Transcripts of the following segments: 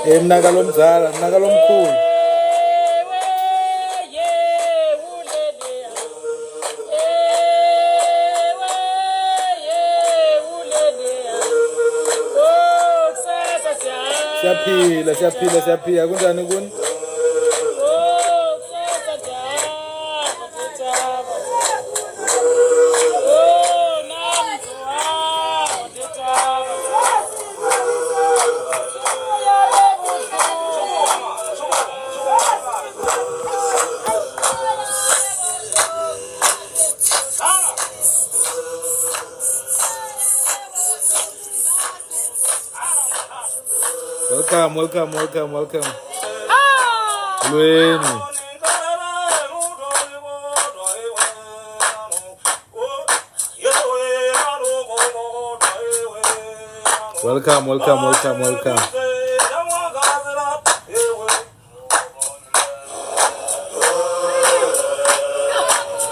Mnakalomzala, mnakalomkhulu. Siyaphila kunjani kuni? Welcome. Lweni. Welcome.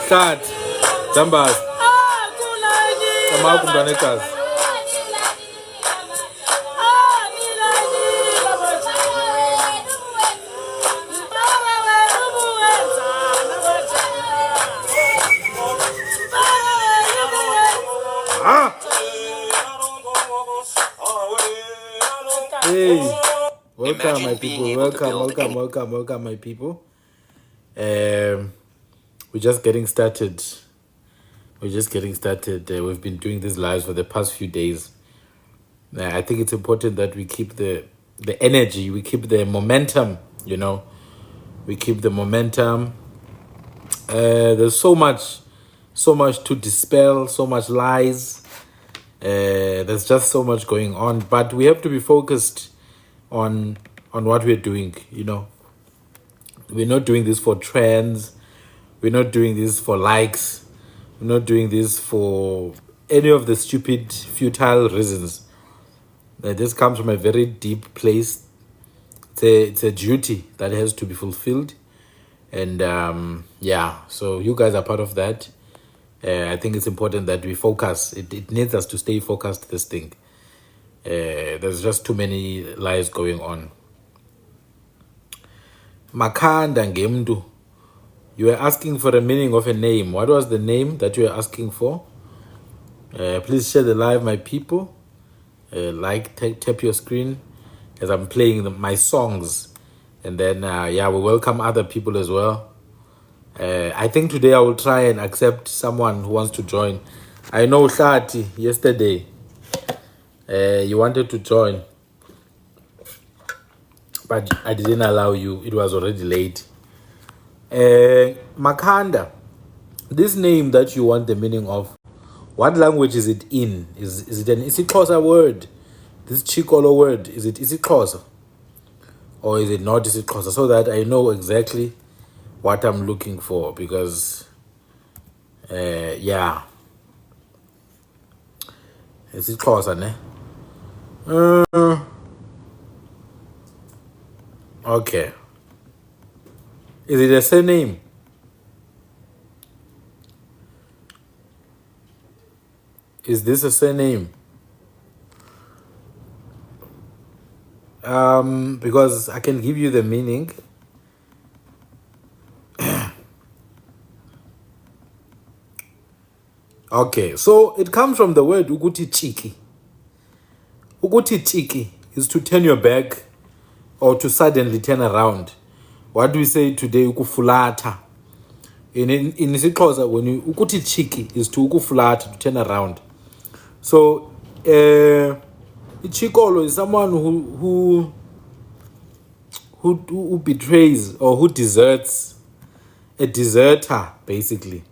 Start. Zambas. AmaBomvana. Hey, welcome my people. Welcome my people. We're just getting started. We've been doing these lives for the past few days. I think it's important that we keep the energy, we keep the momentum. We keep the momentum. There's so much to dispel, so much lies. There's just so much going on, but we have to be focused on what we're doing. We're not doing this for trends. We're not doing this for likes. We're not doing this for any of the stupid, futile reasons. This comes from a very deep place. It's a duty that has to be fulfilled, and so you guys are part of that. I think it's important that we focus. It needs us to stay focused, this thing. There's just too many lies going on. Makhanda ngemntu. You were asking for the meaning of a name. What was the name that you were asking for? Please share the live, my people. Tap your screen as I'm playing my songs. And then, we welcome other people as well. I think today I will try and accept someone who wants to join. I know Shati yesterday, you wanted to join, but I didn't allow you. It was already late. Makhanda, this name that you want the meaning of, what language is it in? Is it an isiXhosa word? This Chikolo word, is it isiXhosa? Or is it not isiXhosa? So that I know exactly what I'm looking for, because it's isiXhosa, ne? Okay. Is it a surname? Is this a surname? Because I can give you the meaning. Okay, so it comes from the word ukuthi chiki. Ukuthi chiki is to turn your back or to suddenly turn around. What do we say today? Ukufulata. In isiXhosa, when you ukuthi chiki is to ukufulata, to turn around. So Chikolo is someone who betrays or who deserts, a deserter basically.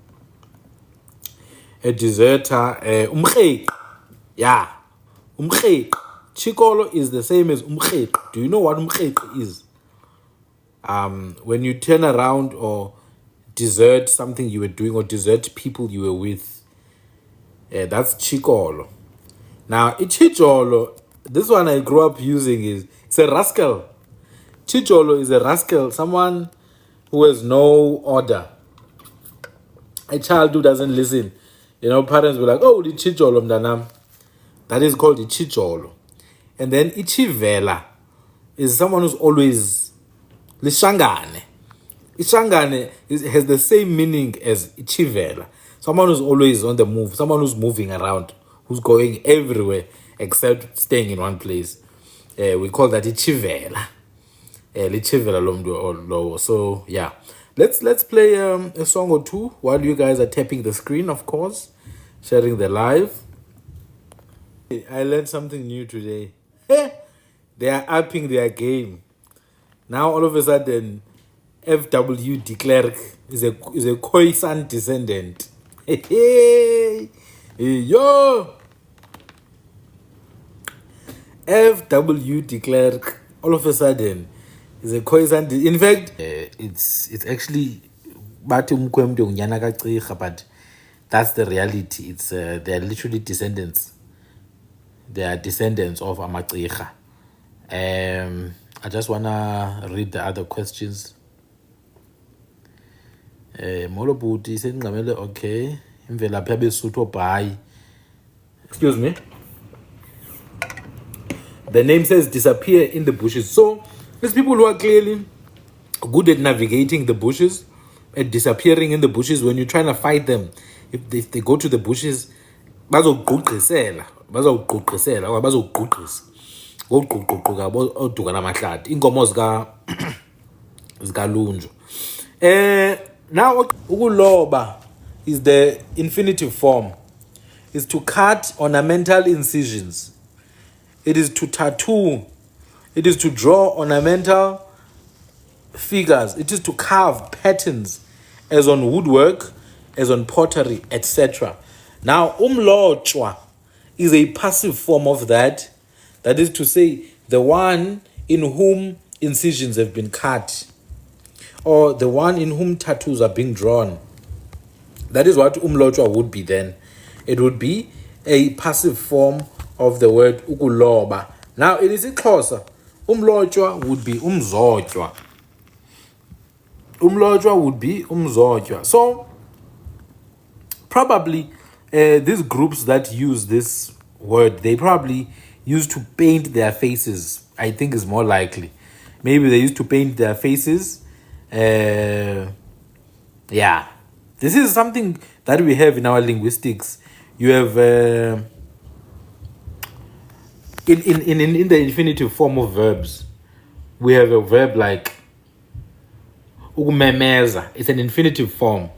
A deserter, umkhek. Yeah, umkhek. Chikolo is the same as umkhek. Do you know what umkhek is? When you turn around or desert something you were doing or desert people you were with, that's chikolo. Now, chicholo, this one I grew up using it's a rascal. Chicholo is a rascal, someone who has no order. A child who doesn't listen. Parents were like, oh, the chicholo mdanam. That is called the chicholo. And then ichivela. is someone who's always lishangane. Ishangane has the same meaning as chivela. Someone who's always on the move, someone who's moving around, who's going everywhere except staying in one place. We call that chivela. Lichivela lomntu lowo. So yeah, let's play a song or two while you guys are tapping the screen, of course, sharing the live. I learned something new today. They are upping their game. Now all of a sudden, FW de Klerk is a Khoisan descendant. Hey, yo! FW de Klerk all of a sudden is a Khoisan. In fact, it's actually but that's the reality. It's they're literally descendants. They are descendants of AmaXesibe. I just wanna read the other questions. Molo Buti sengamele okay. Imvelaphi yabeSuthu bhayi. Excuse me. The name says disappear in the bushes. So there's people who are clearly good at navigating the bushes, at disappearing in the bushes when you're trying to fight them. If they go to the bushes, bazogqugqisela or bazogqugqisa. Ngogqugquka oduka namahlathi. Inkomo zika Lunju. Now ukuloba is the infinitive form. Is to cut ornamental incisions. It is to tattoo. It is to draw ornamental figures. It is to carve patterns as on woodwork, as on pottery, etc. Now, umlotshwa is a passive form of that. That is to say, the one in whom incisions have been cut, or the one in whom tattoos are being drawn. That is what umlotshwa would be then. It would be a passive form of the word ukuloba. Now, it is iXhosa. Umlotshwa would be umzotywa. Umlotshwa would be umzotywa. So, probably these groups that use this word, they probably used to paint their faces. I think is more likely. Maybe they used to paint their faces. Yeah. This is something that we have in our linguistics. You have in the infinitive form of verbs, we have a verb like ukumemeza. It's an infinitive form.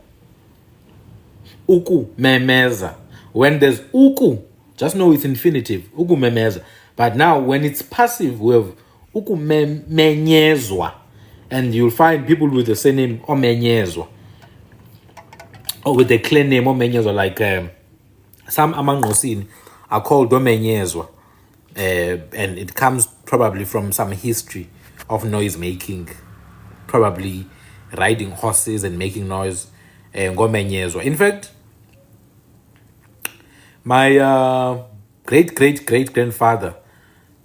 Ukumemeza. When there's uku, just know it's infinitive. Ukumemeza. But now when it's passive, we have ukumenyezwa. And you'll find people with the same name omenyezwa. Or with the clan name omenyezwa, like some AmaNgqosini are called omenyezwa. And it comes probably from some history of noise making, probably riding horses and making noise. In fact, my great grandfather,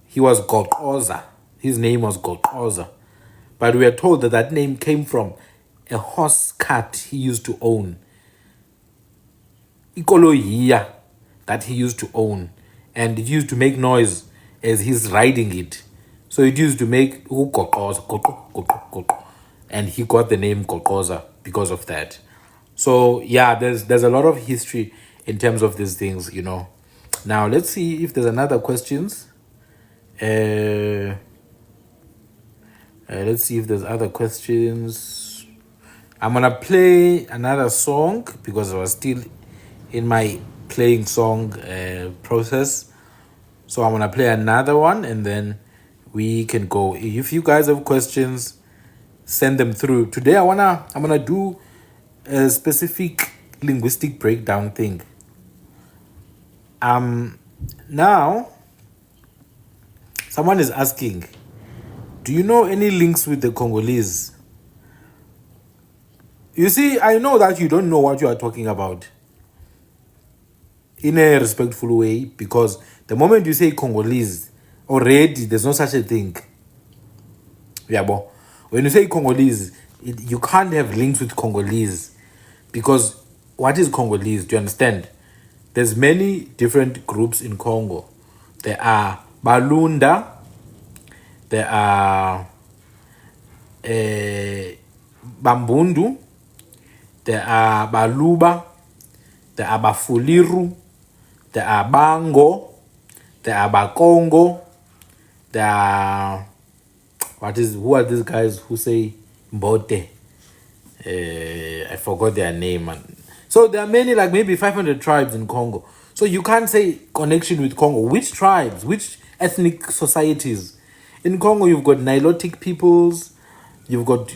he was Goqoza. His name was Goqoza, but we are told that that name came from a horse cart he used to own. Ikolohiya that he used to own, and it used to make noise as he's riding it. So it used to make and he got the name Goqoza because of that. So yeah, there's a lot of history in terms of these things, you know. Now let's see if there's another questions. Let's see if there's other questions. I'm gonna play another song because I was still in my playing song process. So I'm gonna play another one and then we can go. If you guys have questions, send them through. Today I'm gonna do a specific linguistic breakdown thing. Now someone is asking, do you know any links with the Congolese? You see, I know that you don't know what you are talking about in a respectful way, because the moment you say Congolese, already there's no such a thing. Yeah, but when you say Congolese, you can't have links with Congolese, because what is Congolese? Do you understand? There's many different groups in Congo. There are Balunda, there are Bambundu, there are Baluba, there are Bafuliru, there are Bango, there are Bakongo, there are who are these guys who say Mbote? I forgot their name, man. So there are many, like maybe 500 tribes in Congo. So you can't say connection with Congo. Which tribes? Which ethnic societies? In Congo, you've got Nilotic peoples, you've got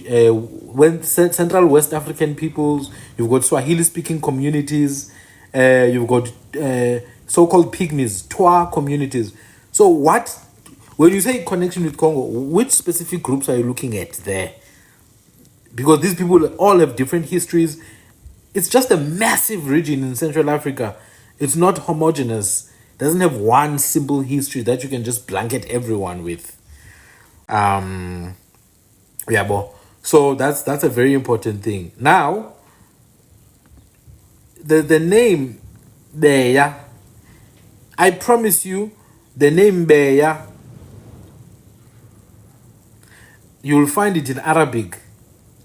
Central West African peoples, you've got Swahili-speaking communities, you've got so-called pygmies, Twa communities. So when you say connection with Congo, which specific groups are you looking at there? Because these people all have different histories. It's just a massive region in Central Africa. It's not homogeneous. It doesn't have one simple history that you can just blanket everyone with. Yeah, but so that's a very important thing. Now, the name Beya, I promise you, the name Beya, you'll find it in Arabic.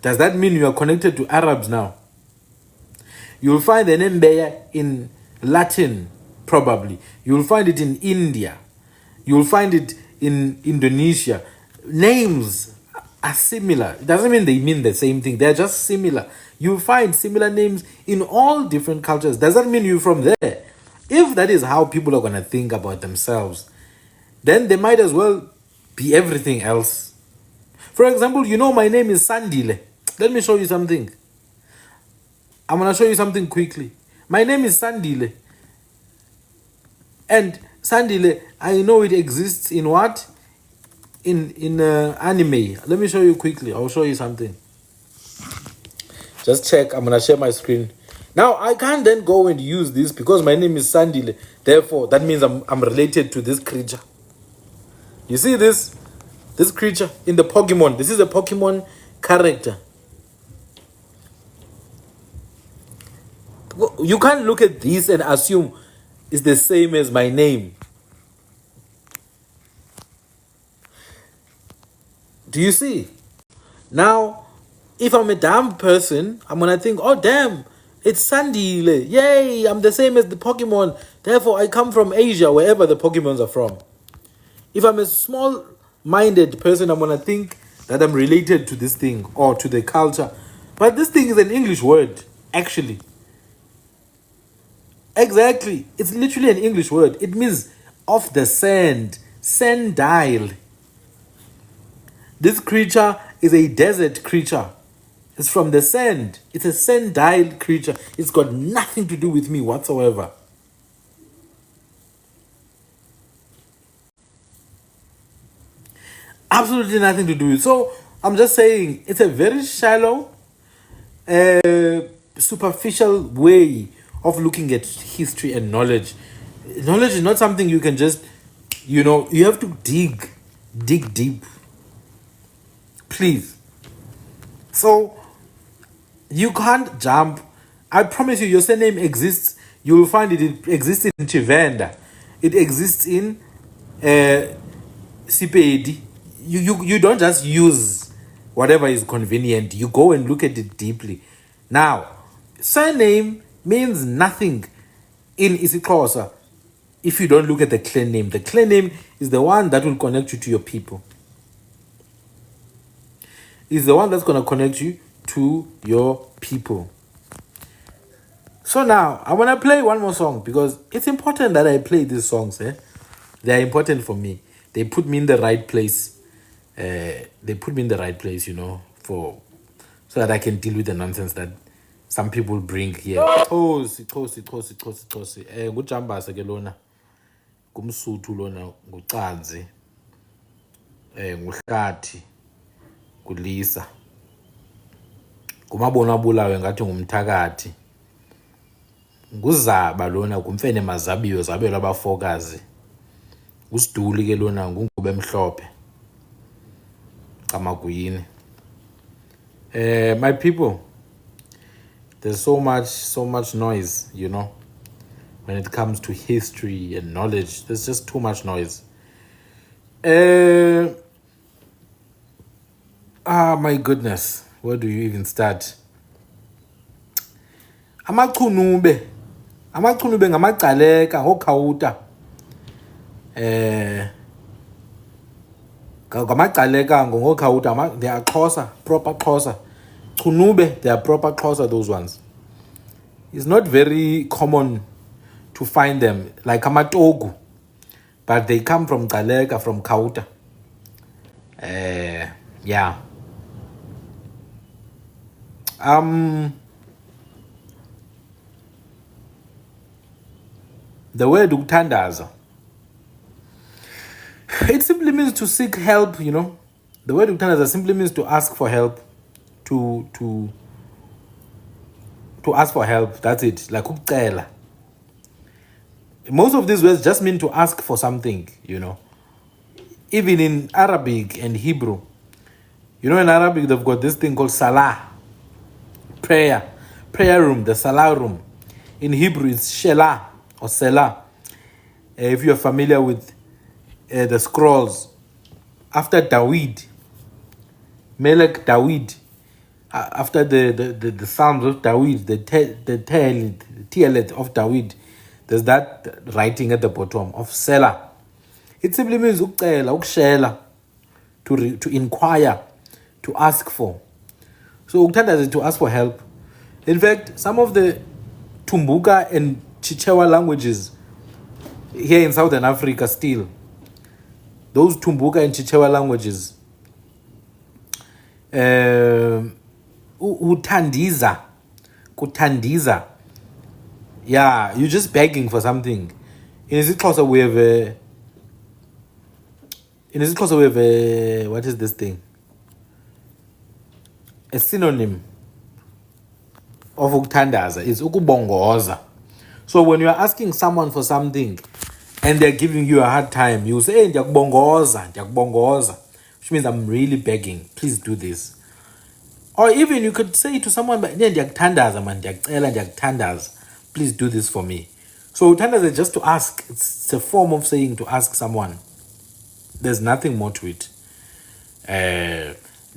Does that mean you are connected to Arabs now? You'll find the name Beya in Latin, probably. You'll find it in India. You'll find it in Indonesia. Names are similar. It doesn't mean they mean the same thing. They're just similar. You'll find similar names in all different cultures. Does that mean you're from there? If that is how people are going to think about themselves, then they might as well be everything else. For example, you know my name is Sandile. Let me show you something. I'm going to show you something quickly. My name is Sandile. And Sandile, I know it exists in what? In anime. Let me show you quickly. I'll show you something. Just check. I'm going to share my screen. Now, I can't then go and use this because my name is Sandile. Therefore, that means I'm related to this creature. You see this? This creature in the Pokemon. This is a Pokemon character. You can't look at this and assume it's the same as my name. Do you see? Now, if I'm a dumb person, I'm going to think, oh, damn, it's Sandile. Yay, I'm the same as the Pokemon. Therefore, I come from Asia, wherever the Pokemons are from. If I'm a small-minded person, I'm going to think that I'm related to this thing or to the culture. But this thing is an English word, actually. Exactly. It's literally an English word. It means of the sand, sandile. This creature is a desert creature. It's from the sand. It's a sandile creature. It's got nothing to do with me whatsoever. Absolutely nothing to do with it. So I'm just saying it's a very shallow, superficial way of looking at history and knowledge. Knowledge is not something you can just, you have to dig deep. Please. So you can't jump. I promise you, your surname exists. You will find it. It exists in Chivenda. It exists in Sipedi. You don't just use whatever is convenient. You go and look at it deeply. Now, surname means nothing in isiXhosa if you don't look at the clan name. The clan name is the one that will connect you to your people. It's the one that's going to connect you to your people. So now, I want to play one more song because it's important that I play these songs. They are important for me. They put me in the right place. So that I can deal with the nonsense that some people bring here. Khosi. Ngujambasa ke lona. Kumsuthu lona ngucanzi. Nguhlathi. Kulisa. Kumabona bulawe ngathi ngumthakathi. Nguzaba lona kumfene mazabiyo zabelo abafokazi. Usiduli ke lona ngungube emhlophe. Kamaguyini. My people, there's so much noise, when it comes to history and knowledge. There's just too much noise. Ah, my goodness. Where do you even start? Amachunube. Amachunube ngamagcaleka ngokhawuta. Ngamagcaleka ngokhawuta. They are Xhosa, proper Xhosa. Chunube, they are proper Xhosa, those ones. It's not very common to find them, like Amatogu. But they come from Gcaleka, from Kauta. Yeah. The word uktandaza. It simply means to seek help, you know. The word uktandaza simply means to ask for help. To ask for help. That's it. Like ukucela. Most of these words just mean to ask for something, you know. Even in Arabic and Hebrew. You know, in Arabic, they've got this thing called salah. Prayer room, the salah room. In Hebrew, it's shelah or selah. If you're familiar with the scrolls, after David, Melech David, after the Psalms of David, the Tehelet of David, there's that writing at the bottom of selah. It simply means ukucela, ukushela, to inquire, to ask for. So ukuthandaza is to ask for help. In fact, some of the Tumbuka and Chichewa languages here in Southern Africa still, those Tumbuka and Chichewa languages, utandiza, kutandiza, yeah, you're just begging for something. In isiXhosa we have what is this thing? A synonym of uktandaza is ukubongoza. So when you are asking someone for something and they're giving you a hard time, you say, hey, ndiyakubongoza, which means I'm really begging, please do this. Or even you could say to someone, ndiyakuthandaza man, ndiyakuthandaza, please do this for me. So uthandaza is just to ask. It's a form of saying to ask someone. There's nothing more to it.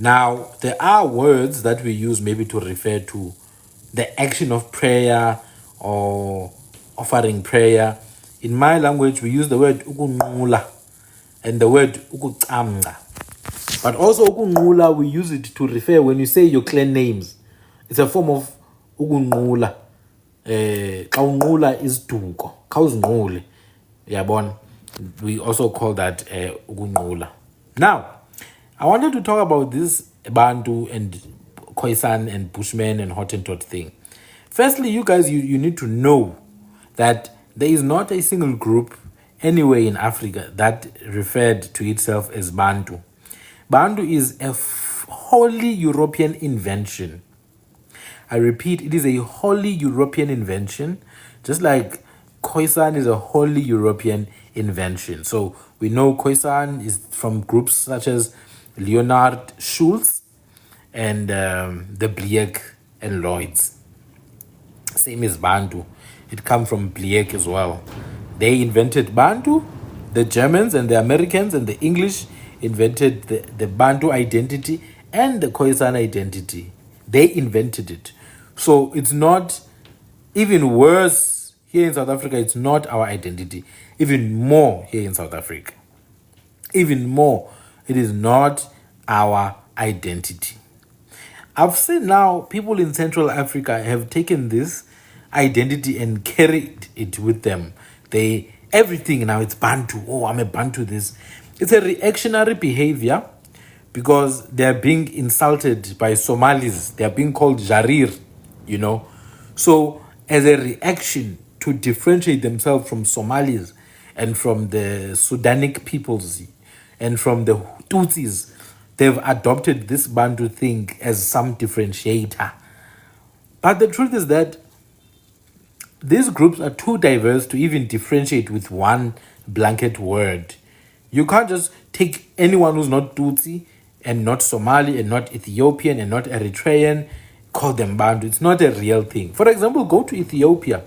Now, there are words that we use maybe to refer to the action of prayer or offering prayer. In my language, we use the word ukunqula and the word ukucamga. But also ukunqula, we use it to refer when you say your clan names. It's a form of ukunqula. Xa unqula isiduko, xa uzinqule. Yabona. We also call that ukunqula. Now, I wanted to talk about this Bantu and Khoisan and Bushman and Hottentot thing. Firstly, you guys, you need to know that there is not a single group anywhere in Africa that referred to itself as Bantu. Bantu is a wholly European invention. I repeat, it is a wholly European invention, just like Khoisan is a wholly European invention. So we know Khoisan is from groups such as Leonard Schultz and the Bleek and Lloyds. Same as Bantu. It comes from Bleek as well. They invented Bantu. The Germans and the Americans and the English invented the Bantu identity and the Khoisan identity. They invented it. So it's not even worse here in South Africa. It's not our identity. Even more here in South Africa. Even more, it is not our identity. I've seen now people in Central Africa have taken this identity and carried it with them. Everything now, it's Bantu. Oh, I'm a Bantu this. It's a reactionary behavior because they're being insulted by Somalis. They're being called Jarir, you know. So as a reaction to differentiate themselves from Somalis and from the Sudanic peoples and from the Tutsis, they've adopted this Bantu thing as some differentiator. But the truth is that these groups are too diverse to even differentiate with one blanket word. You can't just take anyone who's not Tutsi and not Somali and not Ethiopian and not Eritrean, call them Bantu. It's not a real thing. For example, go to Ethiopia.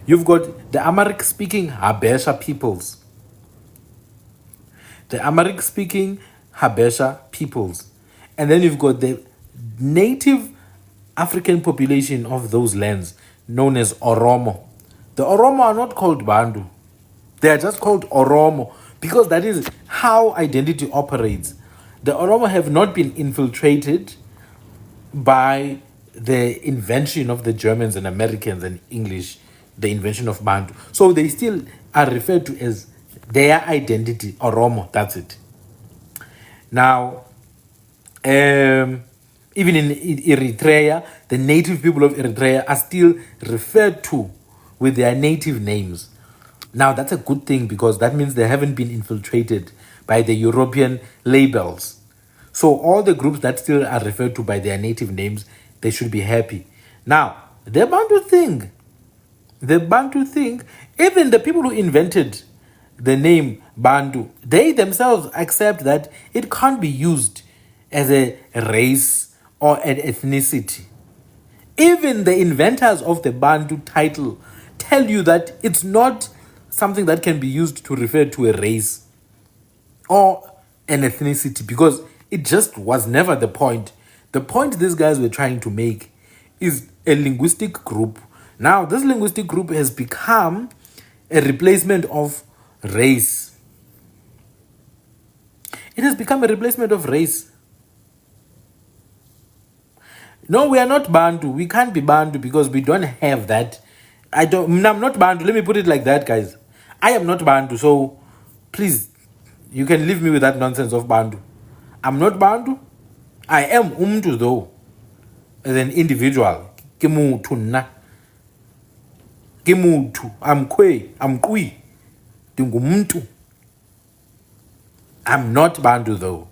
You've got the Amharic-speaking Habesha peoples. The Amharic-speaking Habesha peoples. And then you've got the native African population of those lands known as Oromo. The Oromo are not called Bantu. They are just called Oromo because that is how identity operates. The Oromo have not been infiltrated by the invention of the Germans and Americans and English, the invention of Bantu. So they still are referred to as their identity, Oromo, that's it. Now, even in Eritrea, the native people of Eritrea are still referred to with their native names. Now, that's a good thing because that means they haven't been infiltrated by the European labels. So all the groups that still are referred to by their native names, they should be happy. Now, the Bantu thing, even the people who invented the name Bantu, they themselves accept that it can't be used as a race or an ethnicity. Even the inventors of the Bantu title tell you that it's not something that can be used to refer to a race or an ethnicity because it just was never the point. The point these guys were trying to make is a linguistic group. Now, this linguistic group has become a replacement of race. It has become a replacement of race. No, we are not Bantu. We can't be Bantu because we don't have that. I'm not Bantu. Let me put it like that, guys. I am not Bantu, so please, you can leave me with that nonsense of Bantu. I'm not Bantu. I am Umtu though, as an individual. Kimutu na. Kimutu. I'm kwe. I'm kui. Dingumtu. I'm not Bantu though.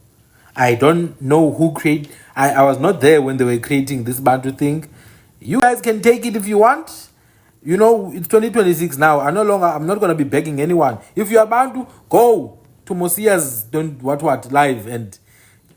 I don't know who created. I was not there when they were creating this Bantu thing. You guys can take it if you want. You know, it's 2026 now. I'm not gonna be begging anyone. If you are Bantu, go to Mosia's don't what live and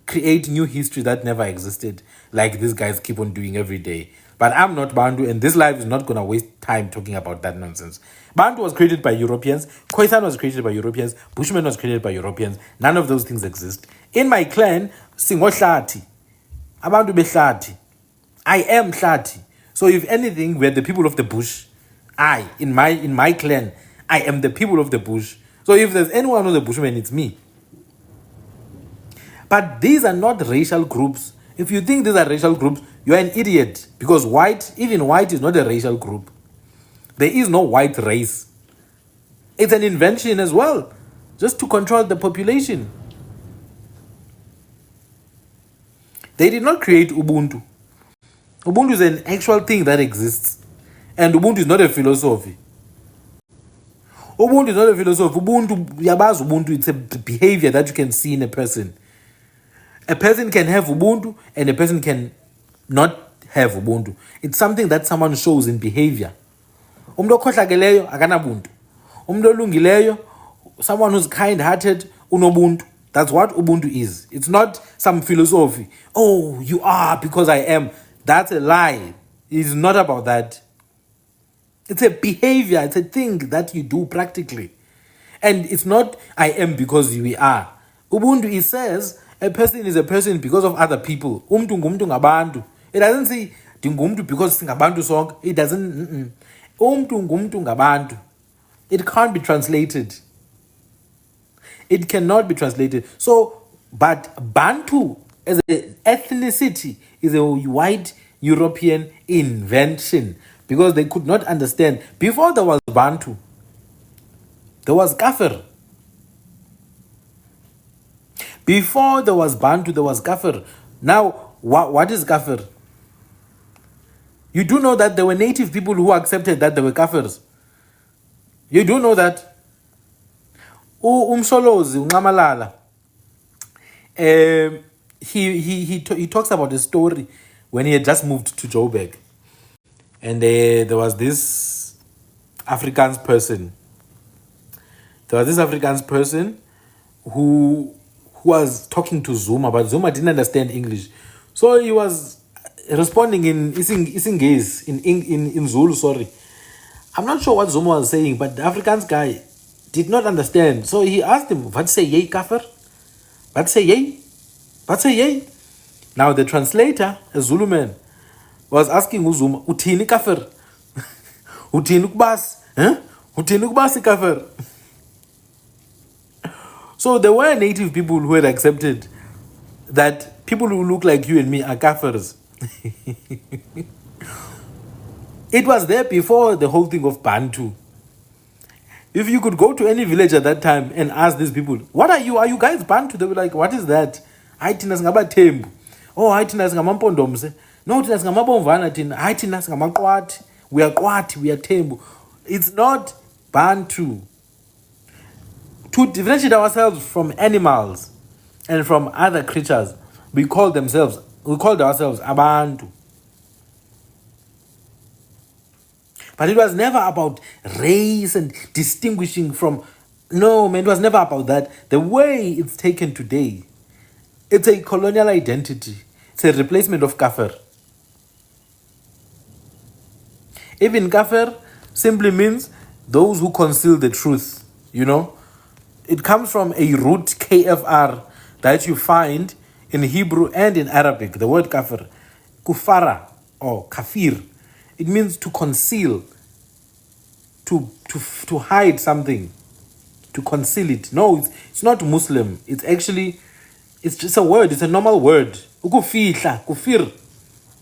create new history that never existed, like these guys keep on doing every day. But I'm not Bantu, and this live is not gonna waste time talking about that nonsense. Bantu was created by Europeans. Khoisan was created by Europeans. Bushman was created by Europeans. None of those things exist. In my clan, Singohlati, Abantu behlati. I am Hlati. So if anything, we're the people of the bush. In my clan, I am the people of the bush. So if there's anyone who's a bushman, it's me. But these are not racial groups. If you think these are racial groups, you're an idiot. Because even white is not a racial group. There is no white race. It's an invention as well, just to control the population. They did not create Ubuntu. Ubuntu is an actual thing that exists. And Ubuntu is not a philosophy. Ubuntu is not a philosophy. Ubuntu, it's a behavior that you can see in a person. A person can have Ubuntu and a person can not have Ubuntu. It's something that someone shows in behavior. Umuntu okhohlakeleyo akanabuntu. Umuntu olungileyo, someone who's kind-hearted, unobuntu. That's what Ubuntu is. It's not some philosophy. Oh, you are because I am. That's a lie. It's not about that. It's a behavior. It's a thing that you do practically. And it's not I am because we are. Ubuntu, it says a person is a person because of other people. Umntu ngumntu ngabantu. It doesn't say ndingumntu because singabantu sonke. It doesn't. Umntu ngumntu ngabantu. It can't be translated. It cannot be translated. So, but Bantu as an ethnicity is a white European invention because they could not understand. Before there was Bantu, there was Kafir. Before there was Bantu, there was Kafir. Now, what is Kafir? You do know that there were native people who accepted that they were Kafirs. You do know that. Umsholozi, Ungamalala. He talks about a story when he had just moved to Joburg. And there was this Afrikaans person. Who was talking to Zuma, but Zuma didn't understand English. So he was responding in Isingese, in Zulu, sorry. I'm not sure what Zuma was saying, but the Afrikaans guy did not understand. So he asked him, what say yay, kafir? What say yay? What say yay? Now the translator, a Zulu man, was asking Uzuma, Utini kafir? Utini kubas? Huh? Utini kubasi kafir? So there were native people who had accepted that people who look like you and me are kafirs. It was there before the whole thing of Bantu. If you could go to any village at that time and ask these people, what are you? Are you guys Bantu? They were like, what is that? Hayi thina singabaThembu. Oh, hayi thina singaMaMpondo mse. No, thina singaMaBomvana thina. Hayi thina singamaqwathi. We are Qwathi, we are Thembu. It's not Bantu. To differentiate ourselves from animals and from other creatures, we called ourselves Abantu. But it was never about race and distinguishing from. No, man, it was never about that. The way it's taken today, it's a colonial identity. It's a replacement of kafir. Even kafir simply means those who conceal the truth, you know. It comes from a root KFR that you find in Hebrew and in Arabic. The word kafir, kufara or kafir. It means to conceal, to hide something, to conceal it. No, it's not Muslim. It's actually, it's just a word. It's a normal word. Ukufihla, kufir,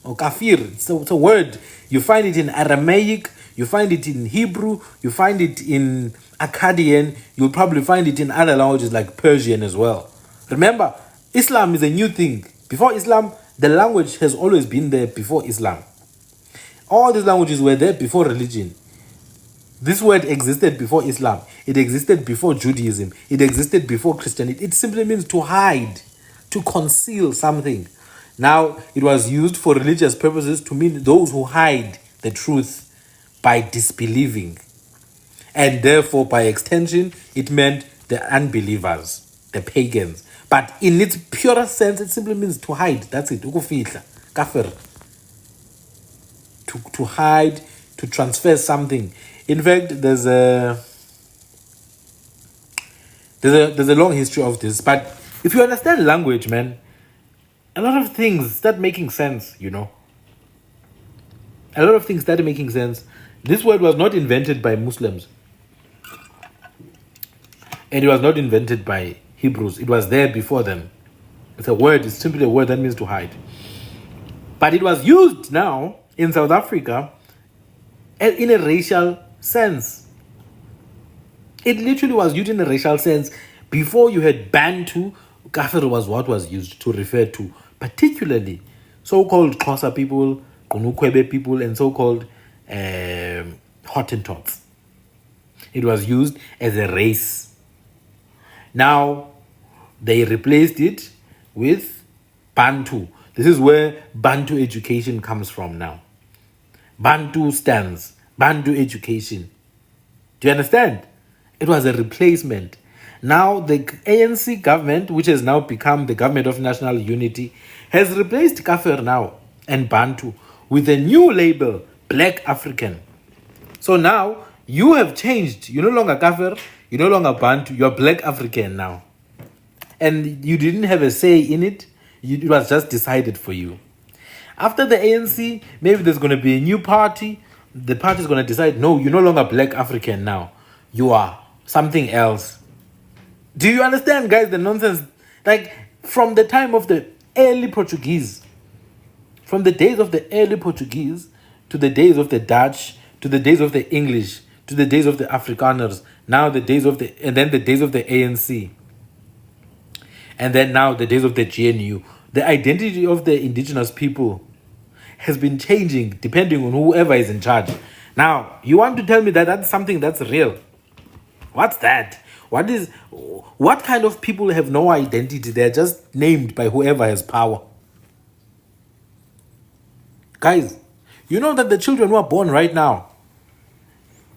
or kafir. It's a word. You find it in Aramaic. You find it in Hebrew. You find it in Akkadian. You'll probably find it in other languages like Persian as well. Remember, Islam is a new thing. Before Islam, the language has always been there before Islam. All these languages were there before religion. This word existed before Islam. It existed before Judaism. It existed before Christianity. It simply means to hide, to conceal something. Now, it was used for religious purposes to mean those who hide the truth by disbelieving. And therefore, by extension, it meant the unbelievers, the pagans. But in its purest sense, it simply means to hide. That's it. Ukufihla, kafir. To hide, to transfer something. In fact, there's a long history of this. But if you understand language, man, a lot of things start making sense, you know. A lot of things started making sense. This word was not invented by Muslims. And it was not invented by Hebrews. It was there before them. It's a word. It's simply a word that means to hide. But it was used now in South Africa in a racial sense. It literally was used in a racial sense. Before you had Bantu, kafir was what was used to refer to, particularly so-called Xhosa people, Gunukwebe people, and so-called Hottentots. It was used as a race. Now, they replaced it with Bantu. This is where Bantu education comes from now. Bantu stands, Bantu education. Do you understand? It was a replacement. Now the ANC government, which has now become the government of national unity, has replaced Kafir now and Bantu with a new label, Black African. So now you have changed. You're no longer Kafir, you're no longer Bantu, you're Black African now. And you didn't have a say in it. It was just decided for you. After the ANC, maybe there's going to be a new party. The party is going to decide, no, you're no longer Black African now. You are something else. Do you understand, guys, the nonsense? Like, from the time of the early Portuguese, from the days of the early Portuguese to the days of the Dutch, to the days of the English, to the days of the Afrikaners, now the days of the, and then the days of the ANC, and then now the days of the GNU, the identity of the indigenous people has been changing depending on whoever is in charge. Now, you want to tell me that that's something that's real? What's that? What kind of people have no identity? They're just named by whoever has power. Guys, you know that the children who are born right now,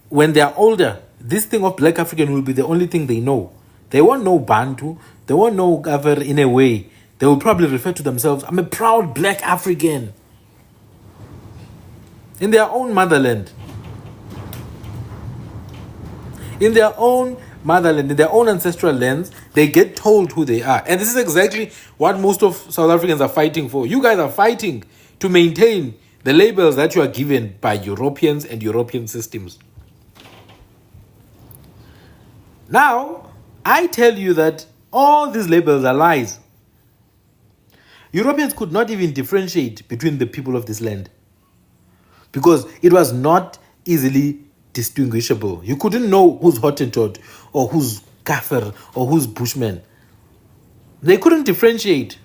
when they are older, this thing of Black African will be the only thing they know. They won't know Bantu. They won't know Kafir in a way. They will probably refer to themselves, I'm a proud Black African. In their own motherland. In their own motherland, in their own ancestral lands, they get told who they are. And this is exactly what most of South Africans are fighting for. You guys are fighting to maintain the labels that you are given by Europeans and European systems. Now, I tell you that all these labels are lies. Europeans could not even differentiate between the people of this land because it was not easily distinguishable. You couldn't know who's Hottentot or who's Kafir or who's Bushman. They couldn't differentiate.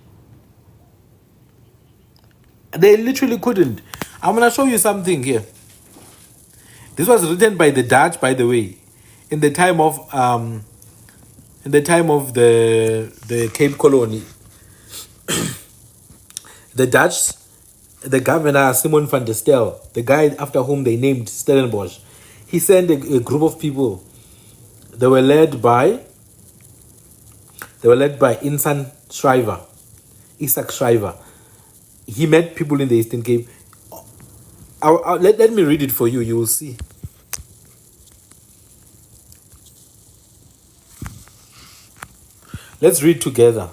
They literally couldn't. I'm going to show you something here. This was written by the Dutch, by the way, in the time of the Cape Colony. The Dutch, the governor Simon van der Stel, the guy after whom they named Stellenbosch, he sent a group of people. They were led by Isaac Shriver. He met people in the Eastern Cape. Let me read it for you. You will see. Let's read together.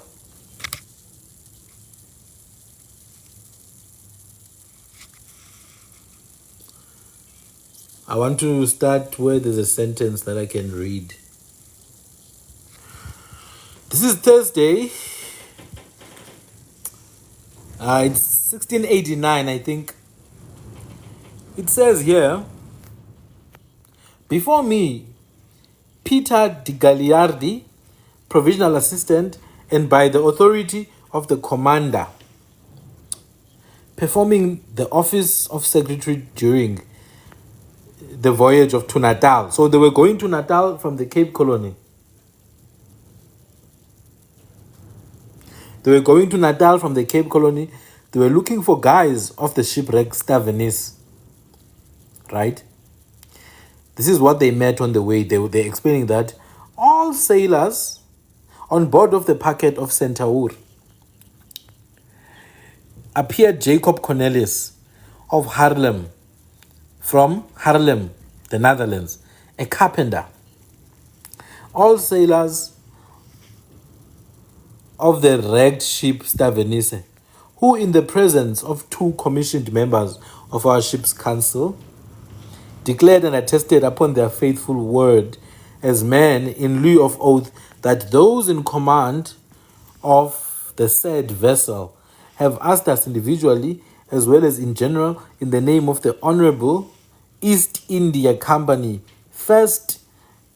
I want to start where there's a sentence that I can read. This is Thursday. It's 1689, I think. It says here, before me, Peter de Gagliardi, provisional assistant, and by the authority of the commander, performing the office of secretary during the voyage to Natal. So they were going to Natal from the Cape Colony. They were going to Natal from the Cape Colony. They were looking for guys off the shipwreck Stavenice. Right? This is what they met on the way. They're explaining that all sailors on board of the packet of Centaur appeared Jacob Cornelius of Haarlem, from Haarlem, the Netherlands, a carpenter. All sailors of the wrecked ship Stavenice, who in the presence of 2 commissioned members of our ship's council declared and attested upon their faithful word as men in lieu of oath that those in command of the said vessel have asked us individually as well as in general in the name of the Honorable East India Company first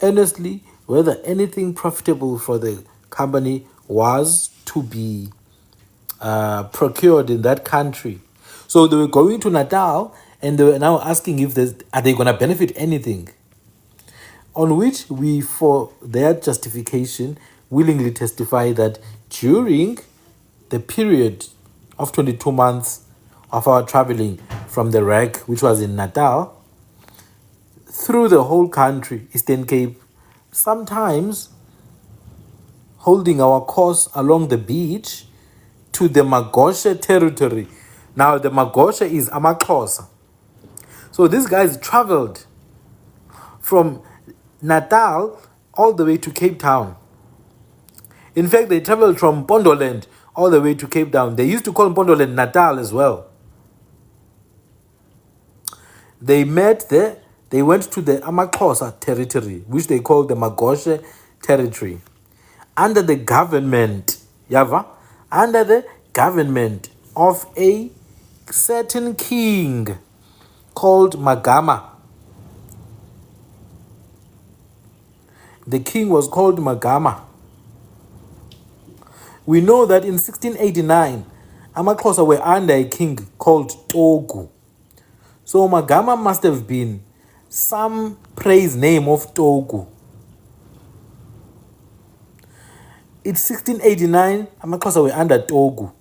earnestly whether anything profitable for the company was to be procured in that country. So they were going to Natal and they were now asking if are they going to benefit anything, on which we, for their justification, willingly testify that during the period of 22 months of our traveling from the wreck, which was in Natal, through the whole country, Eastern Cape, sometimes holding our course along the beach to the Magosha territory. Now, the Magosha is AmaXhosa. So these guys traveled from Natal all the way to Cape Town. In fact, they traveled from Pondoland all the way to Cape Town. They used to call Pondoland Natal as well. They met there. They went to the AmaXhosa territory, which they call the Magosha territory, under the government, under the government of a certain king called Magama. The king was called Magama. We know that in 1689, AmaXhosa were under a king called Togu. So Magama must have been some praise name of Togu. It's 1689, AmaXhosa were under Togu.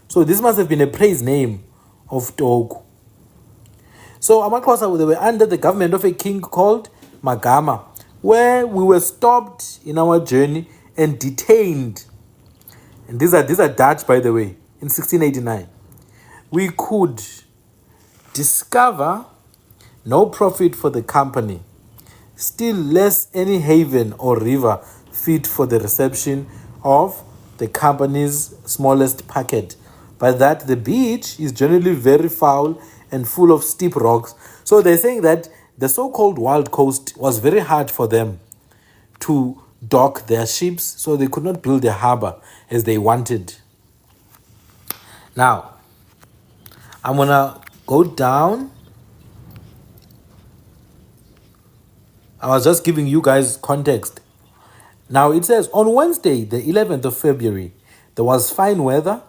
So this must have been a praise name of Togu. So AmaXhosa, they were under the government of a king called Magama, where we were stopped in our journey and detained. And these are Dutch, by the way, in 1689. We could discover no profit for the company, still less any haven or river fit for the reception of the company's smallest packet, but that the beach is generally very foul and full of steep rocks. So they're saying that the so-called wild coast was very hard for them to dock their ships, so they could not build a harbor as they wanted. Now, I'm gonna go down. I was just giving you guys context. Now it says on Wednesday, the 11th of February, there was fine weather,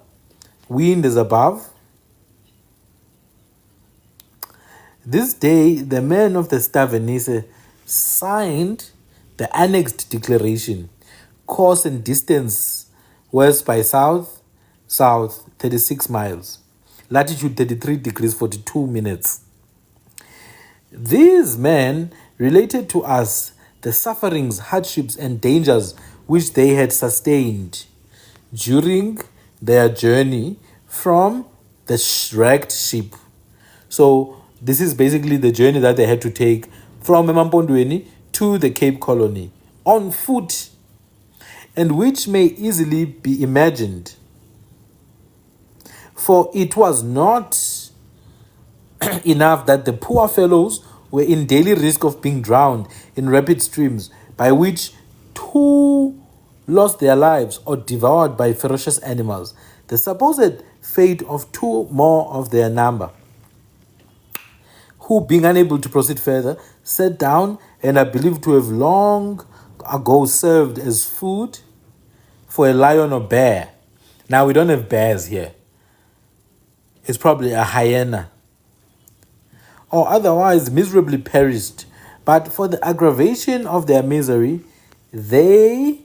wind is above. This day, the men of the Stavenice signed the annexed declaration, course and distance west by south, south 36 miles, latitude 33 degrees 42 minutes. These men related to us the sufferings, hardships, and dangers which they had sustained during their journey from the wrecked ship. So this is basically the journey that they had to take from AmaMpondo to the Cape Colony on foot, and which may easily be imagined. For it was not enough that the poor fellows were in daily risk of being drowned in rapid streams, by which two lost their lives or devoured by ferocious animals. The supposed fate of two more of their number, who, being unable to proceed further, sat down and are believed to have long ago served as food for a lion or bear. Now, we don't have bears here. It's probably a hyena. Or otherwise miserably perished. But for the aggravation of their misery, they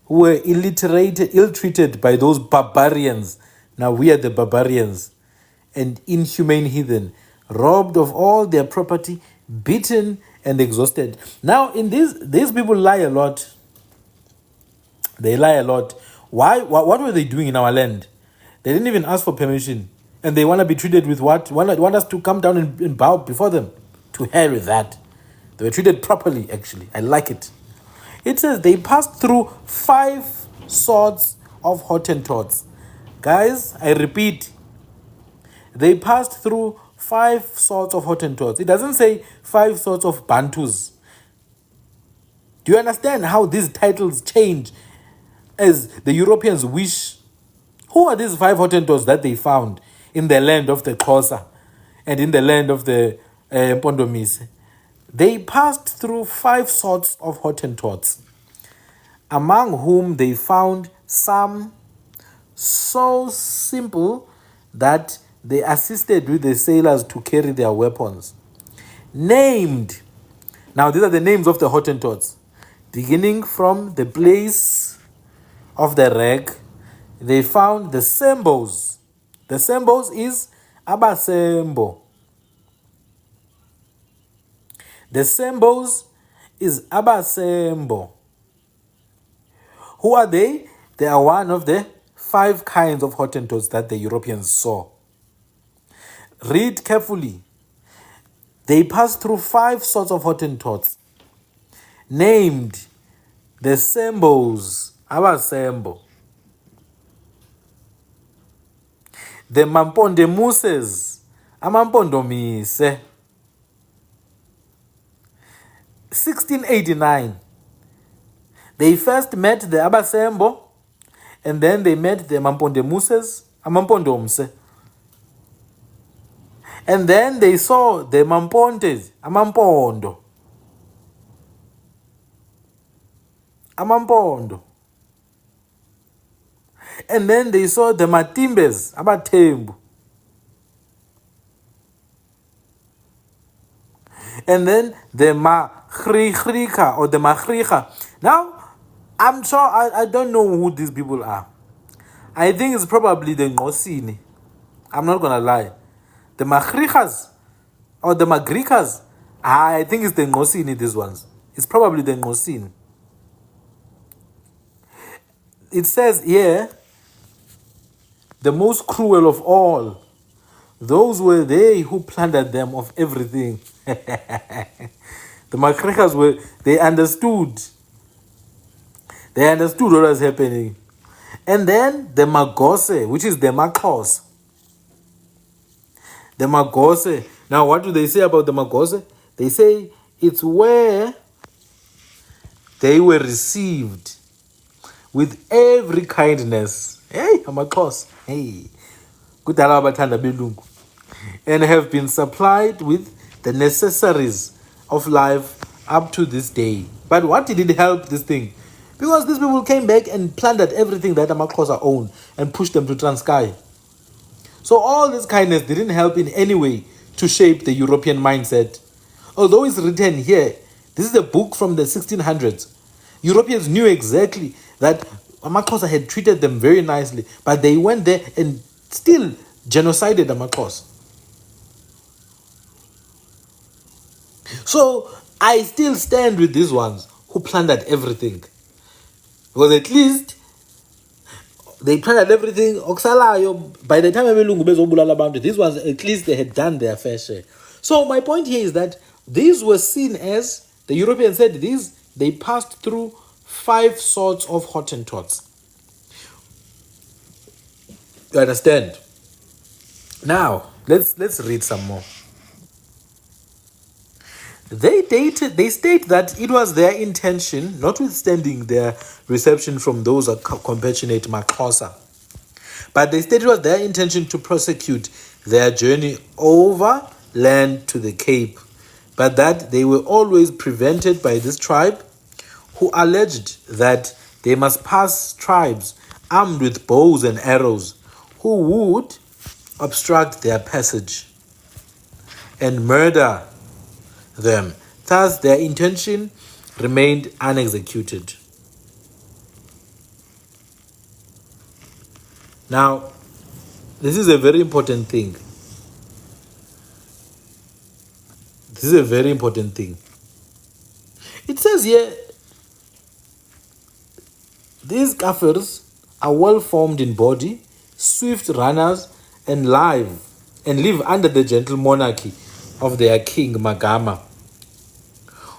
were ill-treated by those barbarians. Now we are the barbarians, and inhumane heathen, robbed of all their property, beaten and exhausted. Now in these people lie a lot. They lie a lot. Why? What were they doing in our land? They didn't even ask for permission. And they want to be treated with what? Want us to come down and bow before them? To hell with that. They were treated properly, actually. I like it. It says they passed through 5 sorts of Hottentots. Guys, I repeat. They passed through 5 sorts of Hottentots. It doesn't say 5 sorts of Bantus. Do you understand how these titles change as the Europeans wish? Who are these 5 Hottentots that they found in the land of the Xhosa and in the land of the Mpondomise? They passed through 5 sorts of Hottentots, among whom they found some so simple that they assisted with the sailors to carry their weapons. Named, now these are the names of the Hottentots, beginning from the place of the wreck, they found the Sembos. The Sembos is AmaSembo. The Sembos is AmaSembo. Who are they? They are one of the 5 kinds of Hottentots that the Europeans saw. Read carefully. They passed through 5 sorts of Hottentots, named the Sembos, AmaSembo. The Mampondemuses, AmaMpondomise. 1689, they first met the AmaSembo, and then they met the Mampondemuses, AmaMpondomse. And then they saw the Mampontes, AmaMpondo. AmaMpondo. And then they saw the Matimbes, AmaThembu. And then the Magrika or the Magrika. Now, I'm sure I don't know who these people are. I think it's probably the Ngosini. I'm not gonna lie. The Magrikas or the Magrikas. I think it's the Ngosini, these ones. It's probably the Ngosini. It says here, the most cruel of all, those were they who plundered them of everything. The Makrekas they understood. They understood what was happening. And then the Magose, which is the Makos. The Magose. Now, what do they say about the Magose? They say it's where they were received with every kindness. Hey, Amakos. Hey. Kudala bathanda belungu. And have been supplied with the necessaries of life up to this day. But what did it help this thing? Because these people came back and plundered everything that Amakhosa owned and pushed them to Transkei. So all this kindness didn't help in any way to shape the European mindset. Although it's written here, this is a book from the 1600s. Europeans knew exactly that Amakhosa had treated them very nicely, but they went there and still genocided Amakhosa. So I still stand with these ones who plundered everything. Because at least they plundered everything. By the time these ones, at least they had done their fair share. So my point here is that these were seen as, the Europeans said they passed through 5 sorts of Hottentots. You understand? Now, let's read some more. They state that it was their intention, notwithstanding their reception from those compassionate Maxhosa, but they stated it was their intention to prosecute their journey overland to the Cape, but that they were always prevented by this tribe, who alleged that they must pass tribes armed with bows and arrows, who would obstruct their passage and murder them. Thus, their intention remained unexecuted. Now, this is a very important thing. This is a very important thing. It says here, these Kafirs are well formed in body, swift runners, and live under the gentle monarchy of their king Magama,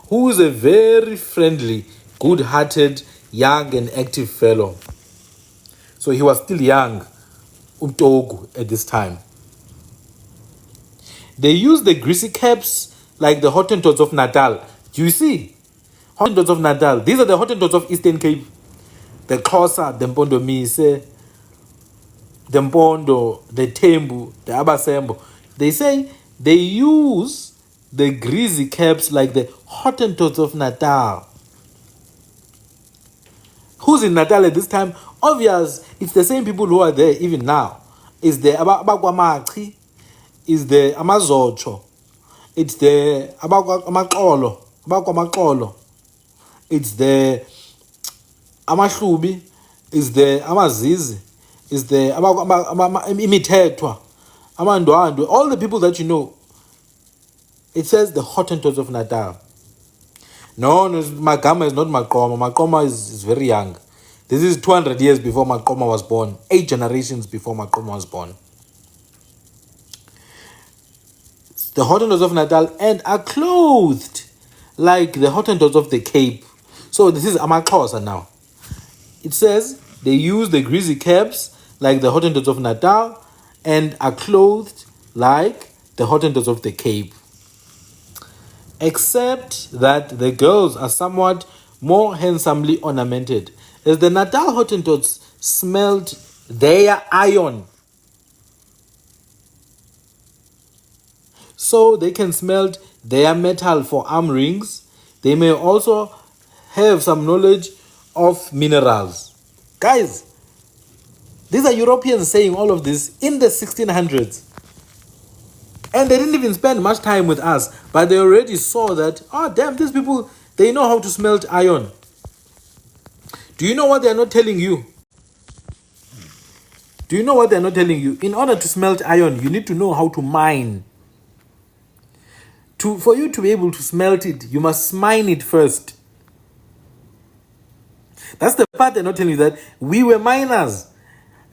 who is a very friendly, good-hearted, young and active fellow. So he was still young, Umtogu, at this time. They use the greasy caps like the Hottentots of Natal. Do you see? Hottentots of Natal. These are the Hottentots of Eastern Cape. The Xhosa, the Mpondo Mise, the Mpondo, the Tembu, the Abasembo. They say they use the greasy caps like the Hottentots of Natal. Who's in Natal at this time? Obvious, it's the same people who are there even now. It's the Abakwamachi, it's the Amazocho, it's the Abakwamaxolo, it's the Amahlubi, it's the Amazizi, it's the Imithetwa, Amandwandwe, all the people that you know. It says the Hottentots of Natal. No, Magama is not Maqoma. Maqoma is very young. This is 200 years before Maqoma was born. 8 generations before Maqoma was born. The Hottentots of Natal and are clothed like the Hottentots of the Cape. So this is AmaXhosa now. It says they use the greasy caps like the Hottentots of Natal and are clothed like the Hottentots of the Cape, except that the girls are somewhat more handsomely ornamented, as the Natal Hottentots smelt their iron, so they can smelt their metal for arm rings. They may also have some knowledge of minerals. Guys, these are Europeans saying all of this in the 1600s. And they didn't even spend much time with us, but they already saw that, oh damn, these people, they know how to smelt iron. Do you know what they're not telling you? Do you know what they're not telling you? In order to smelt iron, you need to know how to mine. For you to be able to smelt it, you must mine it first. That's the part they're not telling you, that we were miners,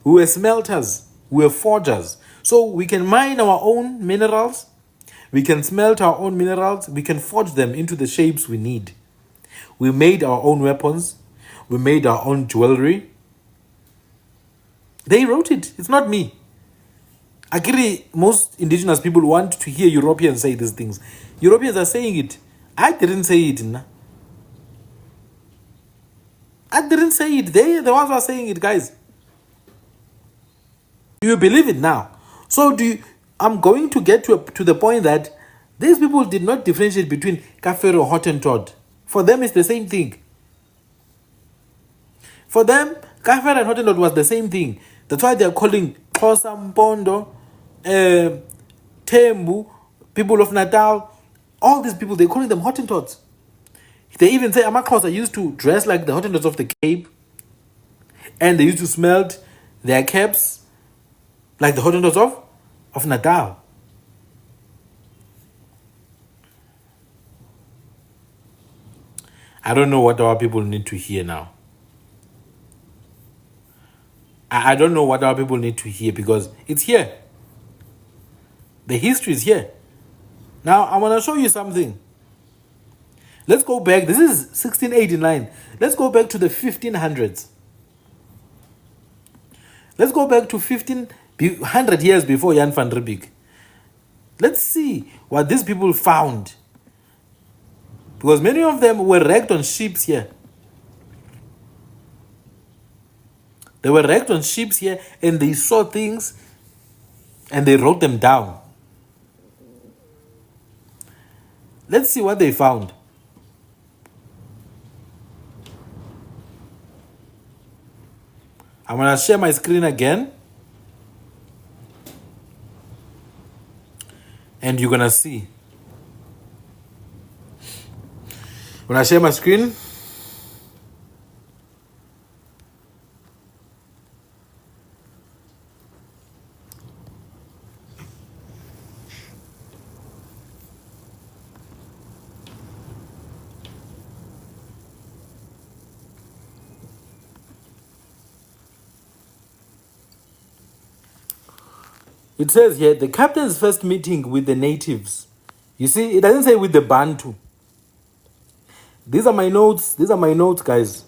we were smelters, we were forgers. So we can mine our own minerals, We can smelt our own minerals. We can forge them into the shapes we need. We made our own weapons. We made our own jewelry. They wrote it. It's not me. I agree, most indigenous people want to hear Europeans say these things. Europeans are saying it. I didn't say it. Nah. I didn't say it. They are the ones who are saying it, guys. Do you believe it now? So I'm going to get to the point that these people did not differentiate between Kafir or Hottentot. For them, it's the same thing. For them, Kafir and Hottentot was the same thing. That's why they are calling AmaMpondo, Tembu, people of Natal, all these people, they're calling them Hottentots. They even say AmaXhosa used to dress like the Hottentots of the Cape, and they used to smelt their caps like the Hottentots of Natal. I don't know what our people need to hear now. I don't know what our people need to hear because it's here. The history is here. Now, I want to show you something. Let's go back. This is 1689. Let's go back to the 1500s. Let's go back to 100 years before Jan van Riebeeck. Let's see what these people found. Because many of them were wrecked on ships here. They were wrecked on ships here and they saw things and they wrote them down. Let's see what they found. I'm going to share my screen again. And you're going to see. When I share my screen, it says here, the captain's first meeting with the natives. You see, it doesn't say with the Bantu. These are my notes. These are my notes, guys,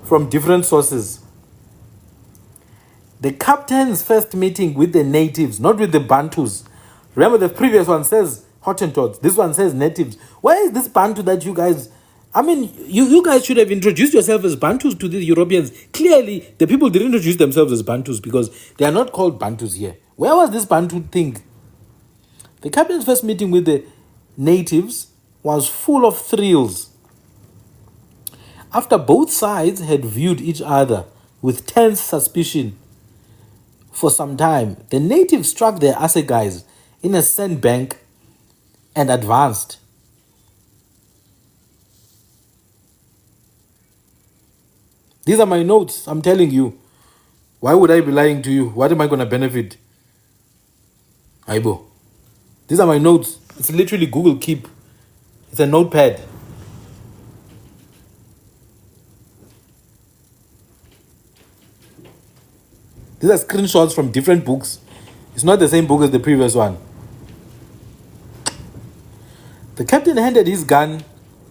from different sources. The captain's first meeting with the natives, not with the Bantus. Remember, the previous one says Hottentots. This one says natives. Where is this Bantu that you guys... I mean, you guys should have introduced yourself as Bantus to the Europeans. Clearly, the people didn't introduce themselves as Bantus because they are not called Bantus here. Where was this Bantu thing? The captain's first meeting with the natives was full of thrills. After both sides had viewed each other with tense suspicion for some time, the natives struck their assegais in a sandbank and advanced. These are my notes, I'm telling you. Why would I be lying to you? What am I going to benefit? Aibo. These are my notes. It's literally Google Keep. It's a notepad. These are screenshots from different books. It's not the same book as the previous one. The captain handed his gun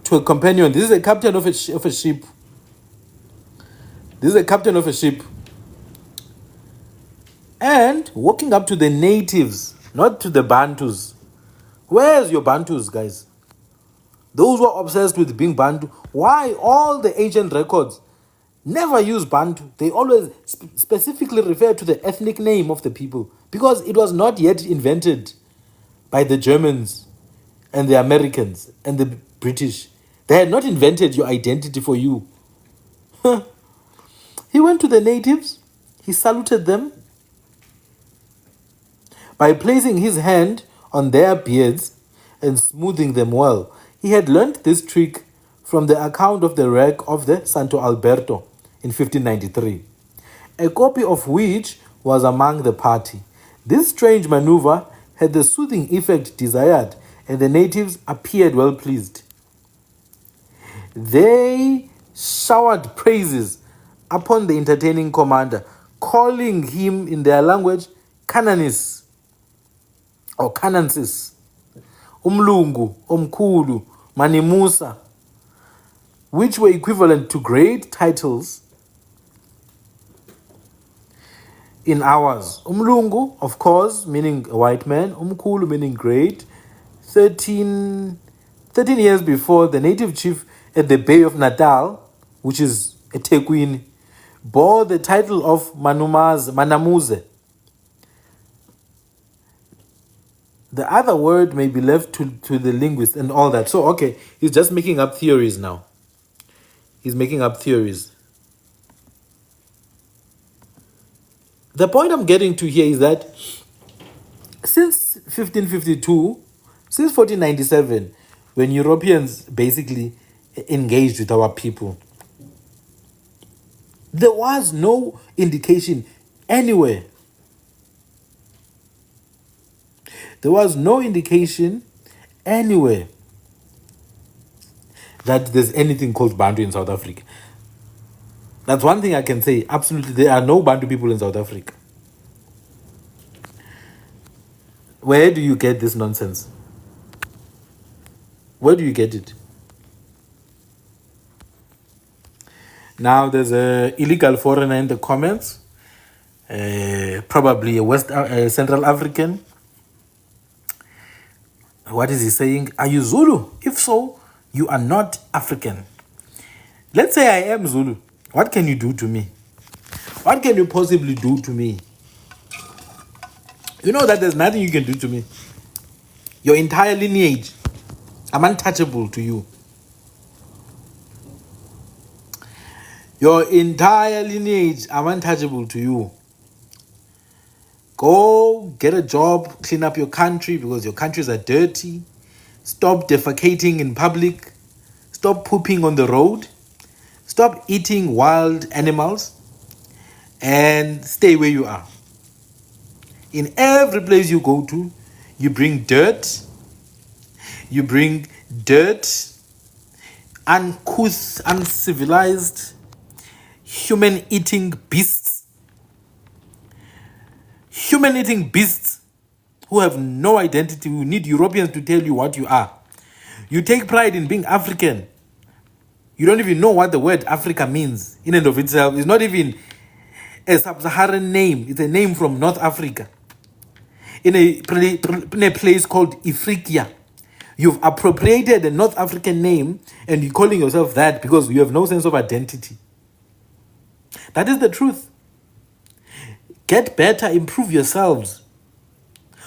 to a companion. This is a captain of a ship. This is a captain of a ship. And walking up to the natives, not to the Bantus. Where's your Bantus, guys? Those who are obsessed with being Bantu. Why all the ancient records never use Bantu? They always specifically refer to the ethnic name of the people because it was not yet invented by the Germans and the Americans and the British. They had not invented your identity for you. He went to the natives. He saluted them by placing his hand on their beards and smoothing them well. He had learnt this trick from the account of the wreck of the Santo Alberto in 1593, a copy of which was among the party. This strange maneuver had the soothing effect desired, and the natives appeared well pleased. They showered praises upon the entertaining commander, calling him in their language Cananis or Canansis. umlungu, omkhulu, manimusa, which were equivalent to great titles in ours. Umlungu, of course, meaning a white man. Umkhulu, meaning great. 13 years before, the native chief at the Bay of Natal, which is eThekwini, bore the title of Manamuze. The other word may be left to the linguist and all that. So, okay, he's just making up theories now. He's making up theories. The point I'm getting to here is that since 1552, since 1497, when Europeans basically engaged with our people, there was no indication anywhere. There was no indication anywhere that there's anything called Bantu in South Africa. That's one thing I can say. Absolutely, there are no Bantu people in South Africa. Where do you get this nonsense? Where do you get it? Now there's a illegal foreigner in the comments, probably a Central African. What is he saying? Are you Zulu? If so, you are not African. Let's say I am Zulu. What can you do to me? What can you possibly do to me? You know that there's nothing you can do to me. Your entire lineage, I'm untouchable to you. Your entire lineage, I'm untouchable to you. Go get a job, clean up your country because your countries are dirty. Stop defecating in public. Stop pooping on the road. Stop eating wild animals. And stay where you are. In every place you go to, you bring dirt. You bring dirt, uncouth, uncivilized, human-eating beasts. Human-eating beasts who have no identity, who need Europeans to tell you what you are. You take pride in being African. You don't even know what the word Africa means in and of itself. It's not even a sub-Saharan name. It's a name from North Africa. In a place called Ifriqiya. You've appropriated a North African name and you're calling yourself that because you have no sense of identity. That is the truth. Get better, improve yourselves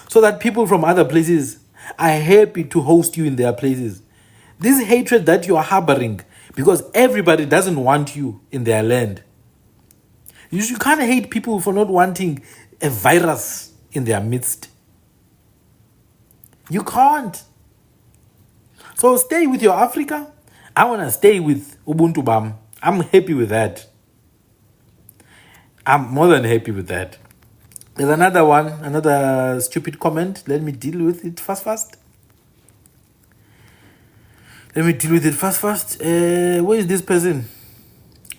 so that people from other places are happy to host you in their places. This hatred that you are harboring because everybody doesn't want you in their land. You can't hate people for not wanting a virus in their midst. You can't. So stay with your Africa. I want to stay with Ubuntu Bam. I'm happy with that. I'm more than happy with that. There's another one, another stupid comment. Let me deal with it fast. Where is this person?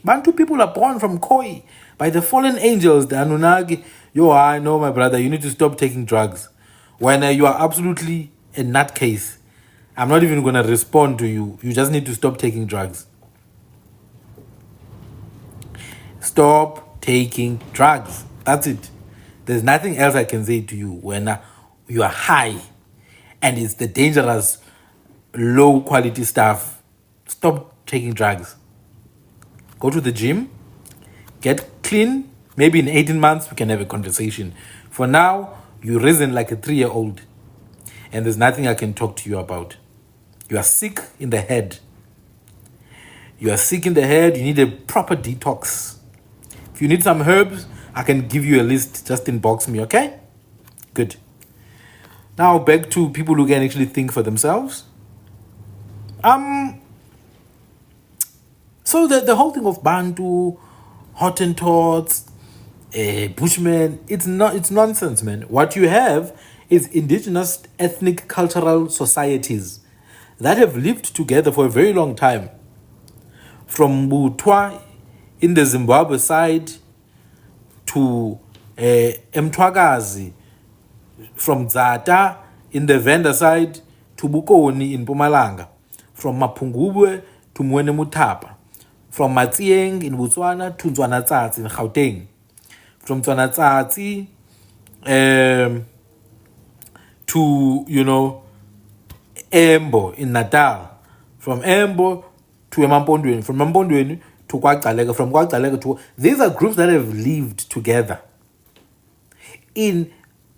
Bantu people are born from Koi by the fallen angels, the Anunnaki. Yo, I know, my brother, you need to stop taking drugs. When you are absolutely a nutcase, I'm not even going to respond to you. You just need to stop taking drugs. Stop taking drugs. That's it. There's nothing else I can say to you when you are high and it's the dangerous, low quality stuff. Stop taking drugs. Go to the gym. Get clean. Maybe in 18 months we can have a conversation. For now, you've risen like a 3-year-old. And there's nothing I can talk to you about. You are sick in the head. You are sick in the head. You need a proper detox. If you need some herbs, I can give you a list. Just inbox me, okay? Good. Now back to people who can actually think for themselves. So the whole thing of Bantu, Hottentots, Bushmen, it's nonsense, man. What you have is indigenous ethnic cultural societies that have lived together for a very long time. From Butwa in the Zimbabwe side to Mtwagazi, from Zata in the Venda side to to Bukoni in Mpumalanga, from Mapungubwe to Mwene Mutapa, from Matieng in Botswana to Nzwanatsatsi in Gauteng, from Nzwanatsatsi to, Embo in Natal, from Embo to AmaMpondo, from AmaMpondo to KwaGcaleka, from KwaGcaleka to... These are groups that have lived together. In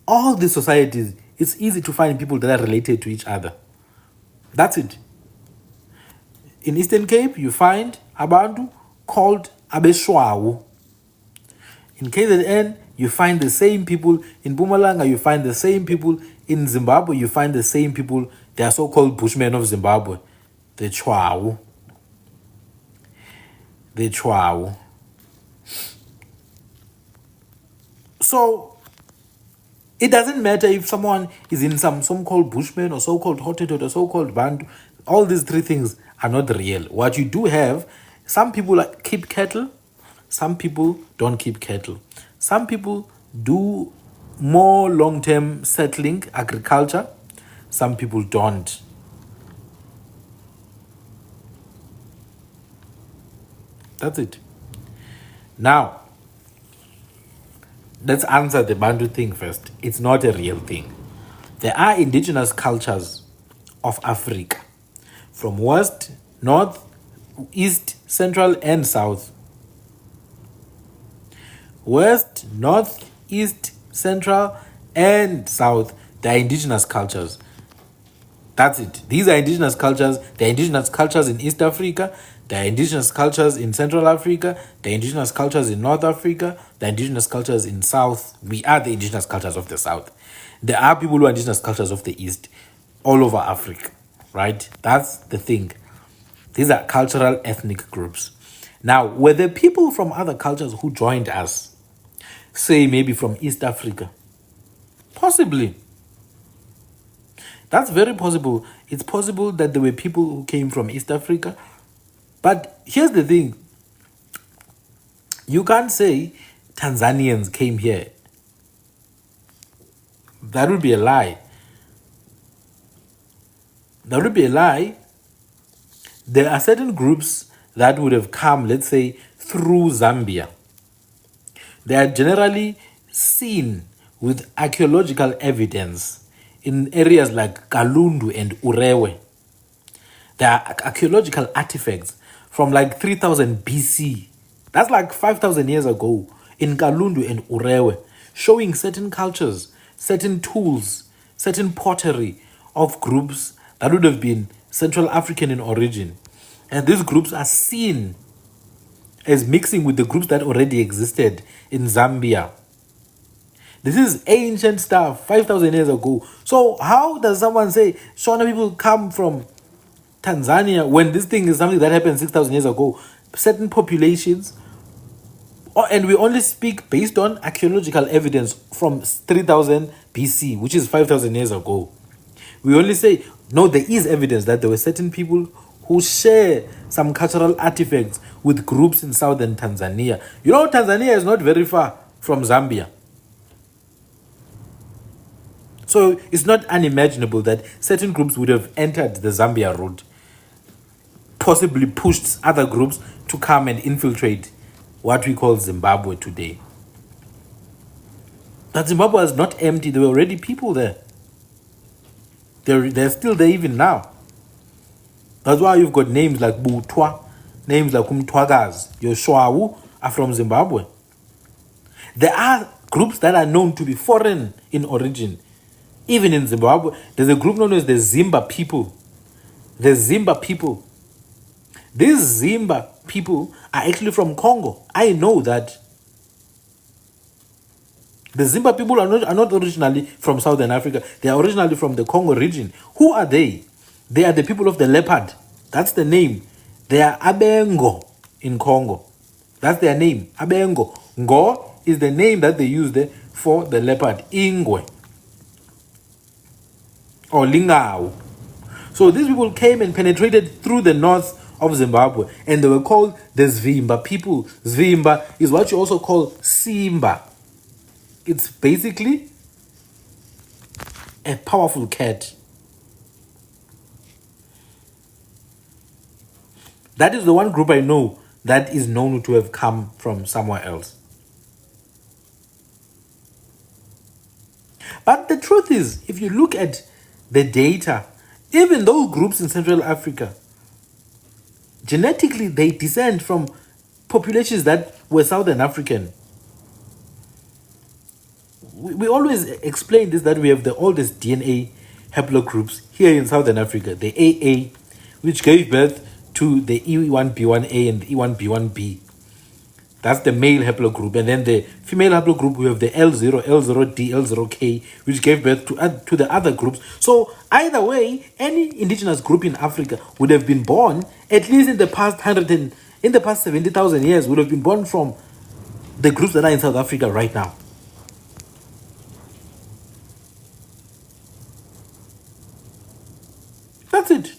all these societies, it's easy to find people that are related to each other. That's it. In Eastern Cape, you find Abantu called Abeshwawu. In KZN, you find the same people. In Mpumalanga, you find the same people. In Zimbabwe, you find the same people. They are so-called Bushmen of Zimbabwe. The Chwawu. The Chwawu. So, it doesn't matter if someone is in some so-called Bushmen or so-called Hottentot or so-called Bantu. All these three things are not real. What you do have, some people keep cattle, some people don't keep cattle. Some people do more long-term settling, agriculture. Some people don't. That's it. Now, let's answer the Bantu thing first. It's not a real thing. There are indigenous cultures of Africa from west, north, east, central, and south. West, north, east, central, and south. They are indigenous cultures. That's it. These are indigenous cultures. There are indigenous cultures in East Africa. There are indigenous cultures in Central Africa. There are indigenous cultures in North Africa. There are indigenous cultures in South. We are the indigenous cultures of the South. There are people who are indigenous cultures of the East, all over Africa, right? That's the thing. These are cultural ethnic groups. Now, were there people from other cultures who joined us? Say maybe from East Africa? Possibly. That's very possible. It's possible that there were people who came from East Africa. But here's the thing. You can't say Tanzanians came here. That would be a lie. That would be a lie. There are certain groups that would have come, let's say, through Zambia. They are generally seen with archaeological evidence in areas like Kalundu and Urewe. There are archaeological artifacts from like 3000 BC. That's like 5,000 years ago in Kalundu and Urewe, showing certain cultures, certain tools, certain pottery of groups that would have been Central African in origin. And these groups are seen as mixing with the groups that already existed in Zambia. This is ancient stuff, 5,000 years ago. So how does someone say Shona people come from Tanzania when this thing is something that happened 6,000 years ago? Certain populations, and we only speak based on archaeological evidence from 3000 BC, which is 5,000 years ago. We only say, no, there is evidence that there were certain people who share some cultural artifacts with groups in southern Tanzania. You know, Tanzania is not very far from Zambia. So it's not unimaginable that certain groups would have entered the Zambia route, possibly pushed other groups to come and infiltrate what we call Zimbabwe today. But Zimbabwe is not empty. There were already people there. They're still there even now. That's why you've got names like Butwa, names like Umtwagaz, Yoshuawu are from Zimbabwe. There are groups that are known to be foreign in origin. Even in Zimbabwe, there's a group known as the Zimba people. The Zimba people. These Zimba people are actually from Congo. I know that. The Zimba people are not originally from Southern Africa. They are originally from the Congo region. Who are they? They are the people of the leopard. That's the name. They are Abengo in Congo. That's their name. Abengo. Ngo is the name that they use there for the leopard. Ingwe. Or Lingau. So these people came and penetrated through the north of Zimbabwe, and they were called the Zvimba people. Zvimba is what you also call Simba. It's basically a powerful cat. That is the one group I know that is known to have come from somewhere else. But the truth is, if you look at the data, even those groups in Central Africa, genetically they descend from populations that were Southern African. We always explain this, that we have the oldest DNA haplogroups here in Southern Africa, the AA, which gave birth to the E1B1A and the E1B1B. That's the male haplogroup. And then the female haplogroup, we have the L0, L0D, L0K, which gave birth to the other groups. So either way, any indigenous group in Africa would have been born, at least in the past 70,000 years, would have been born from the groups that are in South Africa right now. That's it.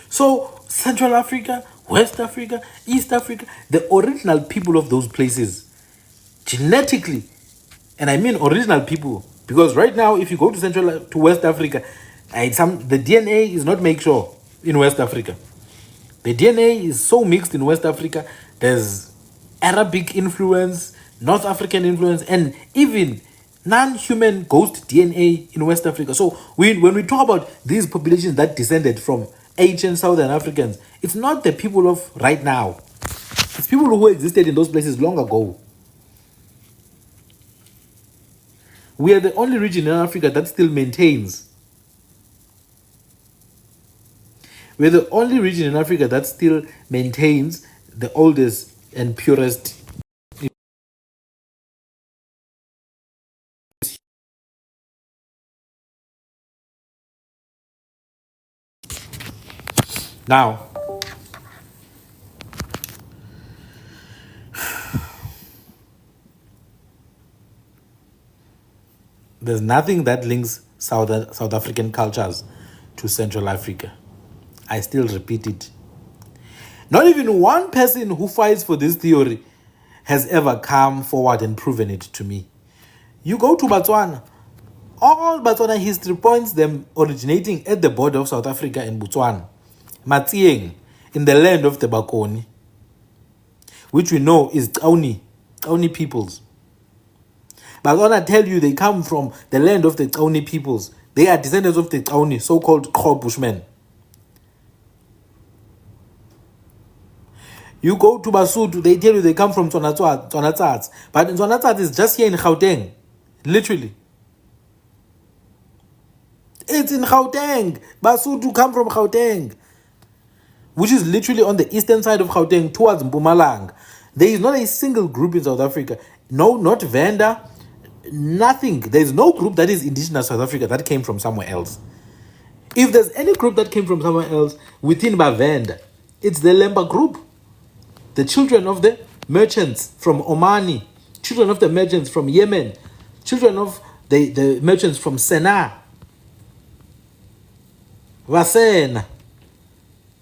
So Central Africa, West Africa, East Africa, the original people of those places, genetically, and I mean original people, because right now if you go to West Africa, the DNA is not make sure in West Africa. The DNA is so mixed in West Africa. There's Arabic influence, North African influence, and even non-human ghost DNA in West Africa. So when we talk about these populations that descended from ancient Southern Africans, it's not the people of right now. It's people who existed in those places long ago. We are the only region in Africa that still maintains. We're the only region in Africa that still maintains the oldest and purest. Now, there's nothing that links South African cultures to Central Africa. I still repeat it. Not even one person who fights for this theory has ever come forward and proven it to me. You go to Botswana, all Botswana history points them originating at the border of South Africa and Botswana, Matieng, in the land of the Bakoni, which we know is Tauni peoples. Botswana tell you they come from the land of the Tauni peoples. They are descendants of the Tauni, so-called Kho Bushmen. You go to Basotho, they tell you they come from Tswana. But Tswana is just here in Gauteng, literally. It's in Gauteng. Basotho come from Gauteng, which is literally on the eastern side of Gauteng towards Mpumalanga. There is not a single group in South Africa. No, not Venda. Nothing. There is no group that is indigenous South Africa that came from somewhere else. If there's any group that came from somewhere else within Bavenda, it's the Lemba group. The children of the merchants from Omani, children of the merchants from Yemen, children of the merchants from Sena, Vasena,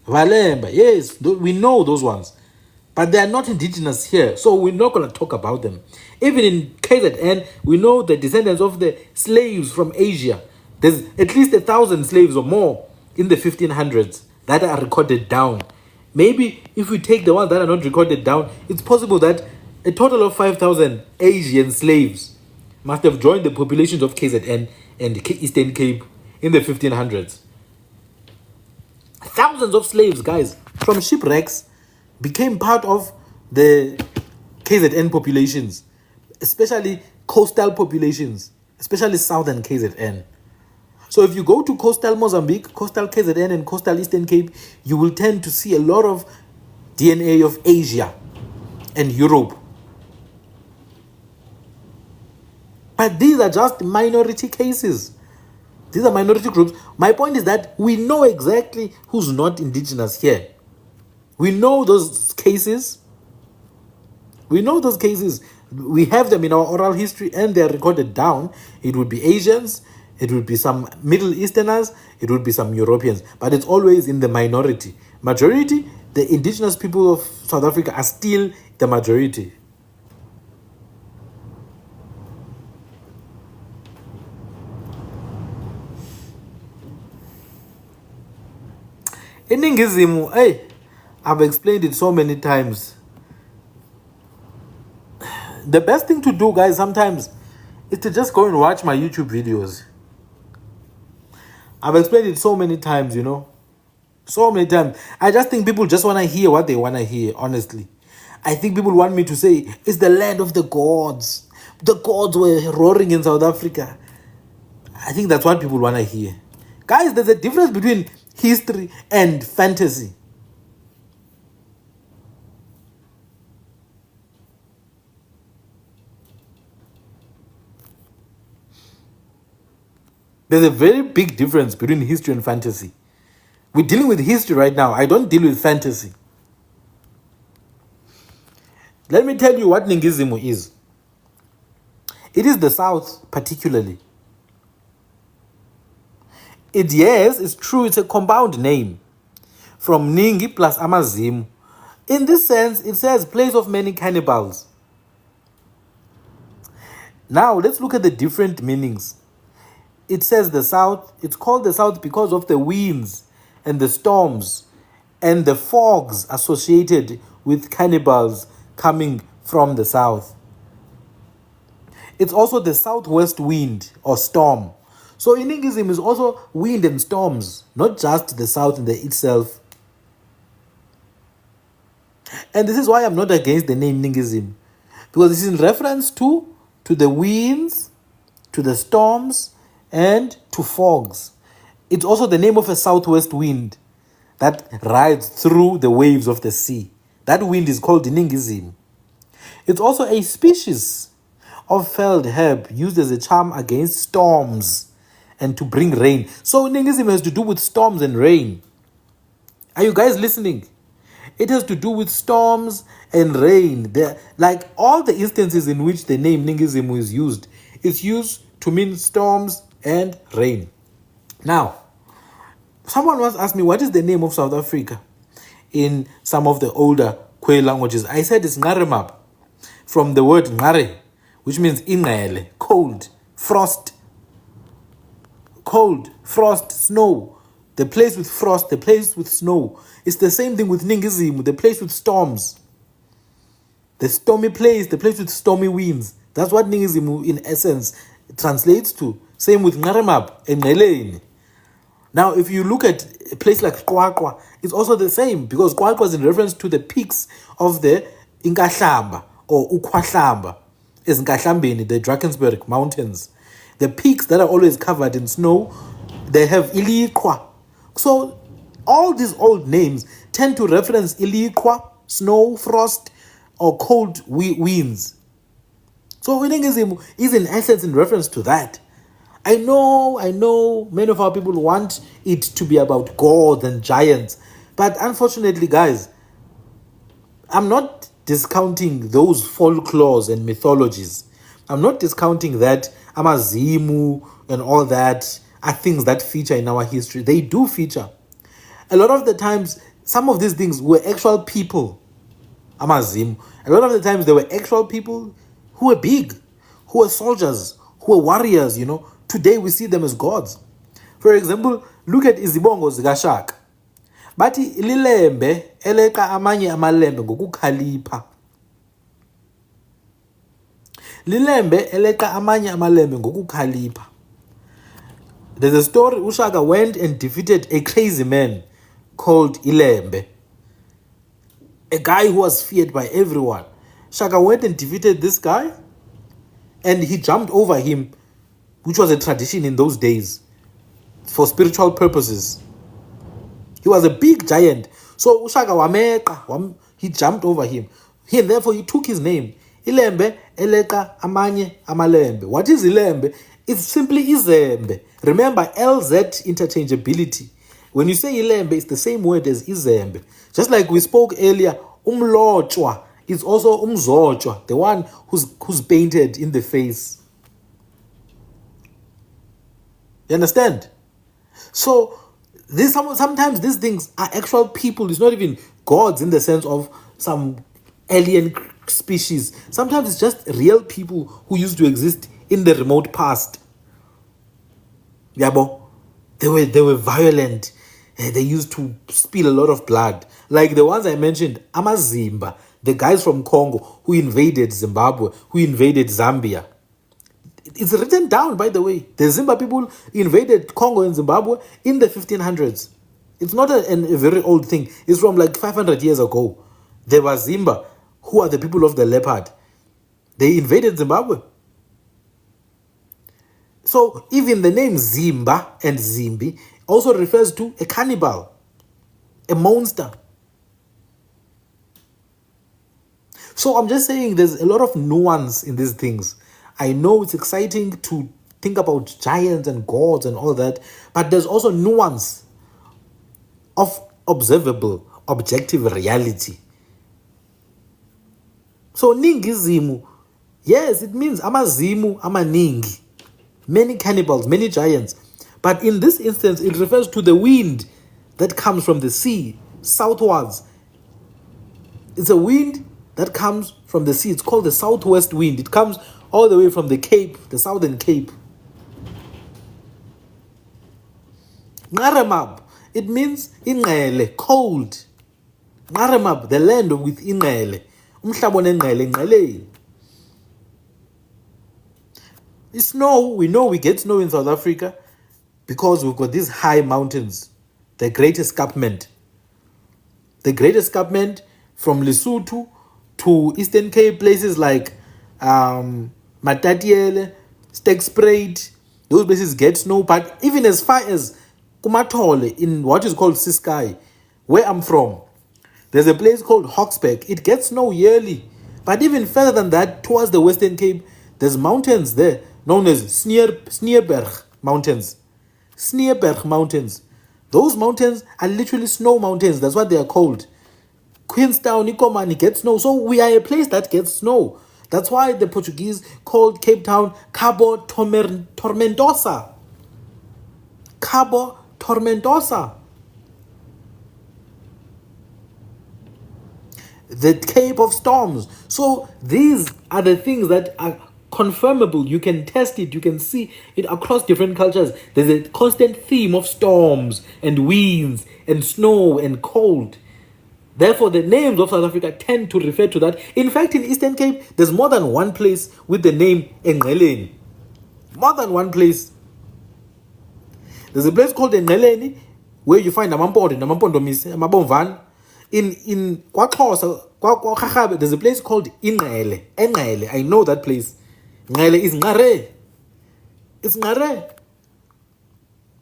Valemba. Yes, we know those ones. But they are not indigenous here, so we're not going to talk about them. Even in KZN, we know the descendants of the slaves from Asia. There's at least 1,000 slaves or more in the 1500s that are recorded down. Maybe if we take the ones that are not recorded down, it's possible that a total of 5,000 Asian slaves must have joined the populations of KZN and Eastern Cape in the 1500s. Thousands of slaves, guys, from shipwrecks became part of the KZN populations, especially coastal populations, especially southern KZN. So if you go to coastal Mozambique, coastal KZN, and coastal Eastern Cape, you will tend to see a lot of DNA of Asia and Europe. But these are just minority cases. These are minority groups. My point is that we know exactly who's not indigenous here. We know those cases. We know those cases. We have them in our oral history and they're recorded down. It would be Asians, it would be some Middle Easterners, it would be some Europeans, but it's always in the minority. Majority, the indigenous people of South Africa are still the majority. Ningizimu, hey, I've explained it so many times. The best thing to do, guys, sometimes is to just go and watch my YouTube videos. I've explained it so many times, you know. So many times. I just think people just want to hear what they want to hear, honestly. I think people want me to say, it's the land of the gods. The gods were roaring in South Africa. I think that's what people want to hear. Guys, there's a difference between history and fantasy. There's a very big difference between history and fantasy. We're dealing with history right now. I don't deal with fantasy. Let me tell you what Ningizimu is. It is the South, particularly. Yes, it's true, it's a compound name from Ningi plus AmaZimu. In this sense, it says place of many cannibals. Now, let's look at the different meanings. It says the South, it's called the South because of the winds and the storms and the fogs associated with cannibals coming from the south. It's also the southwest wind or storm. So Ningism is also wind and storms, not just the south in itself. And this is why I'm not against the name Ningism, because it's in reference to the winds, to the storms, and to fogs. It's also the name of a southwest wind that rides through the waves of the sea. That wind is called Ningism. It's also a species of felled herb used as a charm against storms and to bring rain. So Ningism has to do with storms and rain. Are you guys listening? It has to do with storms and rain. Like all the instances in which the name Ningism is used, it's used to mean storms and rain. Now, someone once asked me, what is the name of South Africa in some of the older Khoi languages? I said it's Ngaremap, from the word Ngare, which means ingele, cold, frost, snow. The place with frost, the place with snow. It's the same thing with Ningizimu, the place with storms. The stormy place, the place with stormy winds. That's what Ningizimu in essence translates to. Same with Ngaremap and Ngeleni. Now, if you look at a place like Qwaqwa, it's also the same, because Qwaqwa is in reference to the peaks of the Inkahlamba or Ukhwahlamba, as Nkahlambeni, the Drakensberg mountains. The peaks that are always covered in snow, they have Iliqwa. So all these old names tend to reference Iliqwa, snow, frost, or cold winds. So Ningism is in essence in reference to that. I know many of our people want it to be about gods and giants. But unfortunately, guys, I'm not discounting those folklores and mythologies. I'm not discounting that AmaZimu and all that are things that feature in our history. They do feature. A lot of the times, some of these things were actual people. AmaZimu. A lot of the times, they were actual people who were big, who were soldiers, who were warriors, you know. Today we see them as gods. For example, look at izibongo zikaShaka. Bathi lilembe eleqa amanye amalembe ngokukhalipha. Lilembe eleqa amanye amalembe ngokukhalipha. There's a story, uShaka went and defeated a crazy man called Ilembe. A guy who was feared by everyone. Shaka went and defeated this guy, and he jumped over him, which was a tradition in those days for spiritual purposes. He was a big giant. So Ushaka wameqa, he jumped over him. Therefore, he took his name. Ilembe eleqa amanye amalembe. What is Ilembe? It's simply Izembe. Remember, LZ interchangeability. When you say Ilembe, it's the same word as Izembe. Just like we spoke earlier, Umlochwa is also Umzochwa, the one who's painted in the face. You understand? So sometimes these things are actual people. It's not even gods in the sense of some alien species. Sometimes it's just real people who used to exist in the remote past. Yabo, they were violent. They used to spill a lot of blood. Like the ones I mentioned, AmaZimba, the guys from Congo who invaded Zimbabwe, who invaded Zambia. It's written down, by the way. The Zimba people invaded Congo and Zimbabwe in the 1500s. It's not a very old thing. It's from like 500 years ago. There was Zimba, who are the people of the leopard. They invaded Zimbabwe. So even the name Zimba and Zimbi also refers to a cannibal, a monster. So I'm just saying there's a lot of nuance in these things. I know it's exciting to think about giants and gods and all that, but there's also nuance of observable, objective reality. So ningizimu, yes, it means amazimu, amaningi. Many cannibals, many giants. But in this instance, it refers to the wind that comes from the sea southwards. It's a wind that comes from the sea. It's called the southwest wind. It comes all the way from the Cape, the southern Cape. Ngaremab, it means ingele, cold. Ngaremab, the land with ingele. Umhlaba onengqele, ingqeleni. Snow, we know we get snow in South Africa because we've got these high mountains. The Great Escarpment. The Great Escarpment from Lesotho to Eastern Cape, places like Matatiele, Stegspruit, those places get snow. But even as far as Kumatole, in what is called Ciskei, where I'm from, there's a place called Hoxbeck. It gets snow yearly. But even further than that, towards the Western Cape, there's mountains there known as Sneerberg Mountains. Sneerberg Mountains. Those mountains are literally snow mountains. That's what they are called. Queenstown, Ikomani gets snow. So we are a place that gets snow. That's why the Portuguese called Cape Town Cabo Tormentosa. Cabo Tormentosa. The Cape of Storms. So these are the things that are confirmable. You can test it. You can see it across different cultures. There's a constant theme of storms and winds and snow and cold. Therefore, the names of South Africa tend to refer to that. In fact, in Eastern Cape, there's more than one place with the name Engqeleni. More than one place. There's a place called Engqeleni where you find AmaMpondo means AmaBomvana. In KwaXhosa, there's a place called Engqele. I know that place. Ngqele is Ngare. It's Ngare.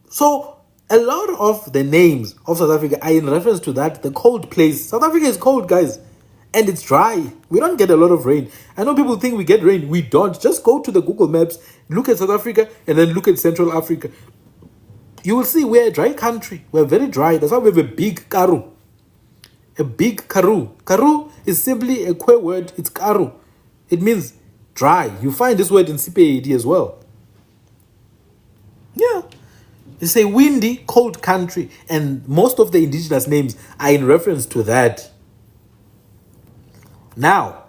So a lot of the names of South Africa are in reference to that, the cold place. South Africa is cold, guys. And it's dry. We don't get a lot of rain. I know people think we get rain. We don't. Just go to the Google Maps, look at South Africa, and then look at Central Africa. You will see we're a dry country. We're very dry. That's why we have a big Karoo. A big Karoo. Karoo is simply a queer word. It's Karoo. It means dry. You find this word in CPAD as well. Yeah. It's a windy, cold country. And most of the indigenous names are in reference to that. Now,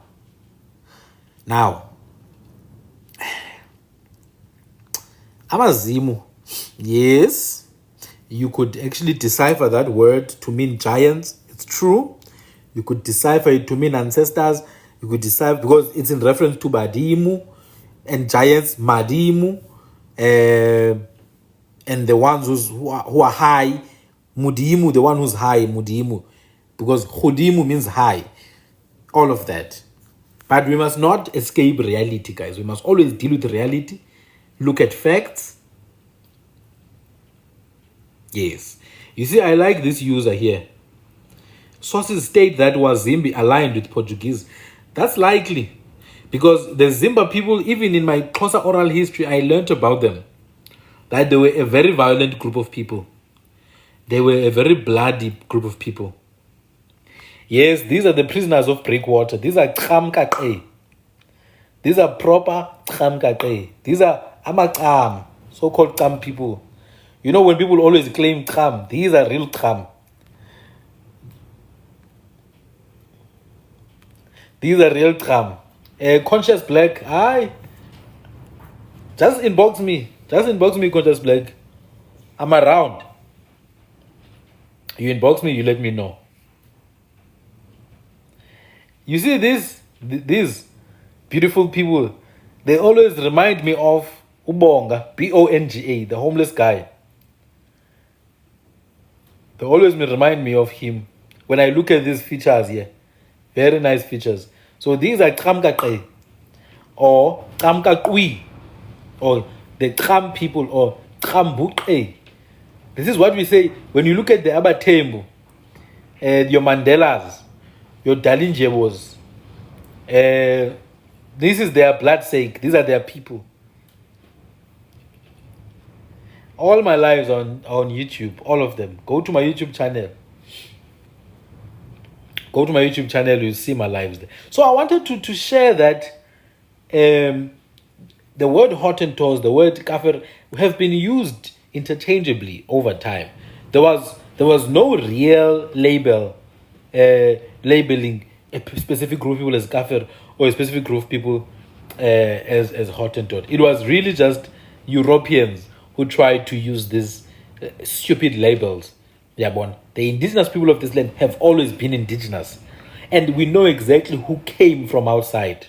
Amazimu. Yes, you could actually decipher that word to mean giants. It's true. You could decipher it to mean ancestors. You could decipher because it's in reference to Badimu and giants, Madimu, and the ones who are high, Mudimu, the one who's high, Mudimu, because Hudimu means high. All of that. But we must not escape reality, guys. We must always deal with reality. Look at facts. Yes. You see, I like this user here. Sources state that Wazimbi aligned with Portuguese. That's likely. Because the Zimba people, even in my Xhosa oral history, I learned about them. That they were a very violent group of people. They were a very bloody group of people. Yes, these are the prisoners of breakwater. These are Khamkaqe. These are proper Khamkaqe. These are Amaqam, so-called Kham people. You know when people always claim Kham, these are real Kham. These are real Kham. Conscious Black, hi. Just inbox me. Conscious Black. I'm around. You inbox me, you let me know. You see these beautiful people, they always remind me of Ubonga, Bonga, the homeless guy. They always remind me of him when I look at these features here. Very nice features. So these are Tramkaqe or Tramkaqui or the Tram people or Trambuqe. This is what we say when you look at the Abatembu, your Mandelas, your Dalinjebos. This is their blood sake. These are their people. All my lives on YouTube, all of them. Go to my YouTube channel. Go to my YouTube channel, you'll see my lives there. So I wanted to share that the word Hottentots, the word kafir have been used interchangeably over time. There was no real label labeling a specific group of people as kafir or a specific group of people as Hottentot. It was really just Europeans who tried to use these stupid labels. The indigenous people of this land have always been indigenous. And we know exactly who came from outside.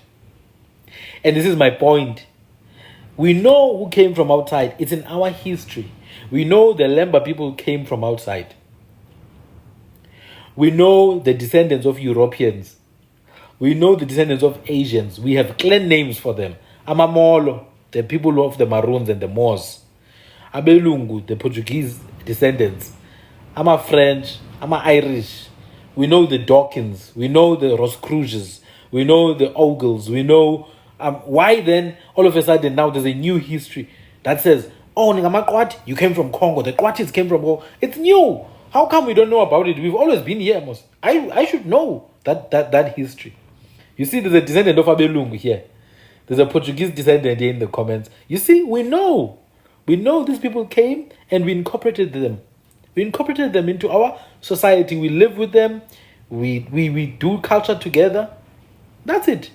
And this is my point. We know who came from outside. It's in our history. We know the Lemba people came from outside. We know the descendants of Europeans. We know the descendants of Asians. We have clan names for them. AmaMolo, the people of the Maroons and the Moors. Abelungu, the Portuguese descendants. French, Irish. We know the Dawkins. We know the Roscruces. We know the Ogles. We know why then all of a sudden now there's a new history that says, oh, Kwati, you came from Congo. The Kwatis came from Congo. It's new. How come we don't know about it? We've always been here. I should know that history. You see, there's a descendant of Abelungu here. There's a Portuguese descendant here in the comments. You see, we know. We know these people came and we incorporated them. We incorporated them into our society. We live with them. We do culture together. That's it.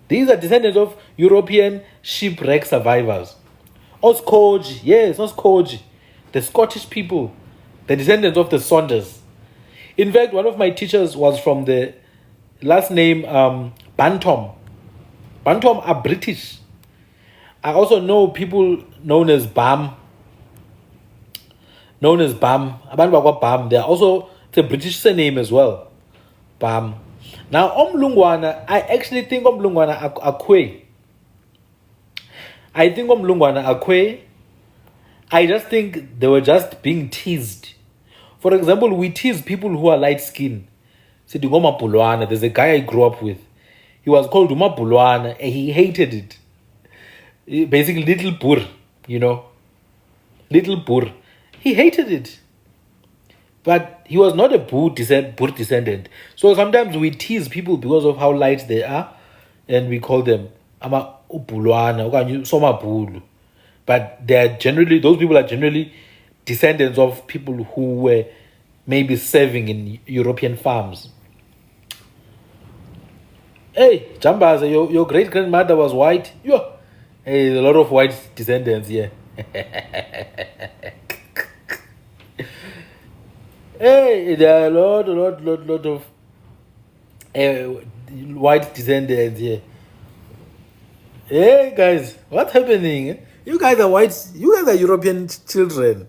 These are descendants of European shipwreck survivors. Oskoji, yes, Oskoji. The Scottish people. The descendants of the Saunders. In fact, one of my teachers was from the last name Bantom. Bantom are British. I also know people known as Bam. Abantu bakwa Bam. They are also, it's a British surname as well. Bam. Now, Omlungwana, I actually think Omlungwana Akwe. I think Omlungwana Akwe. I just think they were just being teased. For example, we tease people who are light skinned. There's a guy I grew up with. He was called Umapulwana and he hated it. Basically, little Bur, Little Bur. He hated it. But he was not a Bur descendant. So sometimes we tease people because of how light they are. And we call them Ama Upulwana, Soma Bulu. But those people are generally descendants of people who were maybe serving in European farms. Hey, Jambaza, your great grandmother was white. Hey, a lot of white descendants here. Hey, there are a lot of white descendants here. Hey guys, what's happening? You guys are white. You guys are European children.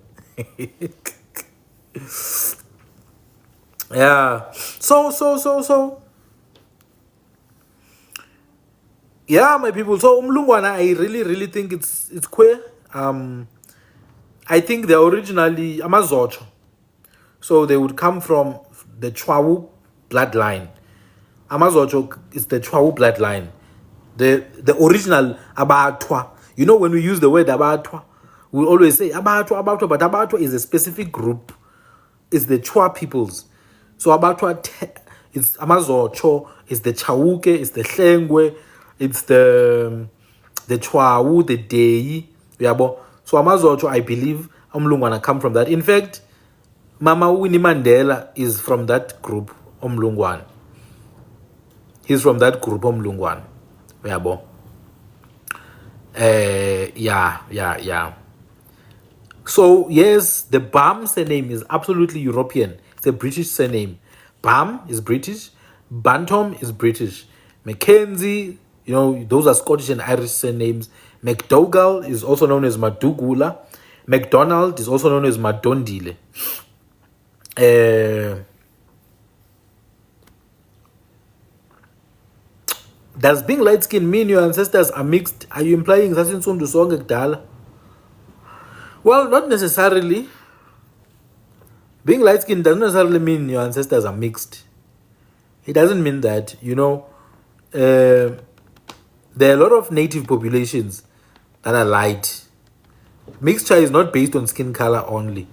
Yeah. So. Yeah, my people. So Umlungwana, I really think it's queer. I think they're originally Amazocho. So they would come from the Chwawu bloodline. Amazocho is the Chwawu bloodline. The original Abatwa. When we use the word Abatwa, we always say Abatwa, but Abatwa is a specific group. It's the Chwa peoples. So Abatwa is Amazocho, it's the Chawuke, it's the Hlengwe, it's the Chwawu, the Dei. So Amazocho, I believe, Umlungwana come from that. In fact, Mama Winnie Mandela is from that group, Umlungwana. He's from that group, Umlungwana. Yeah. So, yes, the Bam surname is absolutely European. It's a British surname. Bam is British. Bantom is British. Mackenzie, those are Scottish and Irish surnames. McDougall is also known as Madugula. McDonald is also known as Madondile. Does being light skinned mean your ancestors are mixed? Are you implying that in Sundu Song Dala? Well, not necessarily. Being light skinned doesn't necessarily mean your ancestors are mixed. It doesn't mean that. There are a lot of native populations that are light. Mixture is not based on skin color only.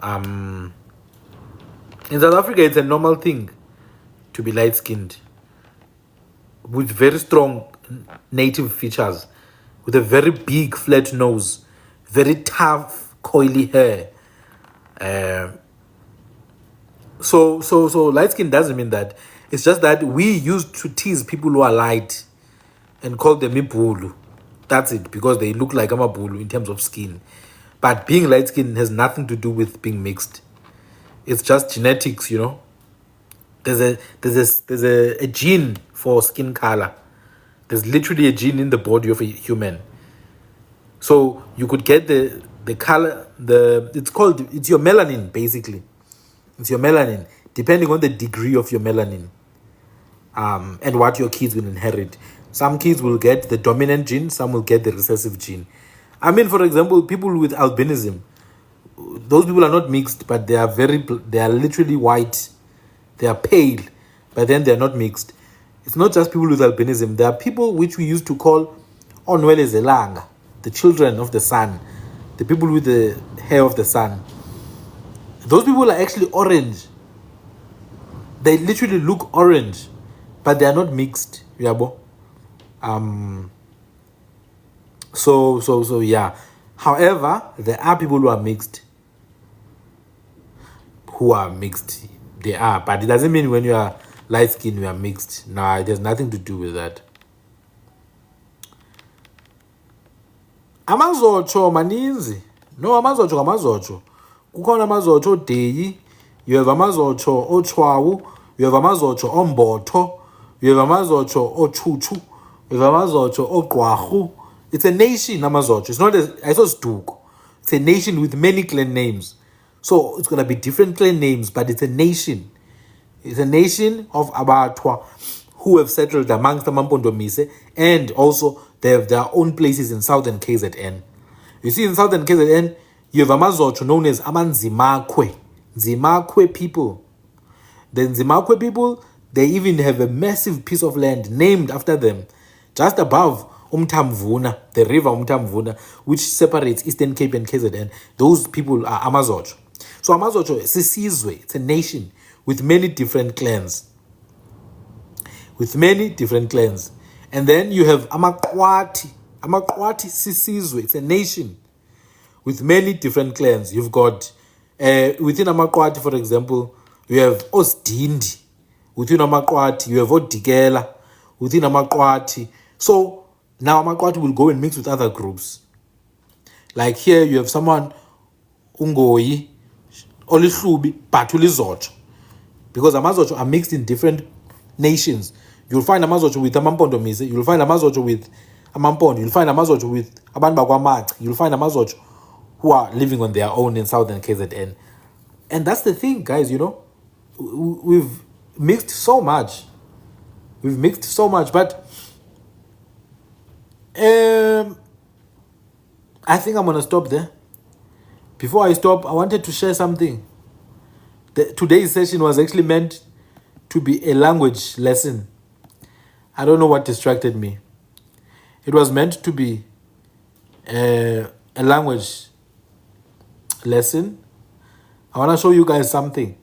In South Africa, it's a normal thing to be light skinned with very strong native features, with a very big flat nose, very tough coily hair. So light skin doesn't mean that. It's just that we used to tease people who are light and call them Ibulu. That's it, because they look like AmaBulu in terms of skin. But being light skin has nothing to do with being mixed. It's just genetics, There's a gene for skin color. There's literally a gene in the body of a human. So you could get the color, it's your melanin, basically. It's your melanin, depending on the degree of your melanin, and what your kids will inherit. Some kids will get the dominant gene, some will get the recessive gene. For example, people with albinism, those people are not mixed, but they are literally white. They are pale, but then they're not mixed. It's not just people with albinism. There are people which we used to call Onwele Zelanga, the children of the sun, the people with the hair of the sun. Those people are actually orange. They literally look orange, but they are not mixed. Yabo. So yeah. However, there are people who are mixed. They are, but it doesn't mean when you are light skinned you are mixed. Nah, it has nothing to do with that. Amazocho maninzi. No, amazocho. Kukhona amazocho odeyi. You have amazocho ochwawu. You have amazocho ombotho. You have amazocho ochuchu. You have amazocho ogwahu. It's a nation, amazocho. It's not a It's a nation with many clan names. So it's going to be different clan names, but it's a nation. It's a nation of Abatwa who have settled amongst the AmaMpondo Mise, and also they have their own places in southern KZN. You see, in southern KZN, you have Amazocho known as Amanzimakwe. Zimakwe people. The Nzimakwe people, they even have a massive piece of land named after them, just above Umtamvuna, the river Umtamvuna, which separates Eastern Cape and KZN. Those people are Amazocho. So Amazocho is a Sizwe, it's a nation with many different clans. And then you have Amakwati. Amakwati Sisizwe, it's a nation with many different clans. You've got, within Amakwati, for example, you have Osdindi. Within Amakwati, you have Odigela. Within Amakwati. So now Amakwati will go and mix with other groups. Like here, you have someone, Ungoyi, Olihlubi, Batulizocho. Because Amazocho are mixed in different nations. You'll find Amazocho with AmaMpondo Mise. You'll find Amazocho with AmaMpondo. You'll find Amazocho with Abanbagwamachi. You'll find Amazocho who are living on their own in southern KZN. And that's the thing, guys, We've mixed so much. But I think I'm going to stop there. Before I stop, I wanted to share something. Today's session was actually meant to be a language lesson. I don't know what distracted me. It was meant to be a language lesson. I want to show you guys something.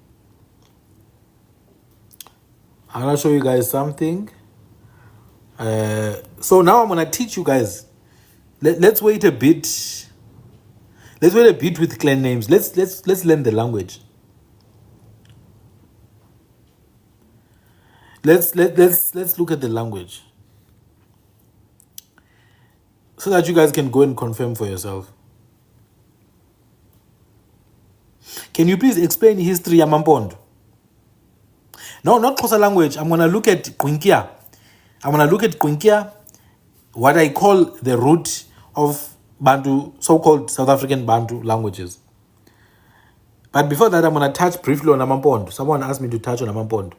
So now I'm going to teach you guys. Let's wait a bit. Let's wait a bit with clan names. Let's learn the language. Let's look at the language so that you guys can go and confirm for yourself. Can you please explain history AmaMpondo? No, not Xhosa language. I'm going to look at Gqinkia. I'm going to look at Gqinkia, what I call the root of Bantu, so-called South African Bantu languages. But before that, I'm going to touch briefly on AmaMpondo. Someone asked me to touch on AmaMpondo.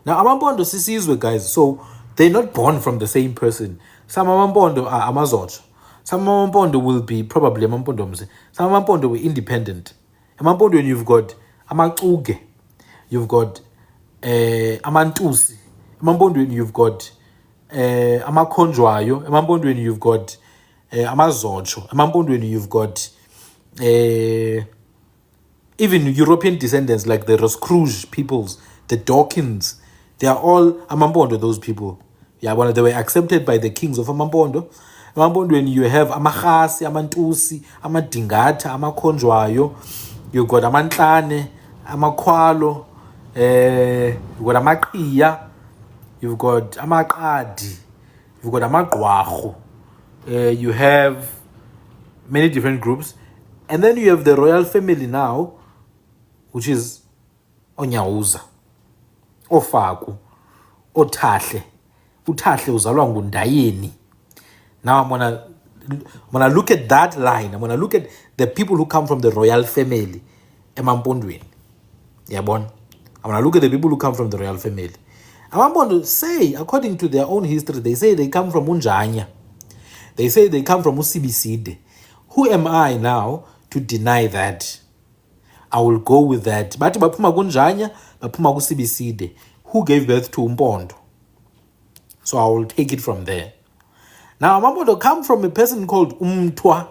Now, AmaMpondo sisizwe, guys, so they're not born from the same person. Some AmaMpondo are AmaZotho. Some AmaMpondo will be probably AmaMpondo. Some AmaMpondo were independent. AmaMpondo, when you've got AmaXuge, you've got AmaNtusi. AmaMpondo, when you've got AmaKhonjwayo. AmaMpondo, when you've got AmaZotho. AmaMpondo, when you've got even European descendants like the Roscrouge peoples, the Dawkins, they are all AmaMpondo, those people. Yeah, well, they were accepted by the kings of AmaMpondo. AmaMpondo, when you have AmaKhasi, AmaNtusi, AmaDingata, AmaKhonjwayo, you've got AmaNtlane, AmaKhwalo, you've got AmaQhiya, you've got AmaQadi, you've got AmaGqwarhu, you have many different groups. And then you have the royal family now, which is Onyawuza, Ofaku, Othahle. Uthahle uzalwa nguNdayeni. Now I'm gonna look at that line. I'm gonna look at the people who come from the royal family. AmaMpondweni. Yabona? I'm gonna look at the people who come from the royal family. AmaMpondo say, according to their own history, they say they come from Unjanya. They say they come from uSibiside. Who am I now to deny that? I will go with that. But baphuma kunjanya, baphuma kuSibiside. Who gave birth to Mpondo? So I will take it from there. Now AmaMpondo come from a person called Umtwa.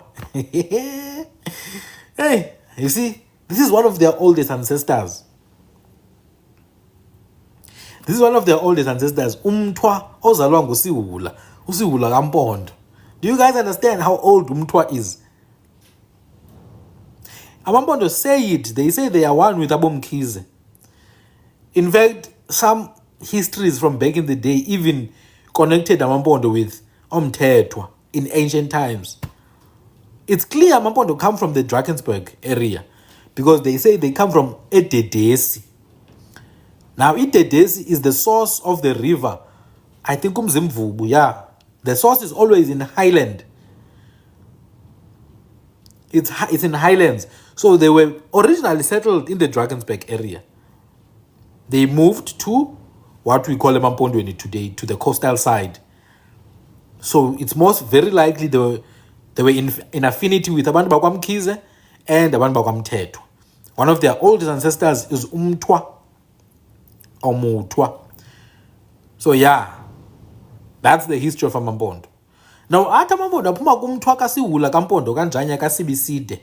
Hey, you see, this is one of their oldest ancestors. This is one of their oldest ancestors. Umtwa ozalwa nguSiwula. uSiwula kaMpondo. Do you guys understand how old Umtwa is? AmaMpondo say it. They say they are one with Abomkhize. In fact, some histories from back in the day even connected AmaMpondo with Omthethwa in ancient times. It's clear AmaMpondo come from the Drakensberg area because they say they come from Ededesi. Now, Ededesi is the source of the river. I think Umzimvubu, yeah. The source is always in Highland. It's in Highlands. So they were originally settled in the Drakensberg area. They moved to what we call AmaMpondweni today, to the coastal side. So it's most very likely they were in affinity with abantu bakwaMkhize and abantu bakwaMthethwa. One of their oldest ancestors is Umtwa or Mutwa. So yeah, that's the history of AmaMpondo. Now, at AmaMpondo aphuma kumthwa kaSiwula kaMpondo kanjanya kaSibiside.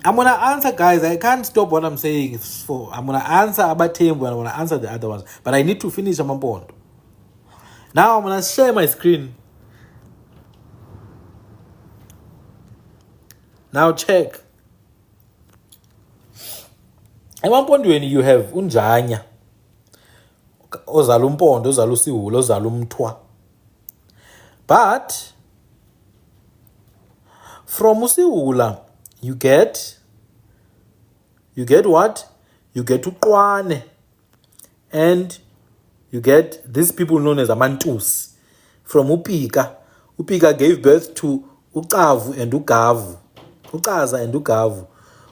I'm going to answer, guys. I can't stop what I'm saying. I'm going to answer Abatembu and I'm going to answer the other ones. But I need to finish AmaMpondo. Now I'm going to share my screen. Now check. AmaMpondo, when you have Unjanya, ozala uMpondo, ozala uSiwula, ozala uMthwa. But from uSiwula, you get what? You get uQwane. And you get these people known as AmaNtusi. From Upika. Upika gave birth to Uqavu and Ugavu. Uqaza and Ugavu.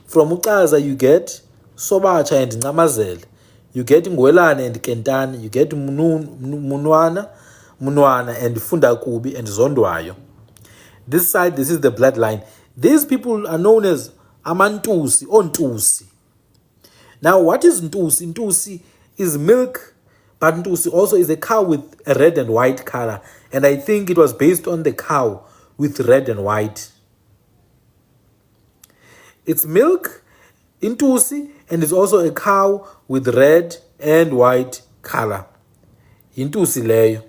From Uqaza, you get Sobacha and Ncamazela. You get Ngwelane and Kentani. You get Munwana and Fundakubi and Zondwayo. This side, this is the bloodline. These people are known as AmaNtusi or Ntusi. Now, what is Ntusi? Ntusi is milk, but Ntusi also is a cow with a red and white color. And I think it was based on the cow with red and white. It's milk, Ntusi, and it's also a cow with red and white color. Ntusi leyo.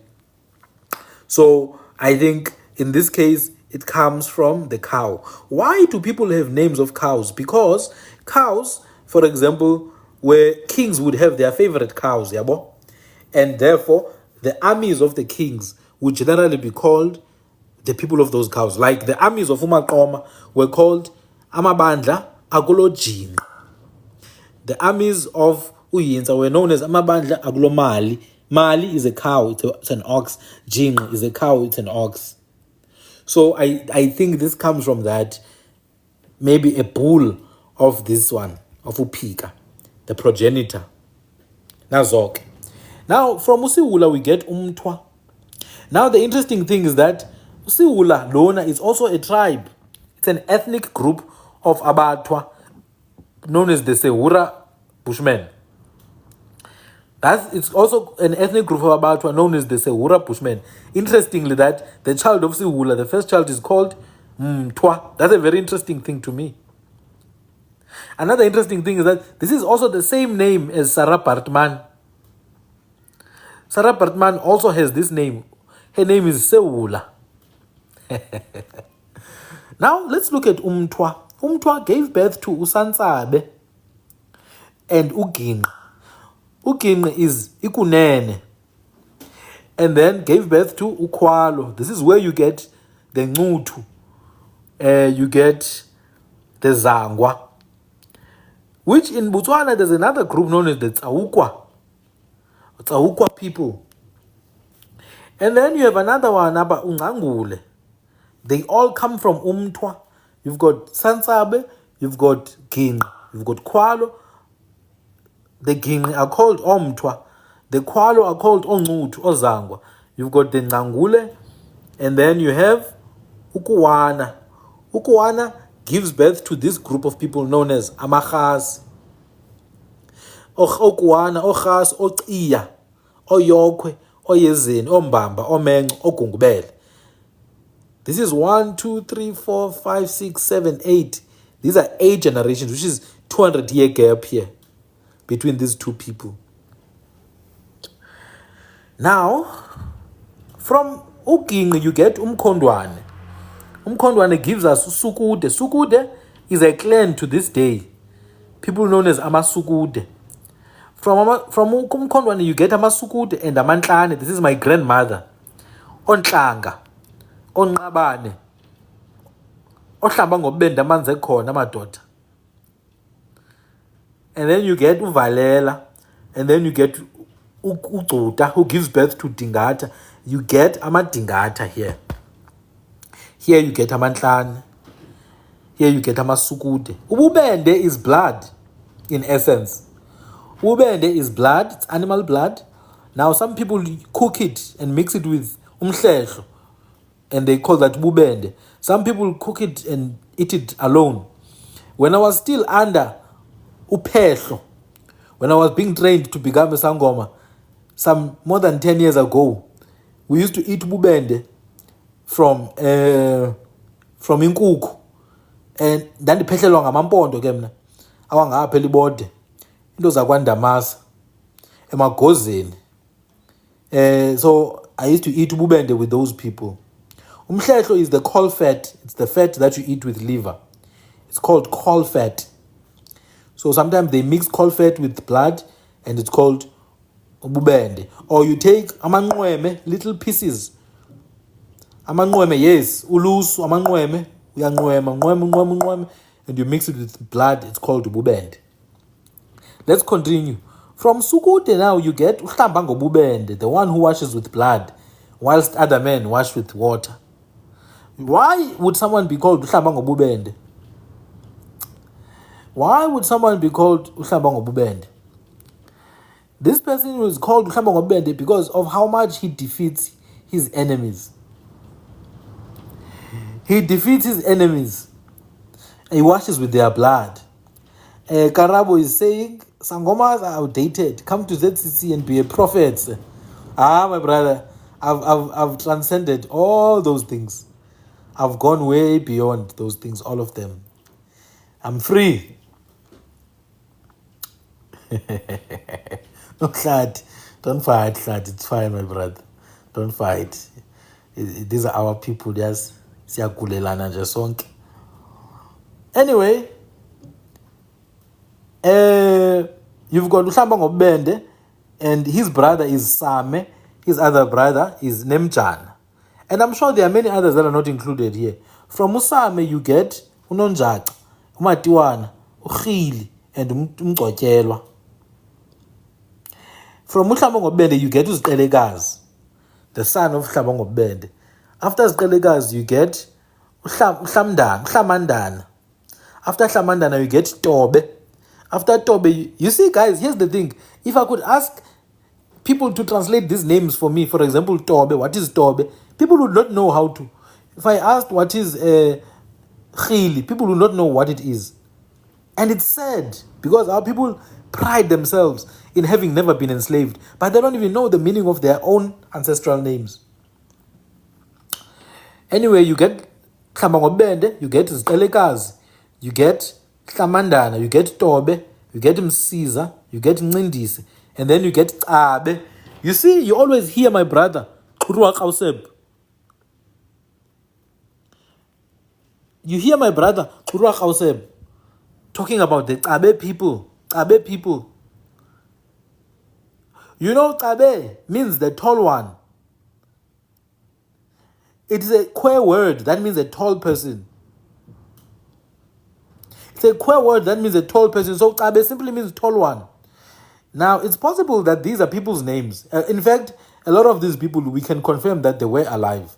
So I think in this case, it comes from the cow. Why do people have names of cows? Because cows, for example, where kings would have their favorite cows, yabo? And therefore, the armies of the kings would generally be called the people of those cows. Like the armies of Umaqoma were called amabandla akulo jinqa. The armies of Uyinza were known as amabandla akulo Mali. Mali is a cow, it's an ox. Jinqa is a cow, it's an ox. So I think this comes from that. Maybe a bull of this one, of Upika, the progenitor. Nazok. Now, from Usiwula we get Umtwa. Now, the interesting thing is that Usiwula Lona is also a tribe. It's an ethnic group of Abatwa, known as the Sewura Bushmen. It's also an ethnic group of Abatwa known as the Sewura Bushmen. Interestingly, that the child of Siwula, the first child, is called Mtwa. That's a very interesting thing to me. Another interesting thing is that this is also the same name as Sarah Bartman. Sarah Bartman also has this name. Her name is Sewula. Now, let's look at Umtwa. Umtwa gave birth to Usansabe and Uginqa. Uginqa is Ikunene. And then gave birth to Ukwalo. This is where you get the Ngutu. You get the Zangwa. Which in Botswana, there's another group known as the Tsawukwa. Tsawukwa people. And then you have another one, Aba Ungangule. They all come from Umtwa. You've got Sansabe, you've got Ginqa, you've got Kwalo. The Ginqa are called Omtwa. The Kwalo are called Ongutu, Ozangwa. You've got the Ngangule, and then you have Ukuwana. Ukuwana gives birth to this group of people known as Amakhasi. Okuwana, Okhas, Oqiya, Oyokwe, Oyezeni, Ombamba, Omenco, Ogungubele. This is 1, 2, 3, 4, 5, 6, 7, 8. These are 8 generations, which is 200-year gap here between these two people. Now, from Uginqa, you get Umkhondwane. Umkhondwane gives us Sukude. Sukude is a clan to this day. People known as AmaSukude. From Umkhondwane, you get AmaSukude and Amantlane. This is my grandmother. Ontlanga. Onqabane. Ohlamba ngobenda amanzi ekhona amadoda. And then you get Uvalela. And then you get Ugcuta, who gives birth to Dingata. You get Amadingata here. Here you get Amantlane. Here you get AmaSukude. Ububende is blood, in essence. Ububende is blood, it's animal blood. Now some people cook it and mix it with umhlehlo, and they call that ububende. Some people cook it and eat it alone. When I was still under uphehlo, when I was being trained to become a sangoma, some more than 10 years ago, we used to eat ububende from inkukhu. And ndandiphehlelwa ngamaMpondo ke mna awangapha elibode into zakwandamasa emagozeni. So I used to eat ububende with those people. Umhlehlo is the caul fat. It's the fat that you eat with liver. It's called caul fat. So sometimes they mix caul fat with blood and it's called ububende. Or you take amanqweme, little pieces. Amanqweme, yes, ulusu amanqweme. And you mix it with blood, it's called ububende. Let's continue. From Sukude now you get uhlamba ngobubende, the one who washes with blood, whilst other men wash with water. Why would someone be called uhlamba ngobubende? Why would someone be called uhlamba ngobubende? This person was called uhlamba ngobubende because of how much he defeats his enemies. He defeats his enemies. He washes with their blood. Karabo is saying, Sangomas are outdated. Come to ZCC and be a prophet. My brother, I've transcended all those things. I've gone way beyond those things, all of them. I'm free. No, Clad. Don't fight, Clad. It's fine, my brother. Don't fight. These are our people, yes. Siyakulelana nje sonke. Anyway, you've got uhlamba ngobubende, and his brother is Same. His other brother is Nemjana. And I'm sure there are many others that are not included here. From Usame, you get Unonjaca. uMatiwana, uRhili, and uMgcotyelwa. From uHlabangobende, you get uZiqelekazi, the son of Uhlabangobende. After Ziqelekazi, you get Uhlamandana. After Hlamandana, you get Tobe. After Tobe, you see, guys, here's the thing. If I could ask people to translate these names for me, for example, Tobe, what is Tobe? People would not know how to. If I asked what is Khili, people would not know what it is. And it's sad because our people pride themselves in having never been enslaved, but they don't even know the meaning of their own ancestral names. Anyway, you get Hlamangobende, you get Ziqelekazi, you get Hlamandana, you get Tobe, you get Msiza, you get Ncindisi, and then you get Abe. You see, you always hear my brother, AmaXesibe. You hear my brother, AmaXesibe, talking about the Abe people. Abe people. You know, Abe means the tall one. It is a queer word that means a tall person. It's a queer word that means a tall person. So Abe simply means tall one. Now, it's possible that these are people's names. In fact, a lot of these people, we can confirm that they were alive.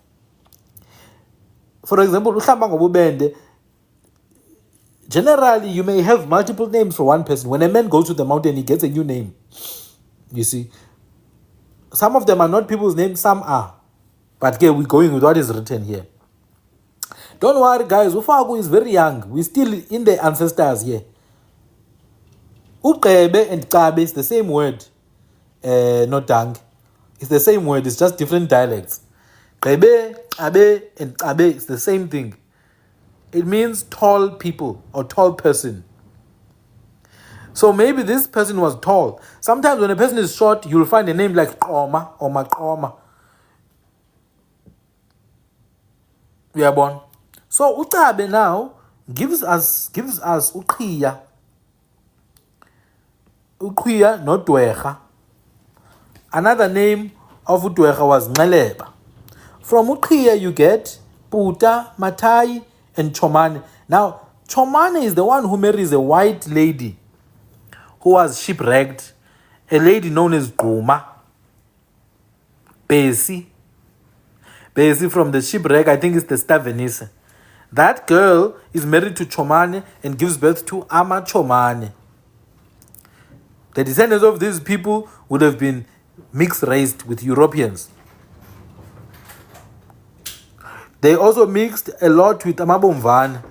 For example, Uhlambangobende, generally, you may have multiple names for one person. When a man goes to the mountain, he gets a new name. You see, some of them are not people's names, some are. But again, we're going with what is written here. Don't worry, guys. Ufaku is very young. We're still in the ancestors here. Uqebe and Kabe is the same word. Not dang. It's the same word. It's just different dialects. Qebe, Abe, and Kabe is the same thing. It means tall people or tall person. So maybe this person was tall. Sometimes when a person is short, you'll find a name like Qoma or Maqoma. We are born. So Utabe now gives us Uqiya. Uqiya, not Dwecha. Another name of Udwecha was Ngaleba. From Uqiya you get Puta, Matai, and Chomane. Now, Chomane is the one who marries a white lady who was shipwrecked, a lady known as Guma. Besi from the shipwreck, I think it's the Stavenise. That girl is married to Chomane and gives birth to AmaChomane. The descendants of these people would have been mixed-raced with Europeans. They also mixed a lot with AmaBomvana.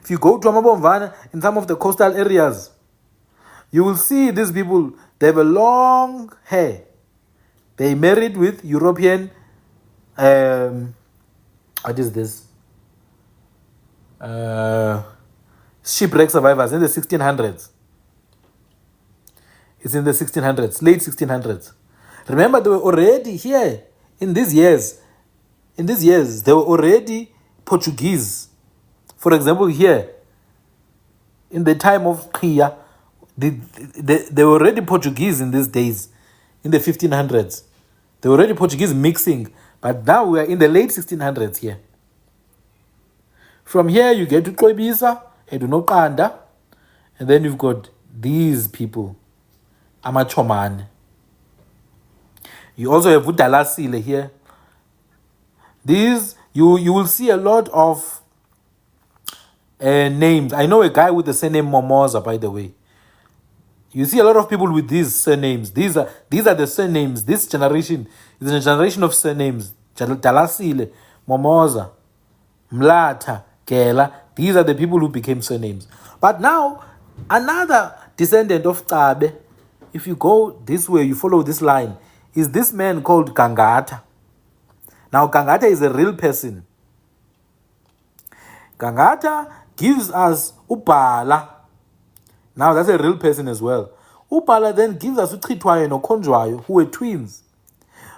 If you go to AmaBomvana in some of the coastal areas, you will see these people, they have a long hair. They married with European, what is this? Shipwreck survivors in the 1600s. It's in the 1600s, late 1600s. Remember, they were already here in these years. In these years, they were already Portuguese. For example, here, in the time of Qia, they were already Portuguese in these days, in the 1500s. They were already Portuguese mixing, but now we are in the late 1600s here. From here, you get to Koibisa, Edunokanda, and then you've got these people, AmaChomane. You also have Udalasile here. These, you will see a lot of names. I know a guy with the surname Momoza, by the way. You see a lot of people with these surnames. These are the surnames. This generation is a generation of surnames. Dalasile, Momoza, Mlata, Kela. These are the people who became surnames. But now, another descendant of Tabe, if you go this way, you follow this line, is this man called Gangata. Now, Gangata is a real person. Gangata gives us Upala. Now, that's a real person as well. Upala then gives us Uchitwayo and Okonjwayo, who were twins.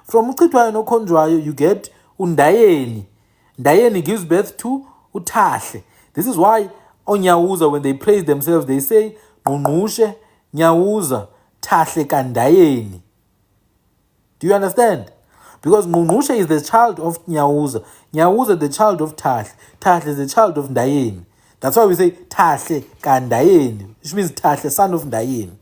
From Uchitwayo and Okonjwayo, you get Undayeni. Ndayeni gives birth to Utahle. This is why on Nyawuza, when they praise themselves, they say, Nunushe, Nyawuza, Tahle Kandayeni. Do you understand? Because Nunushe is the child of Nyawuza. Nyawuza the child of Tahle. Tahle is the child of Ndayeni. That's why we say Tahle Kandayeni, which means Tahle, son of Ndayeni.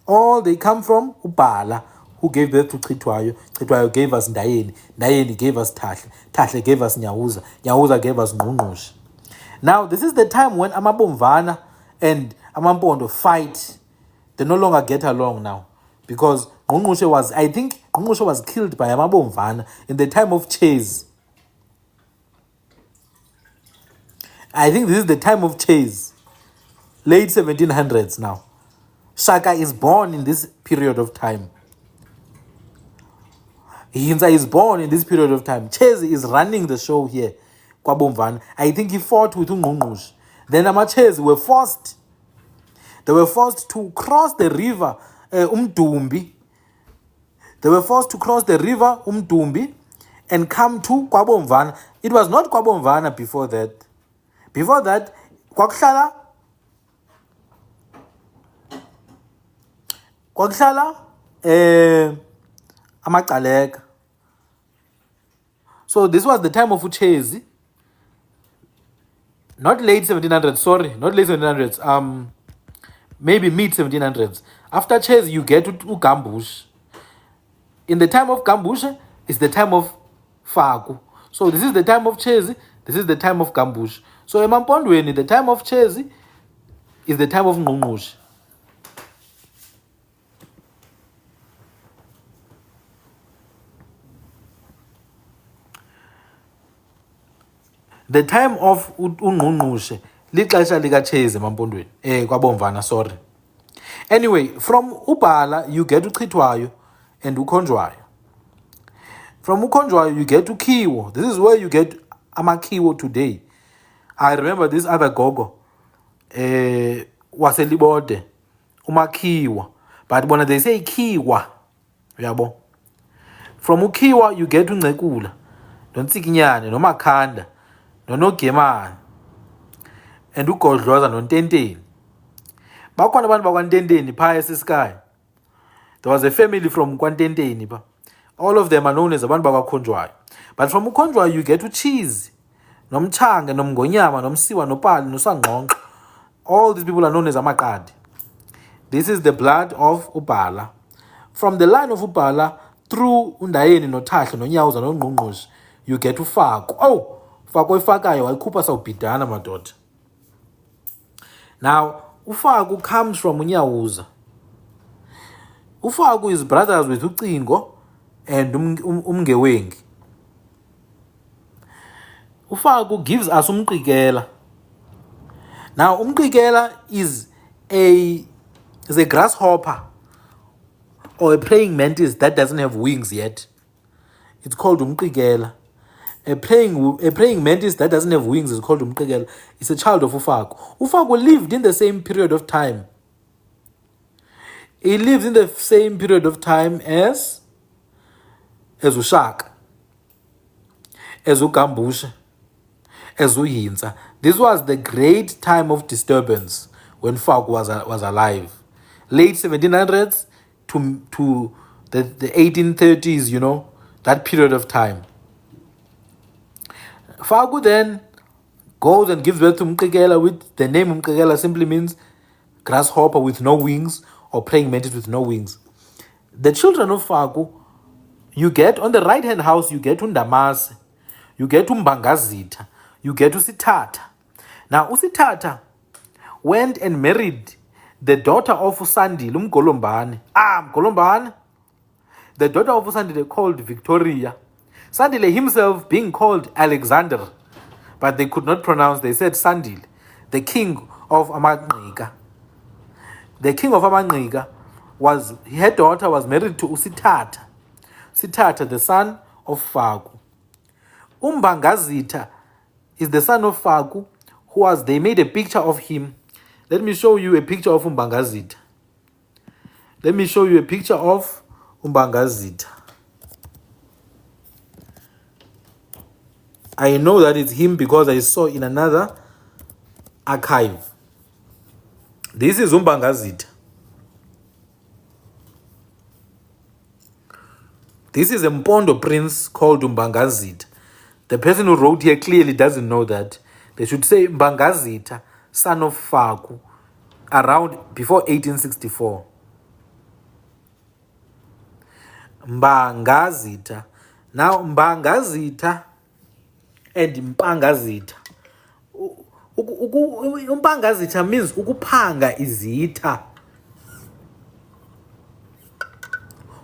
All they come from Ubala, who gave birth to Chitwayo. Chitwayo gave us Ndayeni. Ndayeni gave us Tahle. Tahle gave us Nyawuza. Nyawuza gave us Ngqungqushe. Now, this is the time when AmaBomvana and AmaMpondo fight. They no longer get along now. Because I think Ngqungqushe was killed by AmaBomvana in the time of Chase. I think this is the time of Chase. Late 1700s now. Shaka is born in this period of time. Hinza is born in this period of time. Chase is running the show here. KwaBomvana. I think he fought with Ngqungqushe. Then AmaChase were forced. They were forced to cross the river Umdumbi. They were forced to cross the river Umdumbi and come to KwaBomvana. It was not KwaBomvana before that. Before that, kwakuhlala AmaGcaleka. So this was the time of Uchezi. Not late 1700s, sorry, not late 1700s. Maybe mid 1700s. After Chezi, you get to Gambush. In the time of Gambush, it's the time of Faku. So this is the time of Chezi. This is the time of Gambush. So AmaMpondweni, the time of Chezi is the time of Ngqungqushe. The time of Ngqungqushe lixesha likaChezi AmaMpondweni. KwaBomvana, sorry. Anyway, from Ubala you get to Chitwayo and Ukhonjwayo. From Ukhonjwayo you get to Kiwo. This is where you get AmaKiwo today. I remember this other gogo waselibode umaKiwa, but when they say Kiwa, yabo. From Ukiwa you get to Ngcekula, noNtsikinyane, noMakhanda, noNogemane, and uGodloza noNtenteni. Bakhona abantu bakwaNtenteni phaya eSiskai. There was a family from KwaNtenteni ba. All of them are known as abantu bakwaKhonjwayo. But from uKhonjwayo you get to Cheese, noMchanga, noMngonyama, noMsiwa, noPali, noSangqongqo. All these people are known as AmaQadi. This is the blood of Ubala. From the line of Ubala through uNdayeni, noThahle, noNyawuza, noNgqungqushe, you get to Faku. Oh, Faku oyifakayo wayikhupha sawubhidana madoda. Now, Ufaku comes from uNyawuza. Ufaku is brothers with uCingo and uMngewengi. Ufaku gives us uMqikela. Now, uMqikela is a grasshopper or a praying mantis that doesn't have wings yet. It's called uMqikela. A praying mantis that doesn't have wings is called uMqikela. It's a child of Ufaku. Ufaku lived in the same period of time. He lives in the same period of time as Ushaka, as uGambusha, as uHinza. This was the great time of disturbance when Faku was alive. Late 1700s to the 1830s, you know, that period of time. Faku then goes and gives birth to Mqikela, with the name Mqikela simply means grasshopper with no wings or praying mantis with no wings. The children of Faku, you get on the right hand house, you get uNdamase, you get uMbangazitha, you get uSithatha. Now uSithatha went and married the daughter of Usandile, uMgolombane. Mgolombane. The daughter of Usandile called Victoria. Sandile himself being called Alexander, but they could not pronounce, they said Sandile, the king of AmaNgqika. The king of AmaNgqika her daughter was married to uSithatha. Sithatha, the son of Faku. uMbangazitha is the son of Faku, they made a picture of him. Let me show you a picture of uMbangazitha. Let me show you a picture of uMbangazitha. I know that it's him because I saw in another archive. This is uMbangazitha. This is a Mpondo prince called uMbangazitha. The person who wrote here clearly doesn't know that. They should say Mbangazitha, son of Faku, around before 1864. Mbangazitha. Now, Mbangazitha and Mpangazitha. Umpangazitha means ukupanga izitha.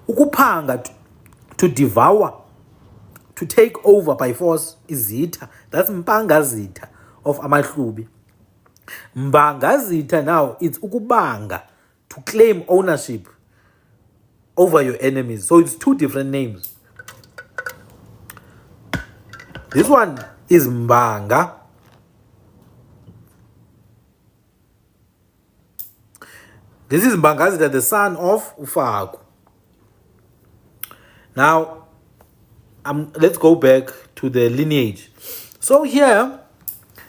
Ukupanga, to devour, to take over by force, izitha. That's Mpangazitha of Amahlubi. Mbangazitha now, it's ukubanga, to claim ownership over your enemies. So it's two different names. This one is Mbanga. This is Mbangazitha, the son of Ufaku. Now, let's go back to the lineage. So here,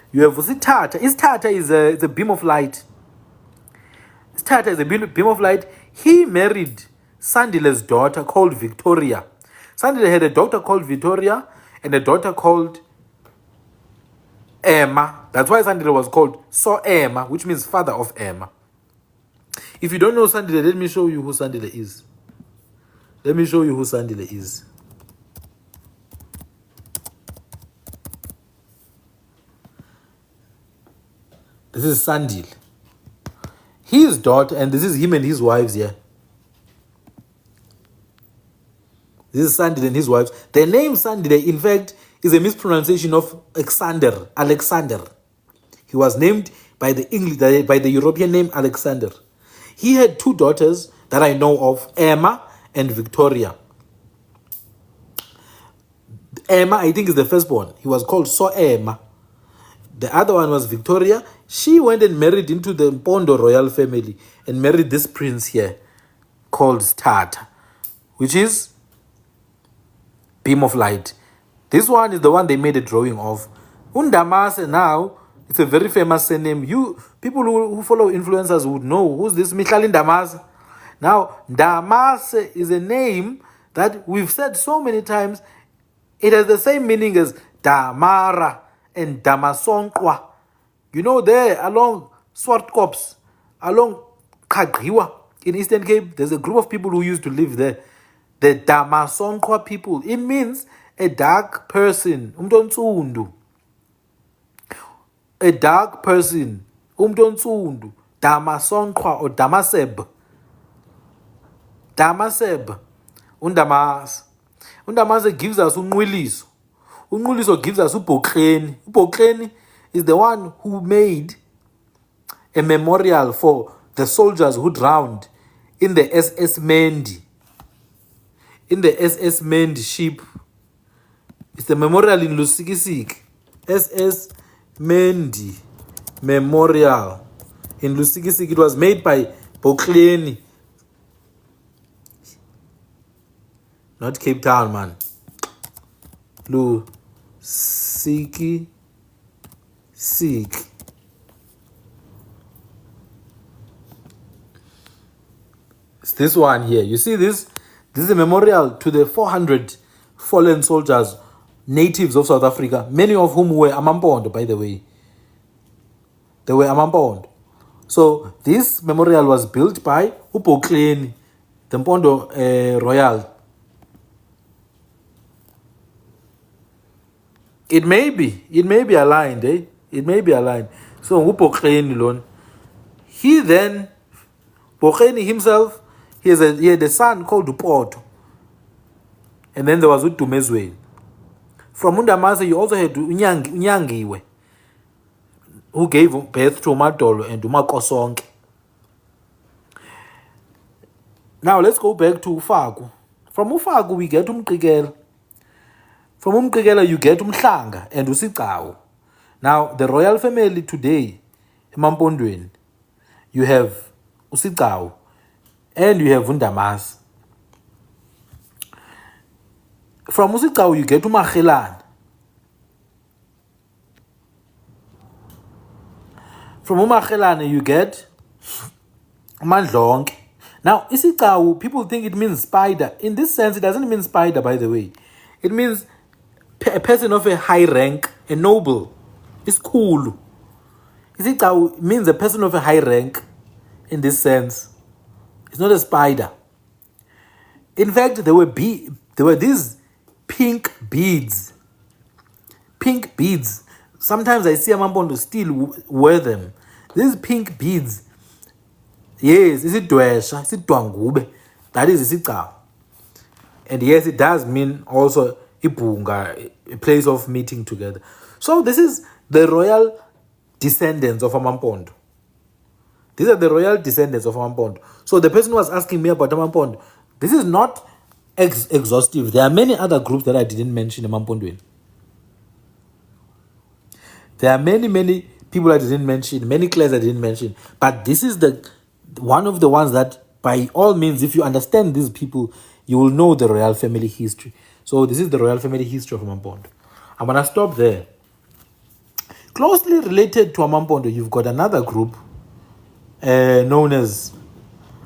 you have Usitata. Isitata is a beam of light. Isitata is a beam of light. He married Sandile's daughter called Victoria. Sandile had a daughter called Victoria and a daughter called Emma. That's why Sandile was called So Emma, which means father of Emma. If you don't know Sandile, let me show you who Sandile is. Let me show you who Sandile is. This is Sandile. His daughter, and this is him and his wives here. This is Sandile and his wives. The name Sandile, in fact, is a mispronunciation of Alexander. He was named by the European name Alexander. He had two daughters that I know of, Emma and Victoria. Emma, I think, is the firstborn. He was called So Emma. The other one was Victoria. She went and married into the Mpondo royal family and married this prince here called Stata, which is beam of light. This one is the one they made a drawing of. Undamase now, it's a very famous surname. People who follow influencers would know who's this Michalin Damase. Now, Damase is a name that we've said so many times. It has the same meaning as Damara and Damasonkwa. You know, there along Swartkops, along Kagriwa in Eastern Cape, there's a group of people who used to live there. The Damasonkwa people. It means a dark person. Umtontsundu. A dark person. Umtontsundu. Damasonkwa or Damaseb. Damaseb. Undamas. Undamase gives us unqwiliso. Unqwiliso gives us uBokleni. uBokleni is the one who made a memorial for the soldiers who drowned in the SS Mendi. In the SS Mendi ship. It's the memorial in Lusikisiki. SS Mendi Memorial in Lusikisiki. It was made by Bokleni. Not Cape Town, man. Lusiki. Seek. It's this one here. You see this? This is a memorial to the 400 fallen soldiers, natives of South Africa, many of whom were AmaMpondo, by the way. They were AmaMpondo. So this memorial was built by uBokleni, the Mpondo Royal. It may be aligned, eh? It may be aligned. So uBokleni lon. He then, Bokleni himself, he had a son called Upoto. And then there was Udumezwe. From Undamase, you also had Unyangiwe, who gave birth to Umadolo and Umakosonke. Now let's go back to Ufaku. From Ufaku, we get Umqikela. From Umqikela, you get Umhlanga and Usigcawu. Now, the royal family today, AmaMpondweni, you have Usigcawu and you have Undamase. From Usigcawu, you get Umakhelane. From Umakhelane, you get Mandlonke. Now, Isigcawu, people think it means spider. In this sense, it doesn't mean spider, by the way. It means a person of a high rank, a noble. Isikhulu. Isigcawu means a person of a high rank in this sense. It's not a spider. In fact, there were these pink beads. Pink beads. Sometimes I see AmaMpondo still wear them. These pink beads. Yes, isidwesha, isidwangube. That is isigcawu. And yes, it does mean also ibunga, a place of meeting together. So this is the royal descendants of AmaMpondo. These are the royal descendants of AmaMpondo. So the person who was asking me about AmaMpondo, this is not exhaustive. There are many other groups that I didn't mention in AmaMpondo. There are many people I didn't mention, many clans I didn't mention. But this is the one of the ones that, by all means, if you understand these people, you will know the royal family history. So this is the royal family history of AmaMpondo. I'm going to stop there. Closely related to AmaMpondo, you've got another group known as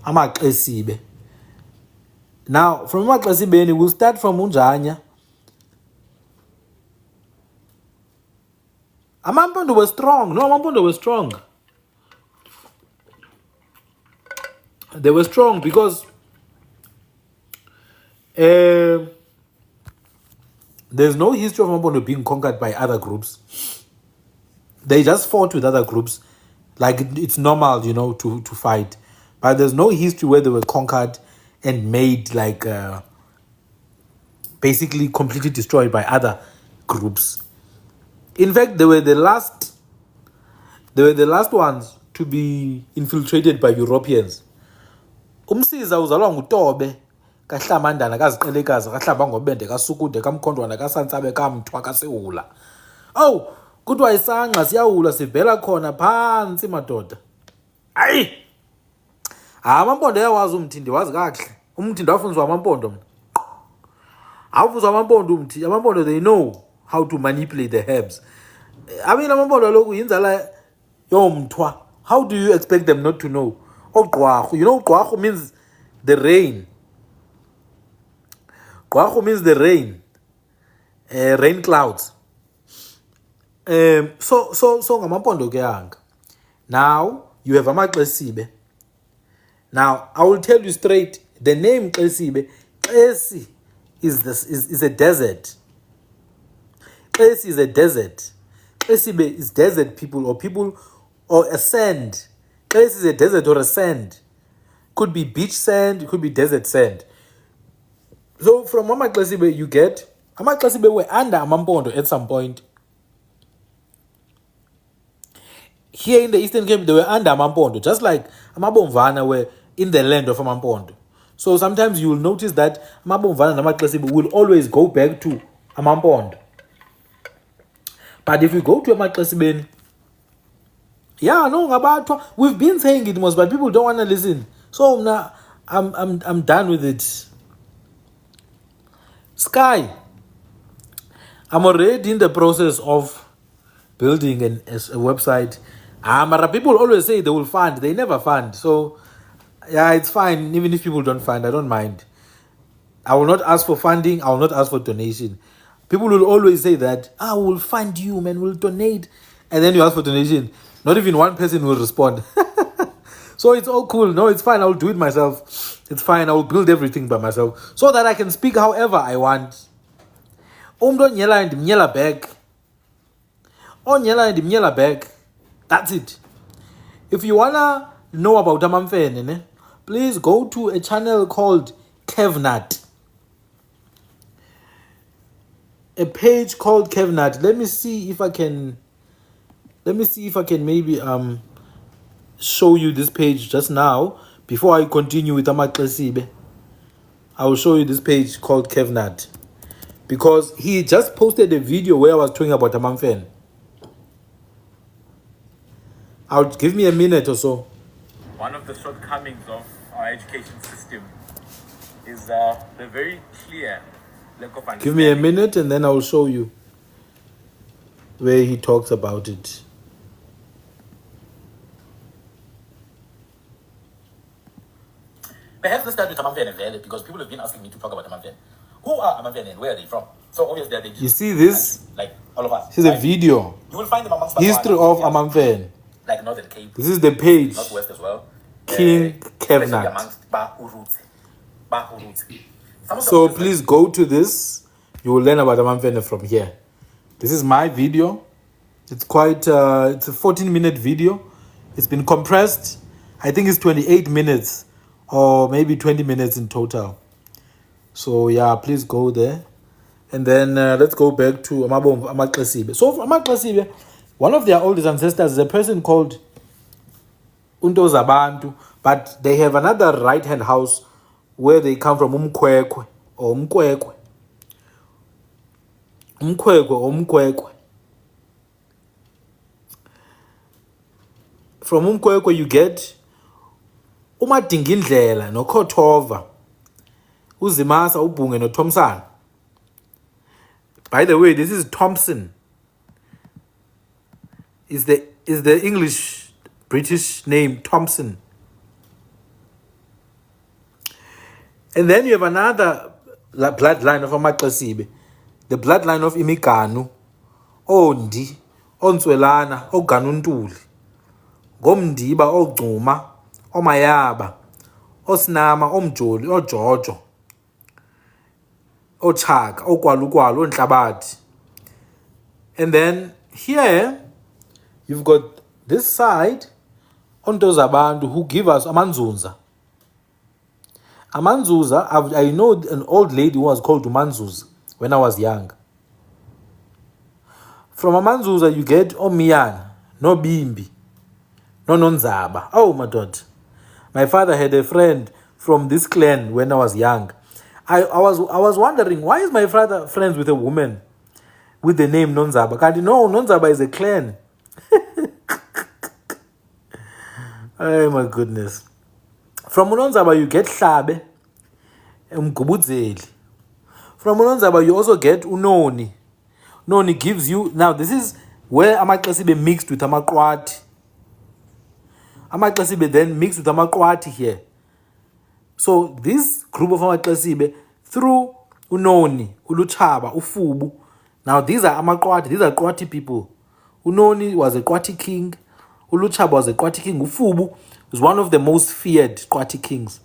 AmaXesibe. Now, from AmaXesibe, we'll start from Unjanya. AmaMpondo was strong. No, AmaMpondo was strong. They were strong because there's no history of AmaMpondo being conquered by other groups. They just fought with other groups. Like it's normal, to fight. But there's no history where they were conquered and made like basically completely destroyed by other groups. In fact, they were the last ones to be infiltrated by Europeans. Umsiza uzalwa nguTobe kaHlamandana kaZiqelekazi kaHlaba ngobende kaSukude kaMkhondwana kaSantsabe kaMthwa kaSewula. Oh, kuthiwa isanqa siyawula sivela khona phansi madoda. Hayi. AmaMpondo yawazi umthindi wazi kahle. Umthindi wafunzwa AmaMpondo mna. Awufunzwa AmaMpondo umthindi. AmaMpondo they know how to manipulate the herbs. I mean AmaMpondo lokhu yinzala yomthwa. How do you expect them not to know? Ogqwakhu. Ogqwakhu means the rain. Gqwakhu means the rain. Rain clouds. So ngamaMpondo ke yanga. Now you have AmaXesibe. Now I will tell you straight, the name Xesibe, Xesi is a desert. Xesi is a desert. Xesibe is desert people or a sand. Xesi is a desert or a sand. Could be beach sand, it could be desert sand. So from AmaXesibe you get AmaXesibe were under AmaMpondo at some point. Here in the Eastern Cape, they were under AmaMpondo, just like AmaBomvana were in the land of AmaMpondo. So sometimes you will notice that AmaBomvana and AmaXesibe will always go back to AmaMpondo. But if you go to AmaXesibe, we've been saying it most, but people don't want to listen. So now I'm done with it. Sky, I'm already in the process of building a website. People always say they will fund. They never fund. So, yeah, it's fine. Even if people don't fund, I don't mind. I will not ask for funding. I will not ask for donation. People will always say that, we'll fund you, man. We'll donate. And then you ask for donation. Not even one person will respond. So it's all cool. No, it's fine. I will do it myself. It's fine. I will build everything by myself so that I can speak however I want. Nyela and Nyela back. Nyela and Nyela back. That's it. If you wanna know about AmaMfene, please go to a channel called Kevnat. A page called Kevnat. Let me see if I can maybe show you this page just now before I continue with AmaXesibe. I will show you this page called Kevnat because he just posted a video where I was talking about AmaMfene. Give me a minute or so. One of the shortcomings of our education system is the very clear lack of understanding. Give me a minute and then I will show you where he talks about it. Perhaps let's start with AmaMfene Vele because people have been asking me to talk about AmaMfene. Who are AmaMfene and where are they from? So obviously they You see this? like all of us. This is a video. You will find them amongst History of AmaMpondo. like Northern Cape. This is the page. Northwest as well. King especially Kevnat. amongst Bahurut. So please go to this. You will learn about AmaMpondo from here. This is my video. It's quite, it's a 14-minute video. It's been compressed. I think it's 28 minutes or maybe 20 minutes in total. So yeah, please go there. And then let's go back to AmaXesibe. So for AmaXesibe, one of their oldest ancestors is a person called Zabantu, but they have another right-hand house where they come from, Umkwekwe or Umkwekwe. Umkwekwe or Umkwekwe. From Umkwekwe you get uMadingindlela noKhothova, uZimasa, uBhunge noThomson. By the way, this is Thompson. Is the English British name Thompson. And then you have another bloodline of AmaXesibe, the bloodline of Imiganu, Ondi, Onswelana, Oganuntuli, Gomdiba, Ogcuma, Omayaba, Osnama, Omjoli, Ojojo, Ochaka, Okwalukwalu, Ontlabati. And then here you've got this side, Ontozabantu, who give us Amanzunza. Amanzuza, I know an old lady who was called Umanzuza when I was young. From Amanzuza, you get Omiyan, no Bimbi, no Nonzaba. Oh, my God. My father had a friend from this clan when I was young. I was wondering, why is my father friends with a woman with the name Nonzaba? Can't you know Nonzaba is a clan? Oh, my goodness. From Nonzaba, you get Hlabe, Mgubudzeli. From Nonzaba, you also get Unoni. Noni gives you... Now, this is where AmaXesibe mixed with AmaQwati. AmaXesibe then mixed with AmaQwati here. So, this group of AmaXesibe, through Unoni, Uluchaba, Ufubu. Now, these are AmaQwati. These are Qwati people. Unoni was a Qwati king. Uluchaba was a Qwati king. Ufubu was one of the most feared Qwati kings.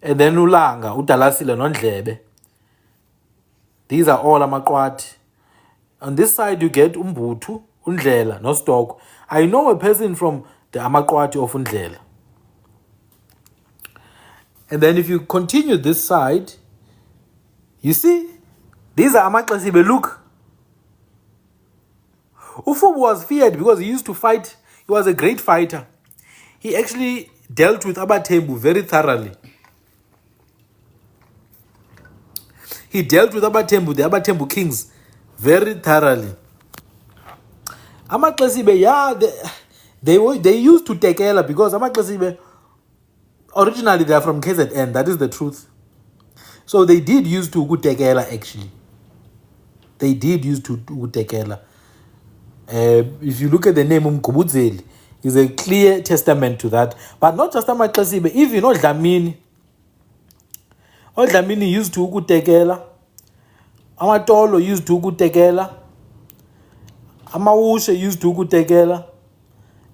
And then Ulanga, Udalasile, Nondlebe. These are all AmaQwati. On this side, you get Umbutu, Undlela, Nostok. I know a person from the AmaQwati of Undlela. And then if you continue this side, you see, these are AmaXesibe. Look. Ufubu was feared because he used to fight. He was a great fighter. He actually dealt with Abatembu very thoroughly. He dealt with Abatembu, the Abatembu kings, very thoroughly. AmaXesibe, yeah, they used to Tekela because AmaXesibe, originally they are from KZN, that is the truth. So they did use to Tekela actually. They did use to Tekela. If you look at the name Mgubudzeli, is a clear testament to that. But not just AmaXesibe, even Dlamini. Dlamini used to Tekela. Amatolo used to Tekela. Amawushe used to Tekela.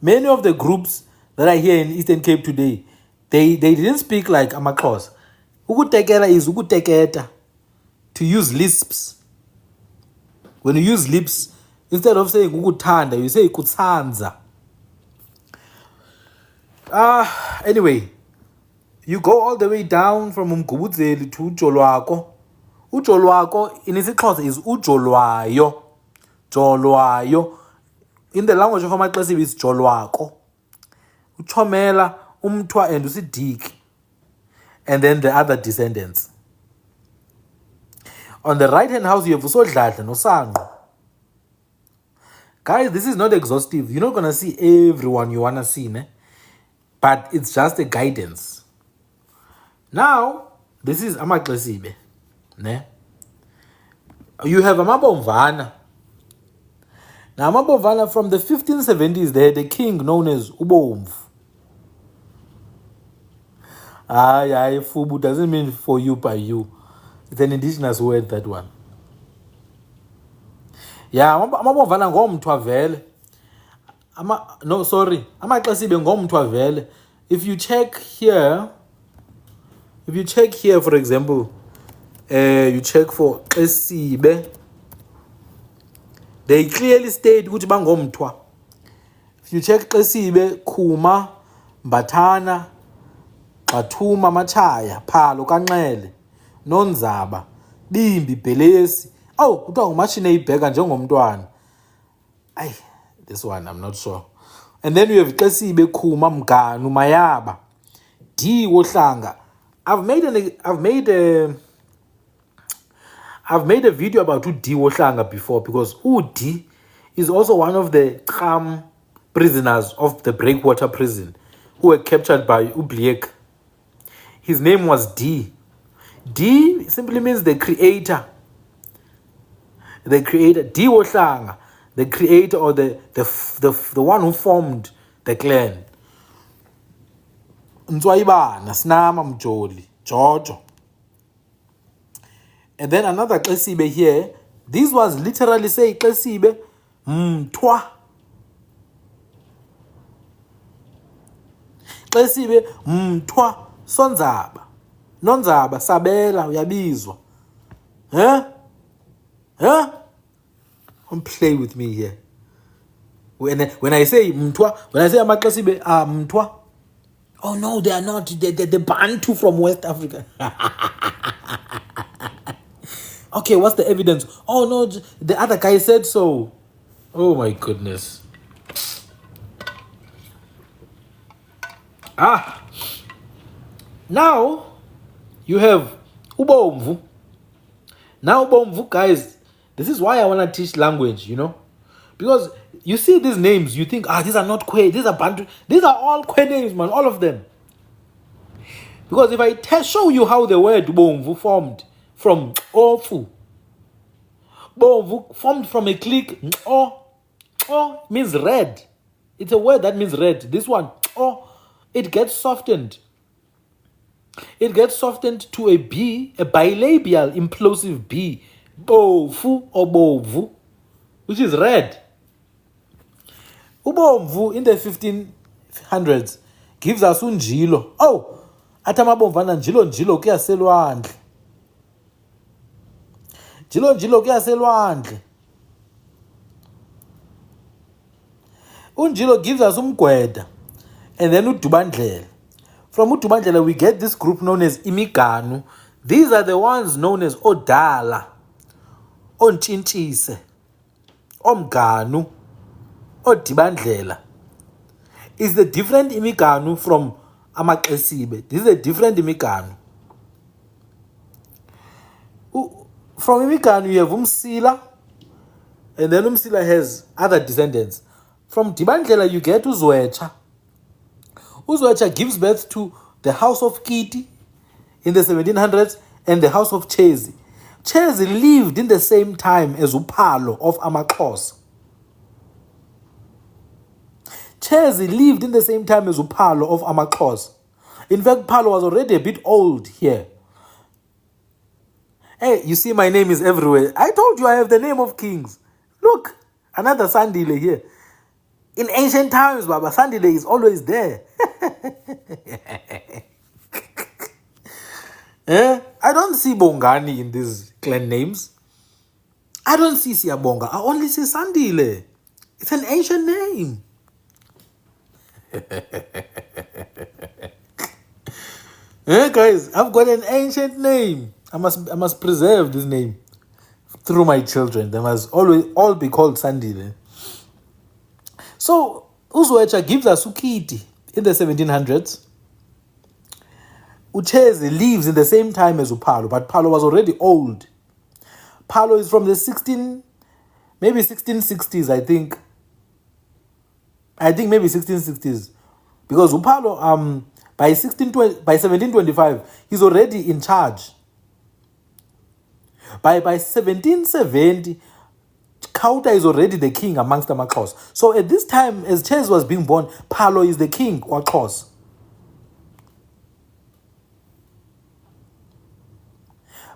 Many of the groups that are here in Eastern Cape today, they didn't speak like AmaXhosa. Ukutekela is ukuteketa, to use lisps. When you use lips, instead of saying ukuthanda, you say kutsanza. Anyway, you go all the way down from Mgubudzeli to Ujolwako. Ujolwako in isiXhosa is Ujolwayo. Jolwayo. In the language of AmaXesibe is Jolwako. Uchomela, Umthwa and Usidiki. And then the other descendants. On the right hand house you have Usodladla noSangqo. Guys, this is not exhaustive. You're not going to see everyone you want to see, ne? But it's just a guidance. Now, this is AmaXesibe. Ne? You have AmaBomvana. Now, AmaBomvana, from the 1570s, they had a king known as Ubomvu. Fubu doesn't mean for you by you. It's an indigenous word, that one. Yeah, AmaBomvana ngomthwa vele. No, sorry. AmaXesibe ngomthwa vele. If you check here, for example, you check for Xesibe, they clearly state ukuthi bangomthwa. If you check Xesibe, Khuma, Mbathana, Xathuma, Machaya, Phalo, Kanxele, Nonzaba, Bimbi, Bhelesi. Oh, kuthiwa ngumashine ibheka njengomntwana. This one I'm not sure. And then we have Xesibe, Khuma, Mganu, Mayaba, D Wohlanga. I've made a video about D Wohlanga before, because D is also one of the Kham prisoners of the Breakwater prison who were captured by Ubliek. His name was D. D simply means the creator. The creator, D Wohlanga, the creator, or the one who formed the clan. Ntswaibana, Snama, Mjoli, Jojo. And then another Xesibe here. This was literally say Xesibe Mthwa. Xesibe Mthwa Sonzaba. Nonzaba Sabela uyabizwa. Don't play with me here. When I say Mthwa, when I say AmaXesibe Mthwa, oh no, they are not. The Bantu from West Africa. Okay, what's the evidence? Oh no, the other guy said so. Oh my goodness. Now you have Ubomvu. Now Ubomvu, guys, this is why I want to teach language, because you see these names, you think, these are not Kwe, these are Bantu, these are all Kwe names, man, all of them. Because if I show you how the word Ubomvu formed from Ofu, Bomvu formed from a click, means red. It's a word that means red. This one, it gets softened. It gets softened to a B, a bilabial implosive B, Bofu or Bovu, which is red. Ubomvu in the 1500s gives us unjilo. Athi AmaBomvana njilo kuyaselwandle. Njilo kuyaselwandle. Unjilo gives us umgweda, and then udubandlela. From udubandlela we get this group known as imiganu. These are the ones known as Odala, Ontshintshise, Omganu, Odibandlela. Is the different imiganu from AmaXesibe. This is a different imiganu. From imiganu you have Umsila, and then Umsila has other descendants. From Dibandlela you get Uzwecha. Uzwecha gives birth to the house of Kiti in the 1700s and the house of Chezi. Chezi lived in the same time as Upalo of AmaXhosa. Chezi lived in the same time as Upalo of AmaXhosa. In fact, Palo was already a bit old here. Hey, you see my name is everywhere. I told you I have the name of kings. Look, another Sandile here. In ancient times, Baba, Sandile is always there. I don't see Bongani in these clan names. I don't see Siabonga. I only see Sandile. It's an ancient name. Guys, I've got an ancient name. I must preserve this name through my children. They must all be called Sandile. So Uzwecha gives us Ukiti in the 1700s. Uchezi lives in the same time as Upalo, but Palo was already old. Palo is from the 1660s, I think. Maybe 1660s, because Upalo by 1725 he's already in charge. By 1770, Kauta is already the king amongst the AmaXhosa. So at this time, as Chezi was being born, Palo is the king kwaXhosa.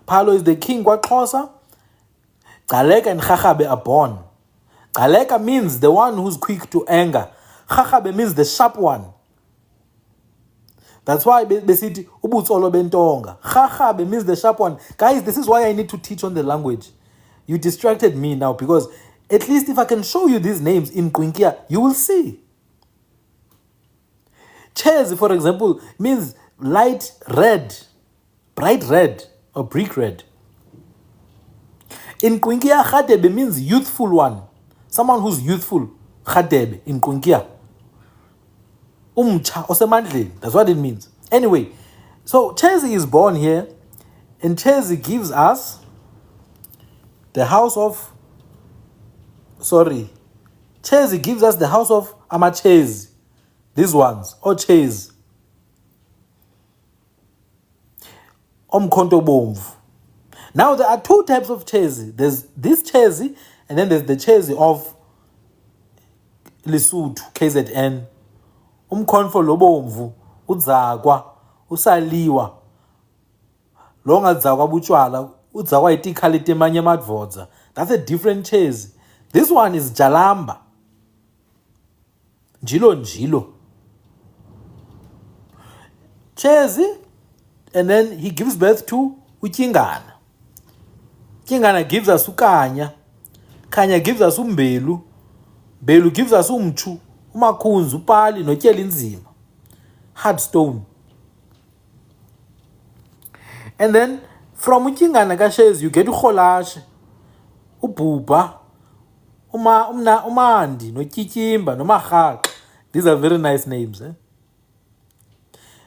Palo is the king kwaXhosa. Gcaleka and Kgakgabe are born. Gcaleka means the one who's quick to anger. Kgakgabe means the sharp one. That's why besithi ubutsolo bentonga. Kgakgabe means the sharp one. Guys, this is why I need to teach on the language. You distracted me now because at least if I can show you these names in Kwinkia, you will see. Chezi, for example, means light red, bright red, or brick red. In Kwinkia, Kgakgabe means youthful one. Someone who's youthful. Kgakgabe in Kwinkia. Umcha osemandleni. That's what it means. Anyway, so Chezi is born here, and Chezi gives us the house of. Chezi gives us the house of AmaChezi. These ones, or Chezi. Omkhonto bomvu. Now there are two types of Chezi. There's this Chezi, and then there's the Chezi of Lesotho, KZN. Umkhonto lobomvu, udzakwa, usaliwa. Longa dzakwa butshwala, udzakwa itikhala temanye amadvodza. That's a different Chezi. This one is Jalamba. Njilo. Chezi, and then he gives birth to Ukingana. Kingana gives us Ukanya. Kanya gives us Umbelu. Belu gives us Umchu. Umakhunzu, upali, notyelinzima. Hardstone. And then from Ukingana kaChezi you get uKholashe, uBhubha, umandi, noTyityimba, noMarhaka. These are very nice names.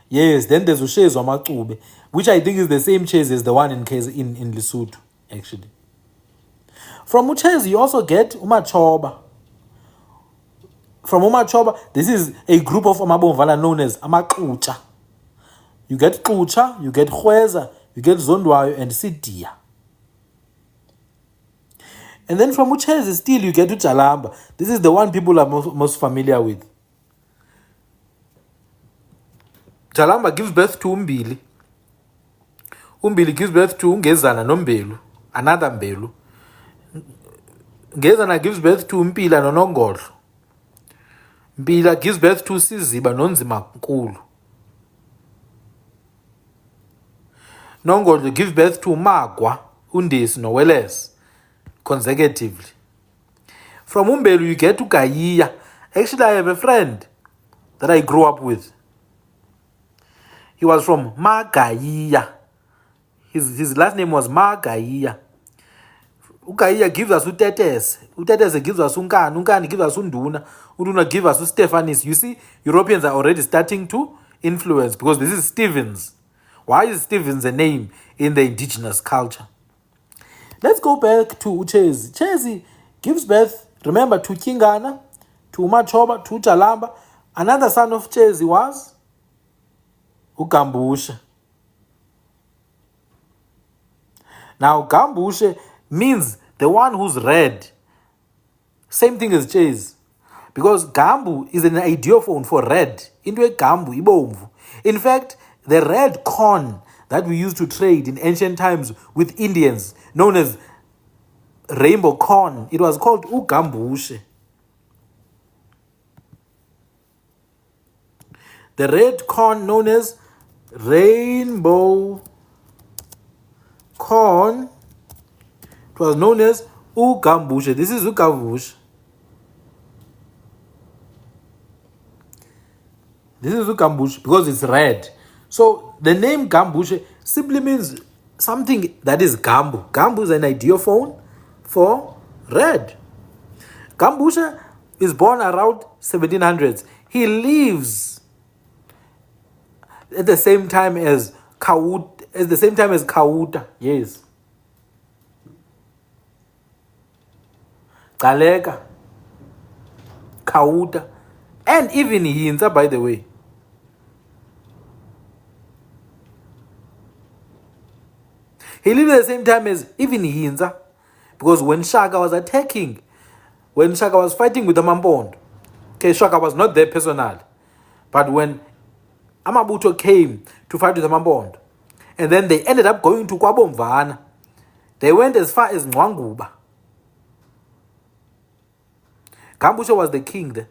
Yes, then there's uShezi wamaXube, which I think is the same Chezi as the one in Lesotho, actually. From uChezi you also get uMachoba. From uMachoba, this is a group of AmaBomvana known as AmaXutsha. You get Xutsha, you get Khweza, you get Zondwayo, and Sidia. And then from uChezi still you get uJalamba. This is the one people are most familiar with. Jalamba gives birth to Umbili. Umbili gives birth to Ngezana noMbelu, another Mbelu. Ngezana gives birth to Mpila noNongodlo. Mpila gives birth to Siziba noNzimankulu. Nongodlo gives birth to Magwa, Undesi noWelesi, consecutively. From Umbelu you get to Gayiya. Actually, I have a friend that I grew up with. He was from Magayiya. His last name was Magayiya. Ugayiya gives us Utetese. Utetese gives us Unkani. Unkani gives us Unduna. Unduna gives us Stephanis. You see, Europeans are already starting to influence because this is Stevens. Why is Stevens a name in the indigenous culture? Let's go back to uChezi. Chezi gives birth, remember, to Kingana, to Umachoba, to Jalamba. Another son of Chezi was uGambushe. Now, Gambushe means the one who's red. Same thing as Chezi. Because Gambu is an ideophone for red. Into a Gambu, ibomvu. In fact, the red corn that we used to trade in ancient times with Indians, known as rainbow corn, it was called uGambushe. The red corn known as rainbow corn, it was known as uGambushe. This is uGambushe. This is uGambushe because it's red. So the name Gambushe simply means something that is Gambu. Gambu is an ideophone for red. Gambushe is born around 1700s. He lives at the same time as Kauta. Yes. Gcaleka, Kauta, and even Hinza, by the way. He lived at the same time as even Hinza, because when Shaka was attacking, when Shaka was fighting with AmaMpondo, okay, Shaka was not there personally, but when Amabuto came to fight with AmaMpondo, and then they ended up going to KwaBomvana, they went as far as Ngwanguba, Gambushe was the king there.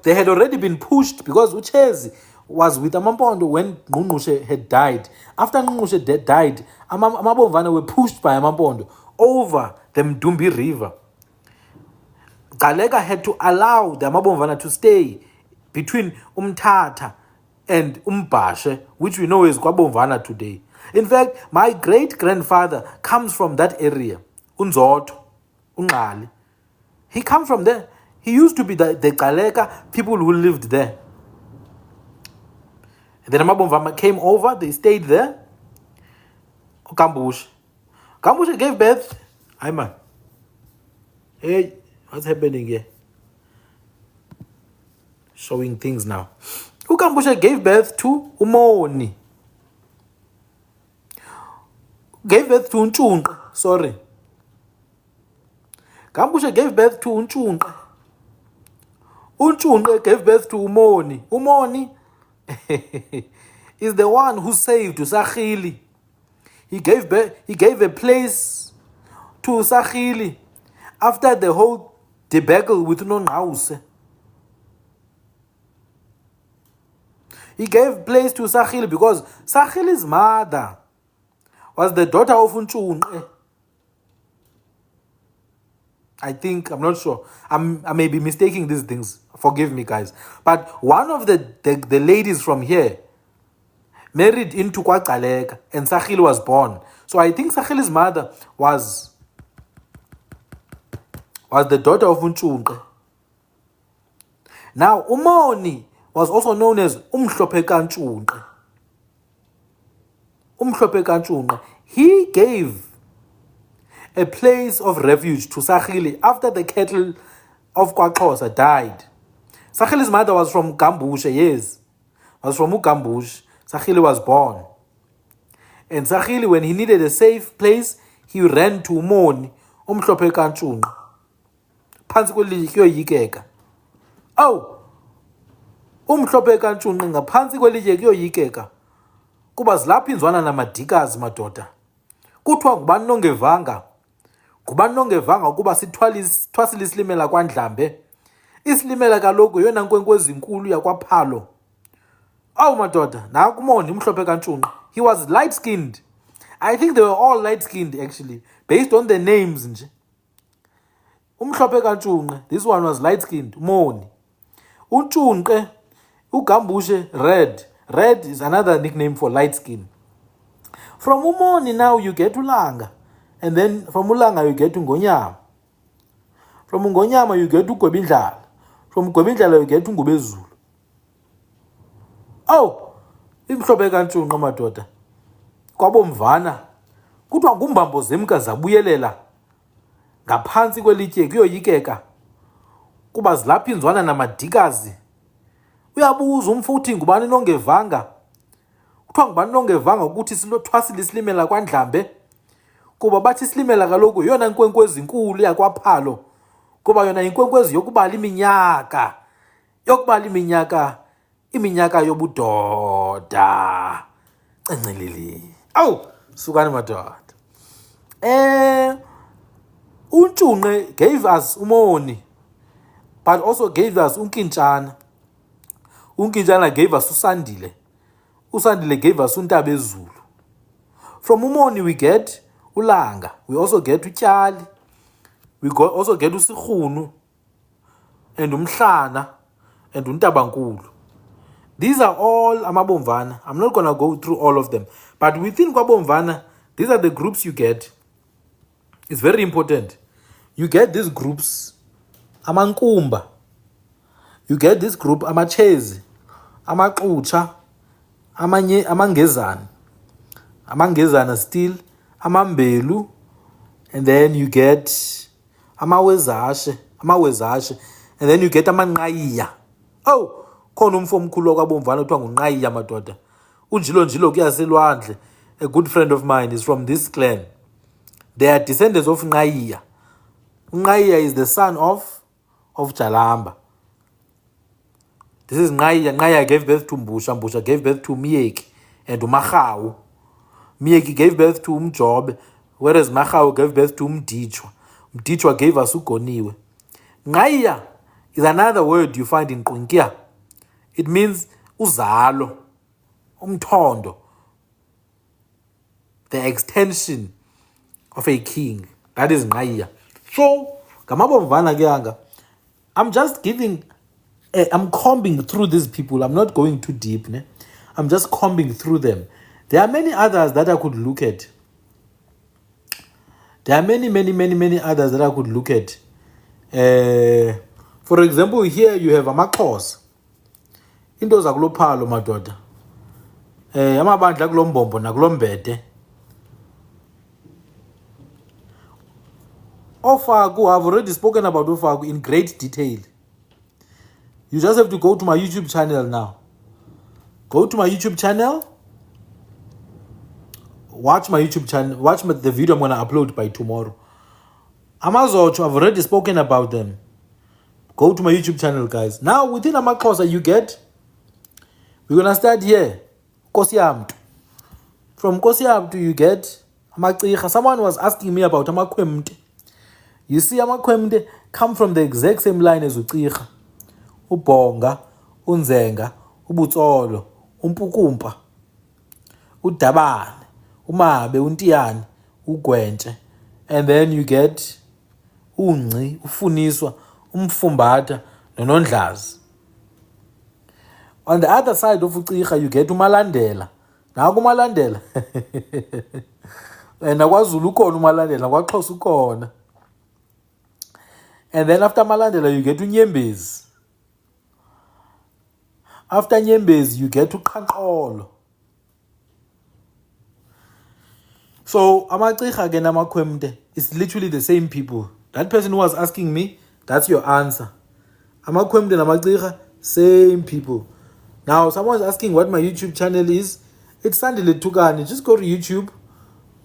They had already been pushed because Uchezi was with AmaMpondo when Ngqungqushe had died. After Ngqungqushe died, AmaBomvana were pushed by AmaMpondo over the Mdumbi River. Galeka had to allow the AmaBomvana to stay between Umtata and Umbashe, which we know is KwaBomvana today. In fact, my great-grandfather comes from that area, Unzoto, Ungali. He comes from there. He used to be the Galeka people who lived there. And then AmaBomvana came over, they stayed there. Gambushe. Gambushe gave birth. Hi, man. Hey, what's happening here? Showing things now. Gambushe gave birth to Umoni. Gave birth to Unchunqa. Sorry. Gambushe gave birth to Unchunqa. Unchunqa gave birth to Umoni. Umoni is the one who saved Usagili. He gave a place to Usagili after the whole debacle with Nonqawuse. He gave place to Usagili because Sagili's mother was the daughter of Unchunqa. I think, I'm not sure. I may be mistaking these things. Forgive me, guys. But one of the ladies from here married into KwaGcaleka, and Sagili was born. So I think Sagili's mother was the daughter of Unchunqa. Now, Umoni was also known as Umhlophe Kanchunqa. He gave a place of refuge to Sagili after the cattle of KwaXhosa died. Sagili's mother was from Gambushe, yes. Was from Ugambushe. Sagili was born. And Sagili, when he needed a safe place, he ran to Umoni, Umhlophe Kanchunqa. Phansi kwelitye kuyoyikeka. Oh! Umhlophe Kanchunqa ngaphansi kwelitye kuyoyikeka. Kuba zilapha inzwana namadikazi madoda. Kuthiwa ngubani nongevanga. Ngubani nongevanga ukuba sithwasile isilimela kwaNdlambe. Isilimela kaloku yona nkwenkwezi enkulu yakwaPhalo. Oh madoda, naku Umoni Umhlophe Kanchunqa. He was light-skinned. I think they were all light-skinned actually, based on the names nje. Umhlophe Kanchunqa, this one was light-skinned, Umoni. Unchunqa, Ugambushe, red. Red is another nickname for light skin. From Umoni now you get to Ulanga. And then from Ulanga you get to Ngonyama. From Ngonyama you get to Gwebindlala. From Gwebindlala you get to Ngubezulu. Oh! Imhlophe Kanchunqa madoda. KwaBomvana. Kuthiwa ngumbambo zemka zabuyelela. Ngaphansi kwelitye kuyoyikeka. Kuba zilapha inzwana namadikazi. Uyabuza umfuthi ngubani nongevanga. Kuthiwa ngubani nongevanga ukuthi silothwasile isilimela kwaNdlambe. Kuba bathi isilimela kaloku yona nkwenkwezi enkulu yakwaPhalo. Kuba yona inkwenkwezi yokubala iminyaka. Iminyaka yobudoda. Encelili. Awu, sukani madoda. Unchunqa gave us Umoni, but also gave us Unkintshana. Unkintshana gave us Usandile. Usandile gave us Untabezulu. From Umoni we get Ulanga. We also get Utyali. We also get Usikhunu and Umhlana and Untabankulu. These are all AmaBomvana. I'm not going to go through all of them. But within KwaBomvana, these are the groups you get. It's very important. You get these groups, AmaNkumba. You get this group, AmaChezi, AmaXutsha, AmaNgezana. AmaNgezana still, AmaMbelu, and then you get AmaWezashe, and then you get AmaNqayiya. Oh, khona umfo omkhulu kwaBomvana kuthiwa nguNqayiya madoda. Unjilo kuyaselwandle. A good friend of mine is from this clan. They are descendants of Nqayiya. Nqayiya is the son of Jalamba. This is Nqayiya. Nqayiya gave birth to Mbusha. Mbusha gave birth to Miyeki and Umakhawu. Miyeki gave birth to Umjobe, whereas Makhawu gave birth to Mdichwa. Mdichwa gave us Ugoniwe. Ngaya is another word you find in Qunkia. It means uzalo, umthondo, the extension of a king. That is Ngaya. So, AmaBomvana Gyanga, I'm just giving, I'm combing through these people. I'm not going too deep. Ne? I'm just combing through them. There are many others that I could look at. There are many others that I could look at. For example, here you have AmaXhosa. Into zakulo phalo madoda. Amabandla kulombombo nakulombede. Ofaku, I've already spoken about Ofaku in great detail. You just have to go to my YouTube channel now. Go to my YouTube channel. Watch my YouTube channel. Watch the video I'm going to upload by tomorrow. AmaZocho, I've already spoken about them. Go to my YouTube channel, guys. Now, within AmaXhosa, you get... We're going to start here. Nkosiyamntu. From Nkosiyamntu, you get... AmaXirha. Someone was asking me about AmaKhwemte. You see, AmaKhwemte come from the exact same line as uCirha. Ubhonga, uNzenga, uButsolo, uMpukumpa, uDabane, uMabe, uNtiyane, uGwentshe. And then you get uNgci, uFuniswa, uMfumbatha, noNondlazi. On the other side of uCirha, you get uMalandela. Now uMalandela. And nakwaZulu ukhona uMalandela, nakwaXhosa ukhona. And then after Malandela, you get uNyembezi. After Nyembezi, you get uQhaqolo. So, AmaXirha again, AmaKhwemte, it's literally the same people. That person who was asking me, that's your answer. AmaKhwemte and AmaXirha, same people. Now, someone's asking what my YouTube channel is. It's Sandile Tukani. Just go to YouTube.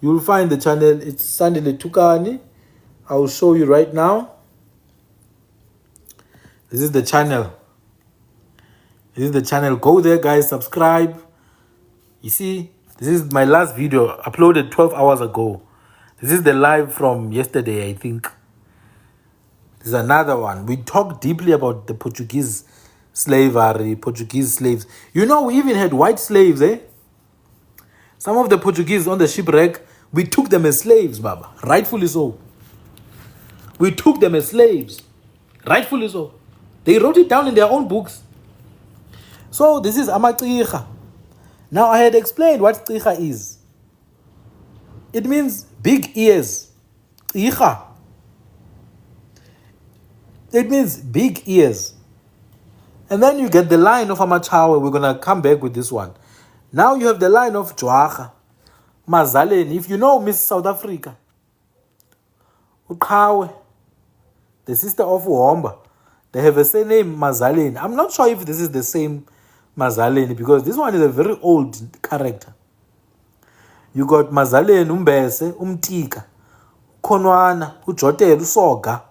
You'll find the channel. It's Sandile Tukani. I will show you right now. This is the channel. This is the channel. Go there, guys. Subscribe. You see, this is my last video uploaded 12 hours ago. This is the live from yesterday, I think. This is another one. We talked deeply about the Portuguese slavery, Portuguese slaves. You know, we even had white slaves, eh? Some of the Portuguese on the shipwreck, we took them as slaves, Baba. Rightfully so. We took them as slaves. Rightfully so. They wrote it down in their own books. So this is AmaXirha. Now I had explained what Cirha is. It means big ears. Cirha. It means big ears. And then you get the line of Amachawe. We're going to come back with this one. Now you have the line of Jwaga. Mazaleni. If you know Miss South Africa. Uqhawe. The sister of Uhomba. They have a surname Mazaleni. I'm not sure if this is the same Mazaleni because this one is a very old character. You got Mazaleni, Umbese, Umtika, Konwana, Ujotelo, Soga.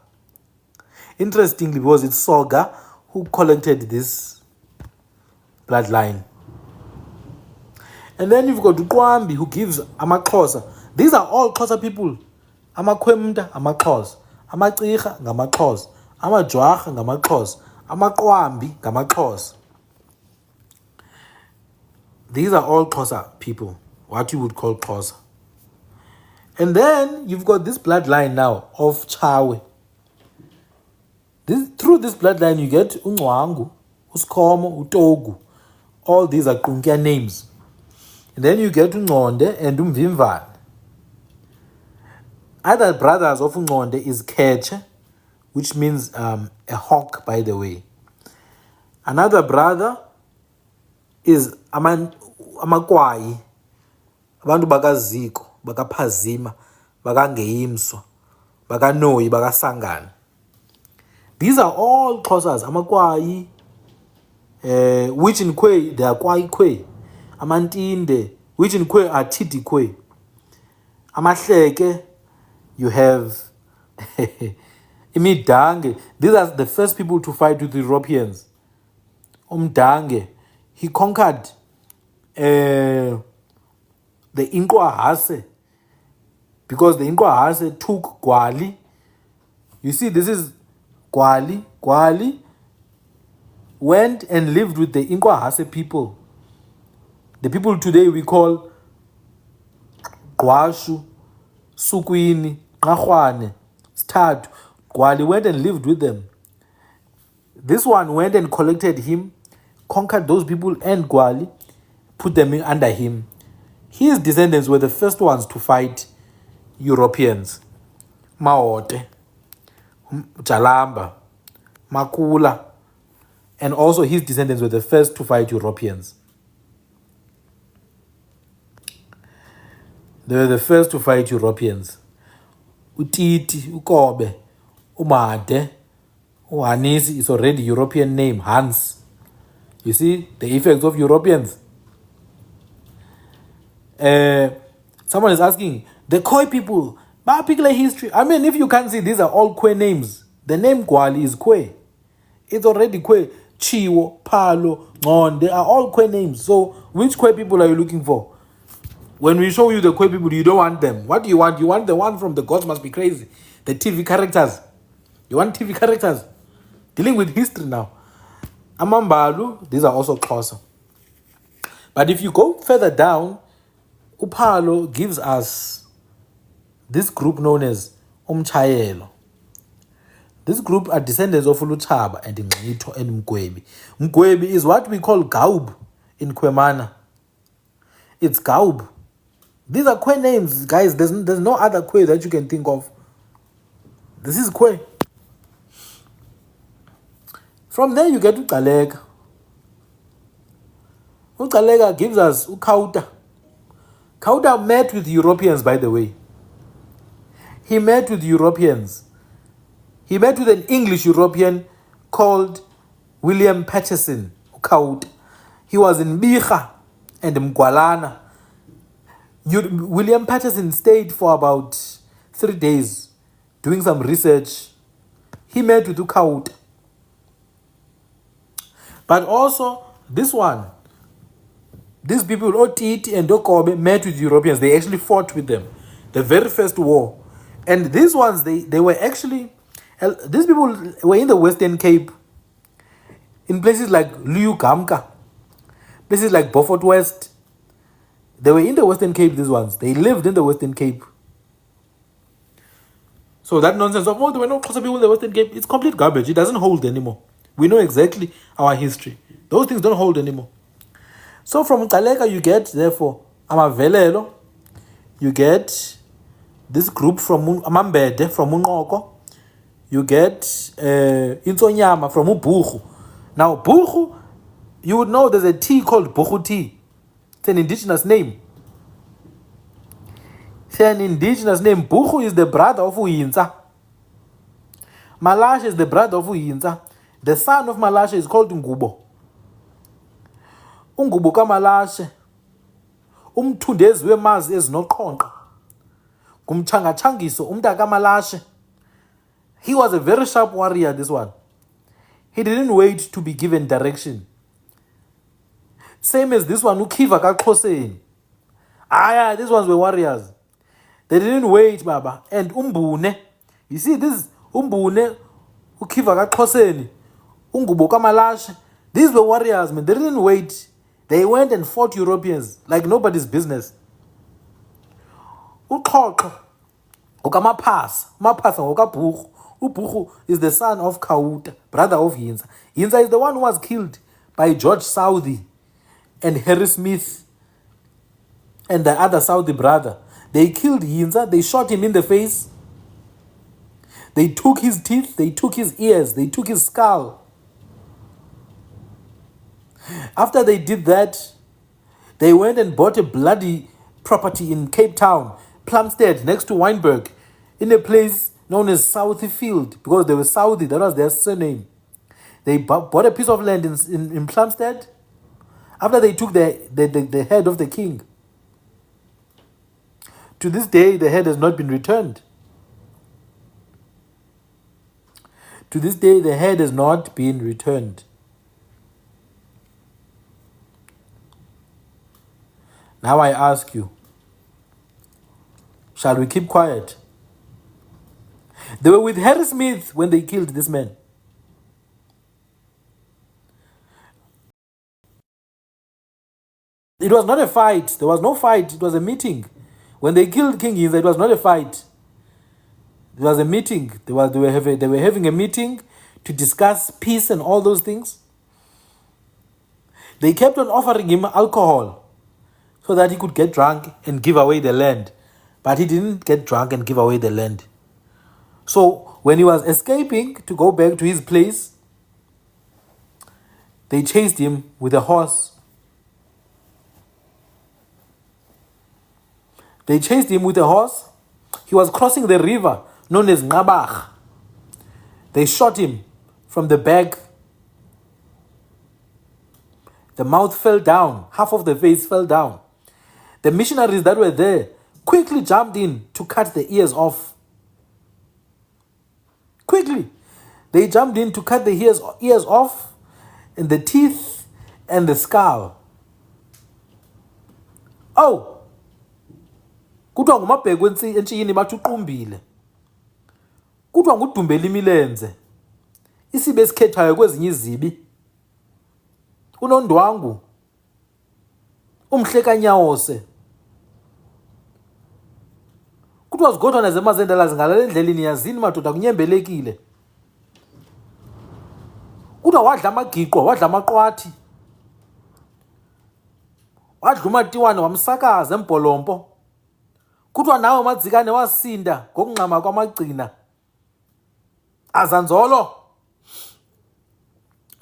Interestingly, because it's Soga who collected this bloodline. And then you've got Ukwambi who gives AmaXhosa. These are all Xhosa people. AmaKhwemte, AmaXhosa. AmaXirha, ngamaXhosa. AmaJwaga, ngamaXhosa. AmaQwambi, ngamaXhosa. These are all Xhosa people, what you would call Xhosa. And then you've got this bloodline now of Chawe. Through this bloodline, you get Ungwangu, Uskomo, Utogu. All these are Qunkia names. And then you get Ungonde and Umvimvan. Other brothers of Ungonde is Keche, which means a hawk, by the way. Another brother is Amakwai. Abantu bakaziko, bakaphazima, bakangeyimswa, bakanoyi, bakasangana. These are all Xhosas. Amakwai, which in Kwe, they are Kwai Kwe. Amantinde, which in Kwe are Titi Kwe. Amahleke, you have Imidange. These are the first people to fight with the Europeans. Umdange, he conquered the Inkwahase because the Inkwahase took Gwali. You see, this is Gwali went and lived with the Inkwahase people. The people today we call Gwashu, Sukwini, Qahwane, Stadu. Gwali went and lived with them. This one went and collected him, conquered those people and Gwali, put them under him. His descendants were the first ones to fight Europeans. Maote, Jalamba, Makula, and also his descendants were the first to fight Europeans. They were the first to fight Europeans. Utiti, Ukobe, Umade, Uhanisi is already European name, Hans. You see the effects of Europeans. Someone is asking, the Khoi people, particular history. I mean, if you can't see, these are all Kwe names. The name Gwali is Kwe. It's already Kwe. Chiwo, Palo, Ngon, they are all Kwe names. So, which Kwe people are you looking for? When we show you the Kwe people, you don't want them. What do you want? You want the one from The Gods Must Be Crazy. The TV characters. You want TV characters? Dealing with history now. Amambalu, these are also Xhosa. But if you go further down, Upalo gives us this group known as Umchayelo. This group are descendants of Uluchaba and Ngito and Mgwebi. Mgwebi is what we call Gaub in Kwemana. It's Gaub. These are Kwe names, guys. There's no other Kwe that you can think of. This is Kwe. From there you get Ugalega. Ugalega gives us Ukauta. Kauda met with Europeans, by the way. He met with Europeans. He met with an English European called William Patterson, Kauda. He was in Bicha and Mgwalana. William Patterson stayed for about 3 days doing some research. He met with Ukauda. But also, this one, these people, Otiti and Dokobe, met with Europeans. They actually fought with them. The very first war. And these ones, they were actually, these people were in the Western Cape, in places like Liugamka, places like Beaufort West. They were in the Western Cape, these ones. They lived in the Western Cape. So that nonsense of, oh, there were no Xhosa people in the Western Cape, it's complete garbage. It doesn't hold anymore. We know exactly our history. Those things don't hold anymore. So from Ngaleka you get, therefore, Amavelelo, you get this group from Amambede, from Unoko, you get Intsonyama from Ubuchu. Now, Buchu, you would know there's a tea called Buchu tea. It's an indigenous name. It's an indigenous name. Buchu is the brother of Uyinza. Malashe is the brother of Uyinza. The son of Malashe is called Ngubo. Ungubo kaMalashe. Umthundezi wemazi ezinoqhonqa. Kumchanga-changiso umnta kaMalashe. He was a very sharp warrior, this one. He didn't wait to be given direction. Same as this one, Ukiva kaXhoseni. Yeah, these ones were warriors. They didn't wait, Baba. And Umbune. You see, this Umbune, Ukiva kaXhoseni, Ungubo kaMalashe. These were warriors, man. They didn't wait. They went and fought Europeans like nobody's business. Uxhoxho, ukamaphasa, maphasa ngokabhuku. Ubhuku is the son of Kauta, brother of Yinza. Yinza is the one who was killed by George Southey and Harry Smith and the other Southey brother. They killed Yinza, they shot him in the face. They took his teeth, they took his ears, they took his skull. After they did that, they went and bought a bloody property in Cape Town, Plumstead, next to Wynberg, in a place known as Southey Field, because they were Southey, that was their surname. They bought a piece of land in Plumstead. After they took the head of the king. To this day, the head has not been returned. To this day, the head has not been returned. Now I ask you, shall we keep quiet? They were with Harry Smith when they killed this man. It was not a fight. There was no fight. It was a meeting. When they killed King Yinza, it was not a fight. It was a meeting. They were having a meeting to discuss peace and all those things. They kept on offering him alcohol so that he could get drunk and give away the land. But he didn't get drunk and give away the land. So when he was escaping to go back to his place, they chased him with a horse. They chased him with a horse. He was crossing the river known as Ngabach. They shot him from the back. The mouth fell down. Half of the face fell down. The missionaries that were there quickly jumped in to cut the ears off. Quickly. They jumped in to cut the ears off, and the teeth and the skull. Oh! Kuthiwa ngumabheko entshiyini bathi uqumbile. Kuthiwa ngudumbela imilenze. Isibe esikhethayo kwezinye izibi. Unondwangu. Umhlekanyawose. Kuthiwa zigodwana zemazendala zingalala endleleni yazini madoda kunyembelekile. Kuthiwa wadla amagiqwa, wadla amaqwathi. Wadla umatiwane wamsakaza embholompo. Kuthiwa nawe madzikane wasinda ngokungxama kwamagcina. Azanzolo.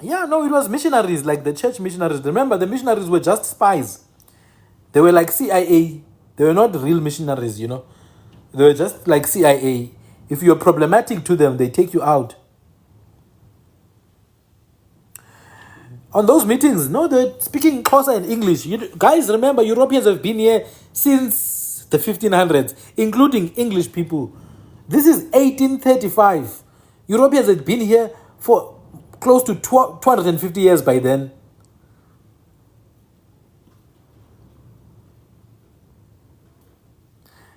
Yeah, no, it was missionaries, like the church missionaries. Remember, the missionaries were just spies. They were like CIA. They were not real missionaries, you know. They were just like CIA. If you're problematic to them, they take you out. On those meetings, no, they're speaking Xhosa and English. Guys, remember, Europeans have been here since the 1500s, including English people. This is 1835. Europeans had been here for close to 250 years by then.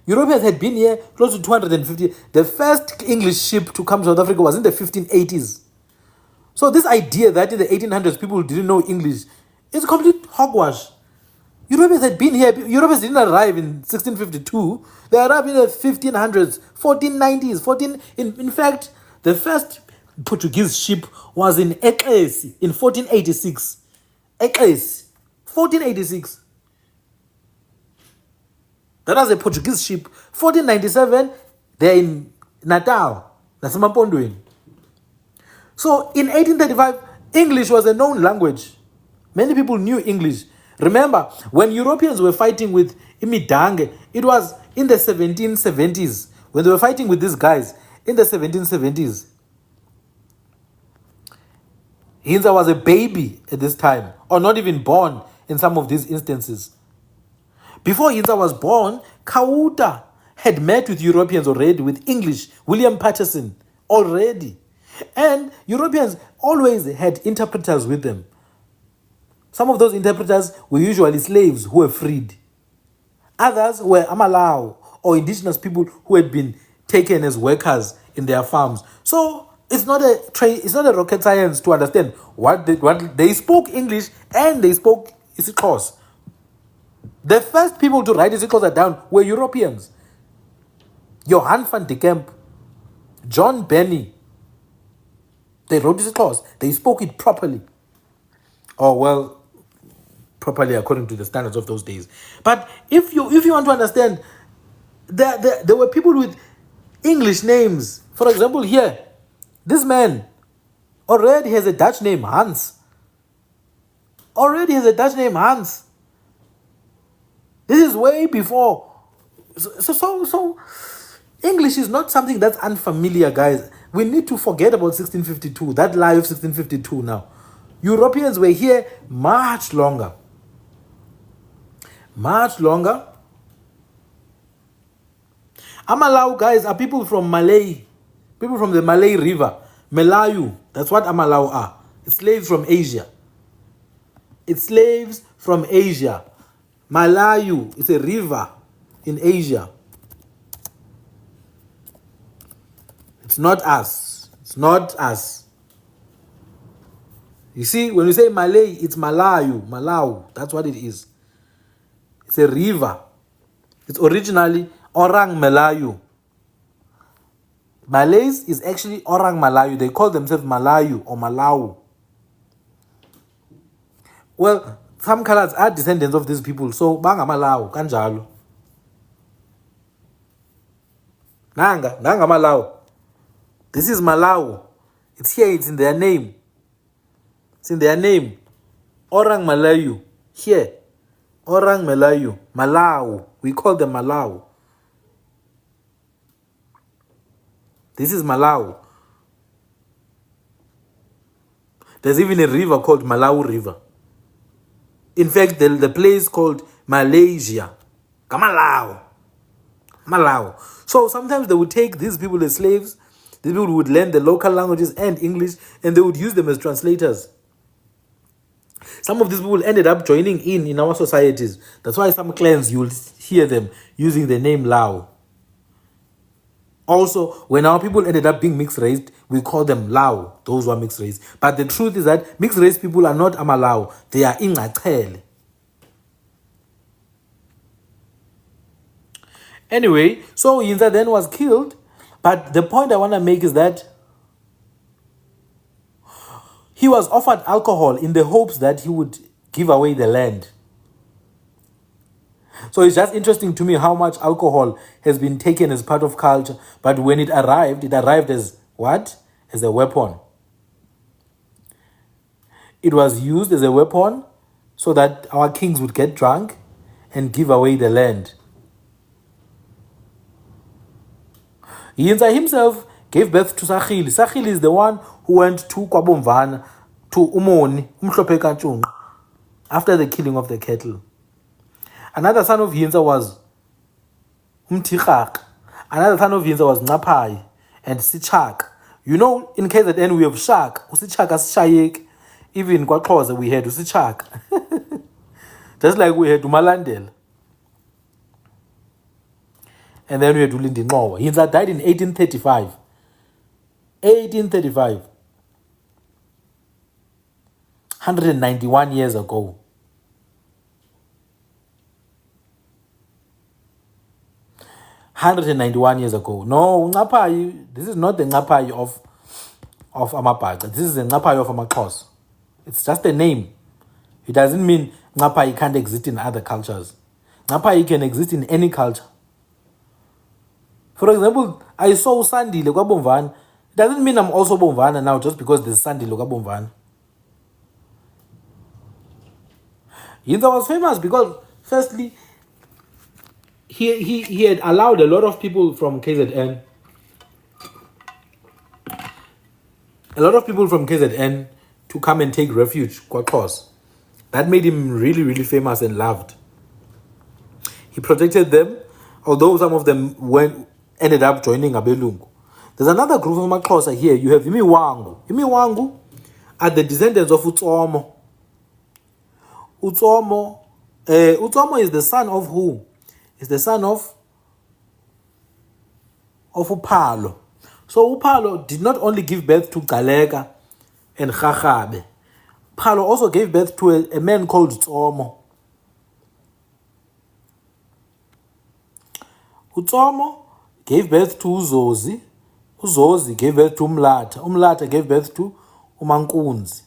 Europeans had been here close to 250. The first English ship to come to South Africa was in the 1580s. So this idea that in the 1800s people didn't know English is complete hogwash. Europeans had been here. Europeans didn't arrive in 1652. They arrived in the 1500s, 1490s, In fact, the first Portuguese ship was in Eqesi in 1486. Eqesi, 1486. That was a Portuguese ship. 1497, they're in Natal. That's AmaMpondo. So in 1835, English was a known language. Many people knew English. Remember, when Europeans were fighting with Imidange, it was in the 1770s. When they were fighting with these guys, in the 1770s. Hinza was a baby at this time, or not even born in some of these instances. Before Hinza was born, Kauta had met with Europeans already, with English, William Patterson, already. And Europeans always had interpreters with them. Some of those interpreters were usually slaves who were freed. Others were Amalao, or indigenous people who had been taken as workers in their farms. So it's not a rocket science to understand what they spoke English and they spoke isiXhosa. The first people to write isiXhosa down were Europeans. Johann van de Kemp, John Benny. They wrote isiXhosa. They spoke it properly. Oh, well, properly according to the standards of those days. But if you want to understand, there were people with English names. For example, here, this man already has a Dutch name, Hans. Already has a Dutch name, Hans. This is way before. So English is not something that's unfamiliar, guys. We need to forget about 1652, that lie of 1652 now. Europeans were here much longer. Much longer. Amalau, guys, are people from Malay. People from the Malay River. Melayu. That's what Amalau are. It's slaves from Asia. It's slaves from Asia. Malayu. It's a river in Asia. It's not us. It's not us. You see, when we say Malay, it's Malayu. Malau. That's what it is. It's a river. It's originally Orang Melayu. Malays is actually Orang Malayu. They call themselves Malayu or Malawu. Well, some colors are descendants of these people. So, Banga Malawu, Kanjalo. Nanga Malawu. This is Malawu. It's here, it's in their name. It's in their name. Orang Malayu. Here. Orang Melayu. Malawu. We call them Malawu. This is Malawu. There's even a river called Malawu River. In fact, the place called Malaysia. Malawu. Malawi. So sometimes they would take these people as slaves. These people would learn the local languages and English, and they would use them as translators. Some of these people ended up joining in our societies. That's why some clans, you'll hear them using the name Lao. Also, when our people ended up being mixed race, we call them Lao, those who are mixed race. But the truth is that mixed race people are not AmaLao, they are Ingachele. Anyway, so Yinza then was killed. But the point I want to make is that he was offered alcohol in the hopes that he would give away the land. So it's just interesting to me how much alcohol has been taken as part of culture. But when it arrived as what? As a weapon. It was used as a weapon so that our kings would get drunk and give away the land. Yinza himself gave birth to Sachili. Sachili is the one who went to AmaBomvana, to Umoni, Umhlophe Kantshunqa, after the killing of the cattle. Another son of Yinza was Umtikhak. Another son of Yinza was Napai and Sichak. You know, in KZN we have Shak. Usichak Asishayek. Even in KwaXhosa we had Usichak. Just like we had Umalandela. And then we had Ulindi Ngowa. Yinza died in 1835. 1835. 191 years ago. 191 years ago. No, Ngapai, this is not the Ngapai of AmaBhaca. This is the Ngapai of AmaXhosa. It's just a name. It doesn't mean Ngapai can't exist in other cultures. Ngapai can exist in any culture. For example, I saw Sandile KwaBomvana. It doesn't mean I'm also Bomvana now just because there's Sandile KwaBomvana. Yinza was famous because, firstly, he had allowed a lot of people from KZN. A lot of people from KZN to come and take refuge, KwaXhosa. That made him really, really famous and loved. He protected them, although some of them ended up joining Abelungu. There's another group of AmaXhosa here. You have Imiwangu. Imiwangu are the descendants of Utsomo. Utsomo is the son of who? Is the son of Upalo. So Upalo did not only give birth to Galega and Khakhabe. Upalo also gave birth to a man called Utsomo. Utsomo gave birth to Uzozi. Uzozi gave birth to Umlata. Umlata gave birth to Umankunzi.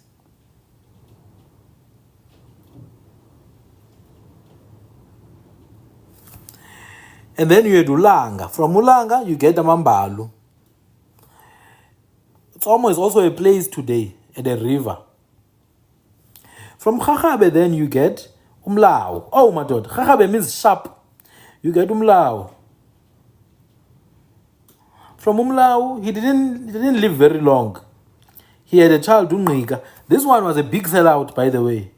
And then you had Ulanga. From Ulanga, you get Amambalu. Utsomo is also a place today, at a river. From Khakhabe, then you get Umlao. Oh, my God. Khakhabe means sharp. You get Umlao. From Umlao, he didn't live very long. He had a child, Umnika. This one was a big sellout, by the way.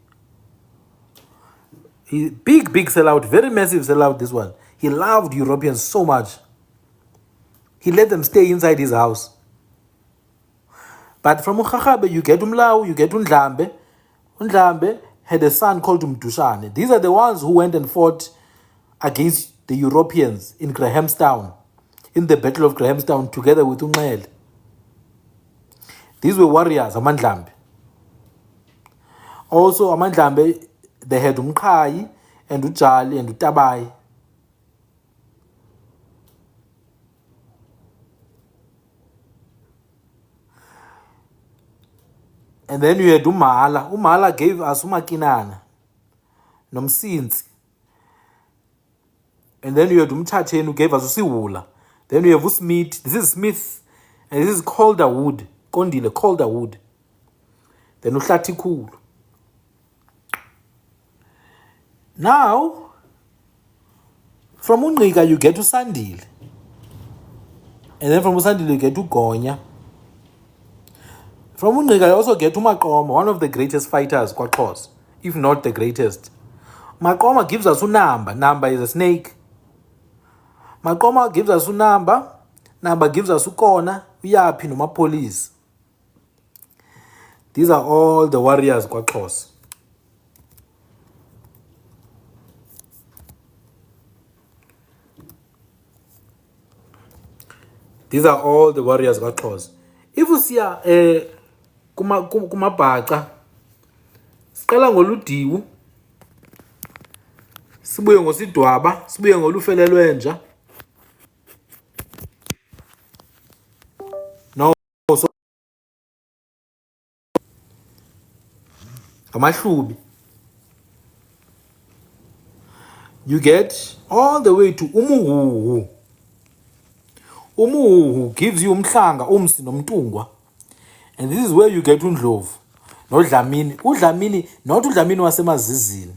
Big sellout, very massive sellout, this one. He loved Europeans so much. He let them stay inside his house. But from Khakhabe, you get Umlao, you get Undlambe. Undlambe had a son called Umdushane. These are the ones who went and fought against the Europeans in Grahamstown, in the Battle of Grahamstown, together with Umel. These were warriors, Amandlambe. Also, Amandlambe, they had Umqhayi, and uJali and uTabai. And then you had uMala. uMala gave us uMakinana, noMsintsi. And then you had uMthatheni who gave us uSiwula. Then you have uSmith. This is Smith. And this is Calderwood. Kondile, Calderwood. Then uHlathikulu. Now, from uNgqika you get to Sandile. And then from uSandile you get to Gonya. From uNgqika you also get to Maqoma, one of the greatest fighters, kwaXhosa, if not the greatest. Maqoma gives us uNamba. Namba is a snake. Maqoma gives us uNamba. Namba gives us uKona, uYaphi noMapolice. These are all the warriors kwaXhosa. These are all the warriors kwaXhosa. If you see kumabhaca, siqala ngoluDiwu, sibuye ngoSidwaba, sibuye ngoluFelelwenja. No, so amaHlubi. You get all the way to uMuhuhu. uMuhuhu gives you uMhlanga, uMsi noMtungwa. And this is where you get uNdlovu noDlamini. uDlamini, not uDlamini waseMazizini,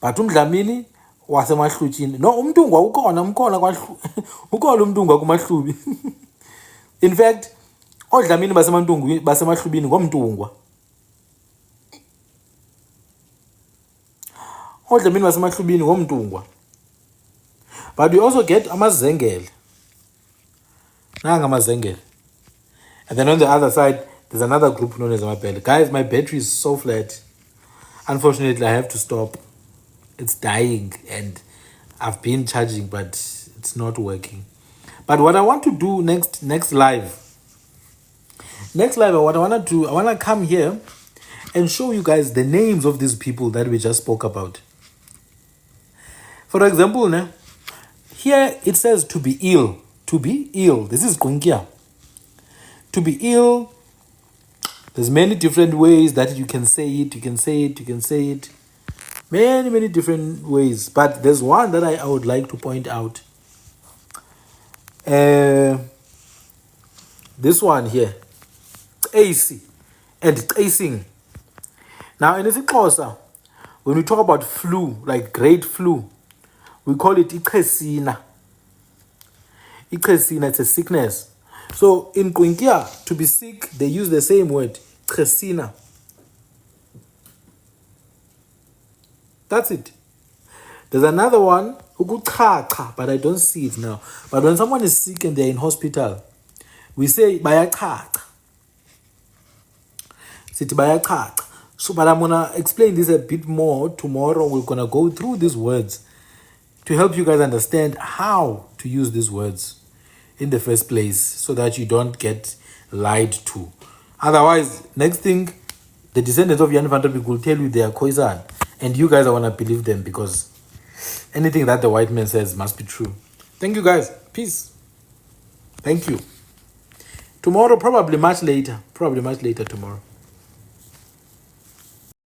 but uDlamini waseMahlutyini. No, uMtungwa ukhona ukhona uMtungwa kumaHlubi. In fact, oDlamini basemaHlubini ngomTungwa. oDlamini basemaHlubini ngomTungwa. But we also get amaZengele. Nanga amaZengele. And then on the other side, there's another group known as AmaBele. Guys, my battery is so flat. Unfortunately, I have to stop. It's dying and I've been charging, but it's not working. But what I want to do next live, what I want to do, I want to come here and show you guys the names of these people that we just spoke about. For example, here it says to be ill. To be ill. This is Kunkia. To be ill, there's many different ways that you can say it. You can say it. Many different ways. But there's one that I would like to point out. This one here. AC and acing. Now in isiXhosa, when we talk about flu, like great flu, we call it ichesina. Ichesina, it's a sickness. So in Kunkia, to be sick, they use the same word, chesina. That's it. There's another one, ukuchacha, but I don't see it now. But when someone is sick and they're in hospital, we say bayachacha. Sithi bayachacha. So, but I'm gonna explain this a bit more tomorrow. We're gonna go through these words to help you guys understand how to use these words in the first place so that you don't get lied to. Otherwise, next thing, the descendants of Jan van der Beek will tell you they are Khoisan, and you guys are going to believe them because anything that the white man says must be true. Thank you guys. Peace. Thank you. Tomorrow, probably much later tomorrow.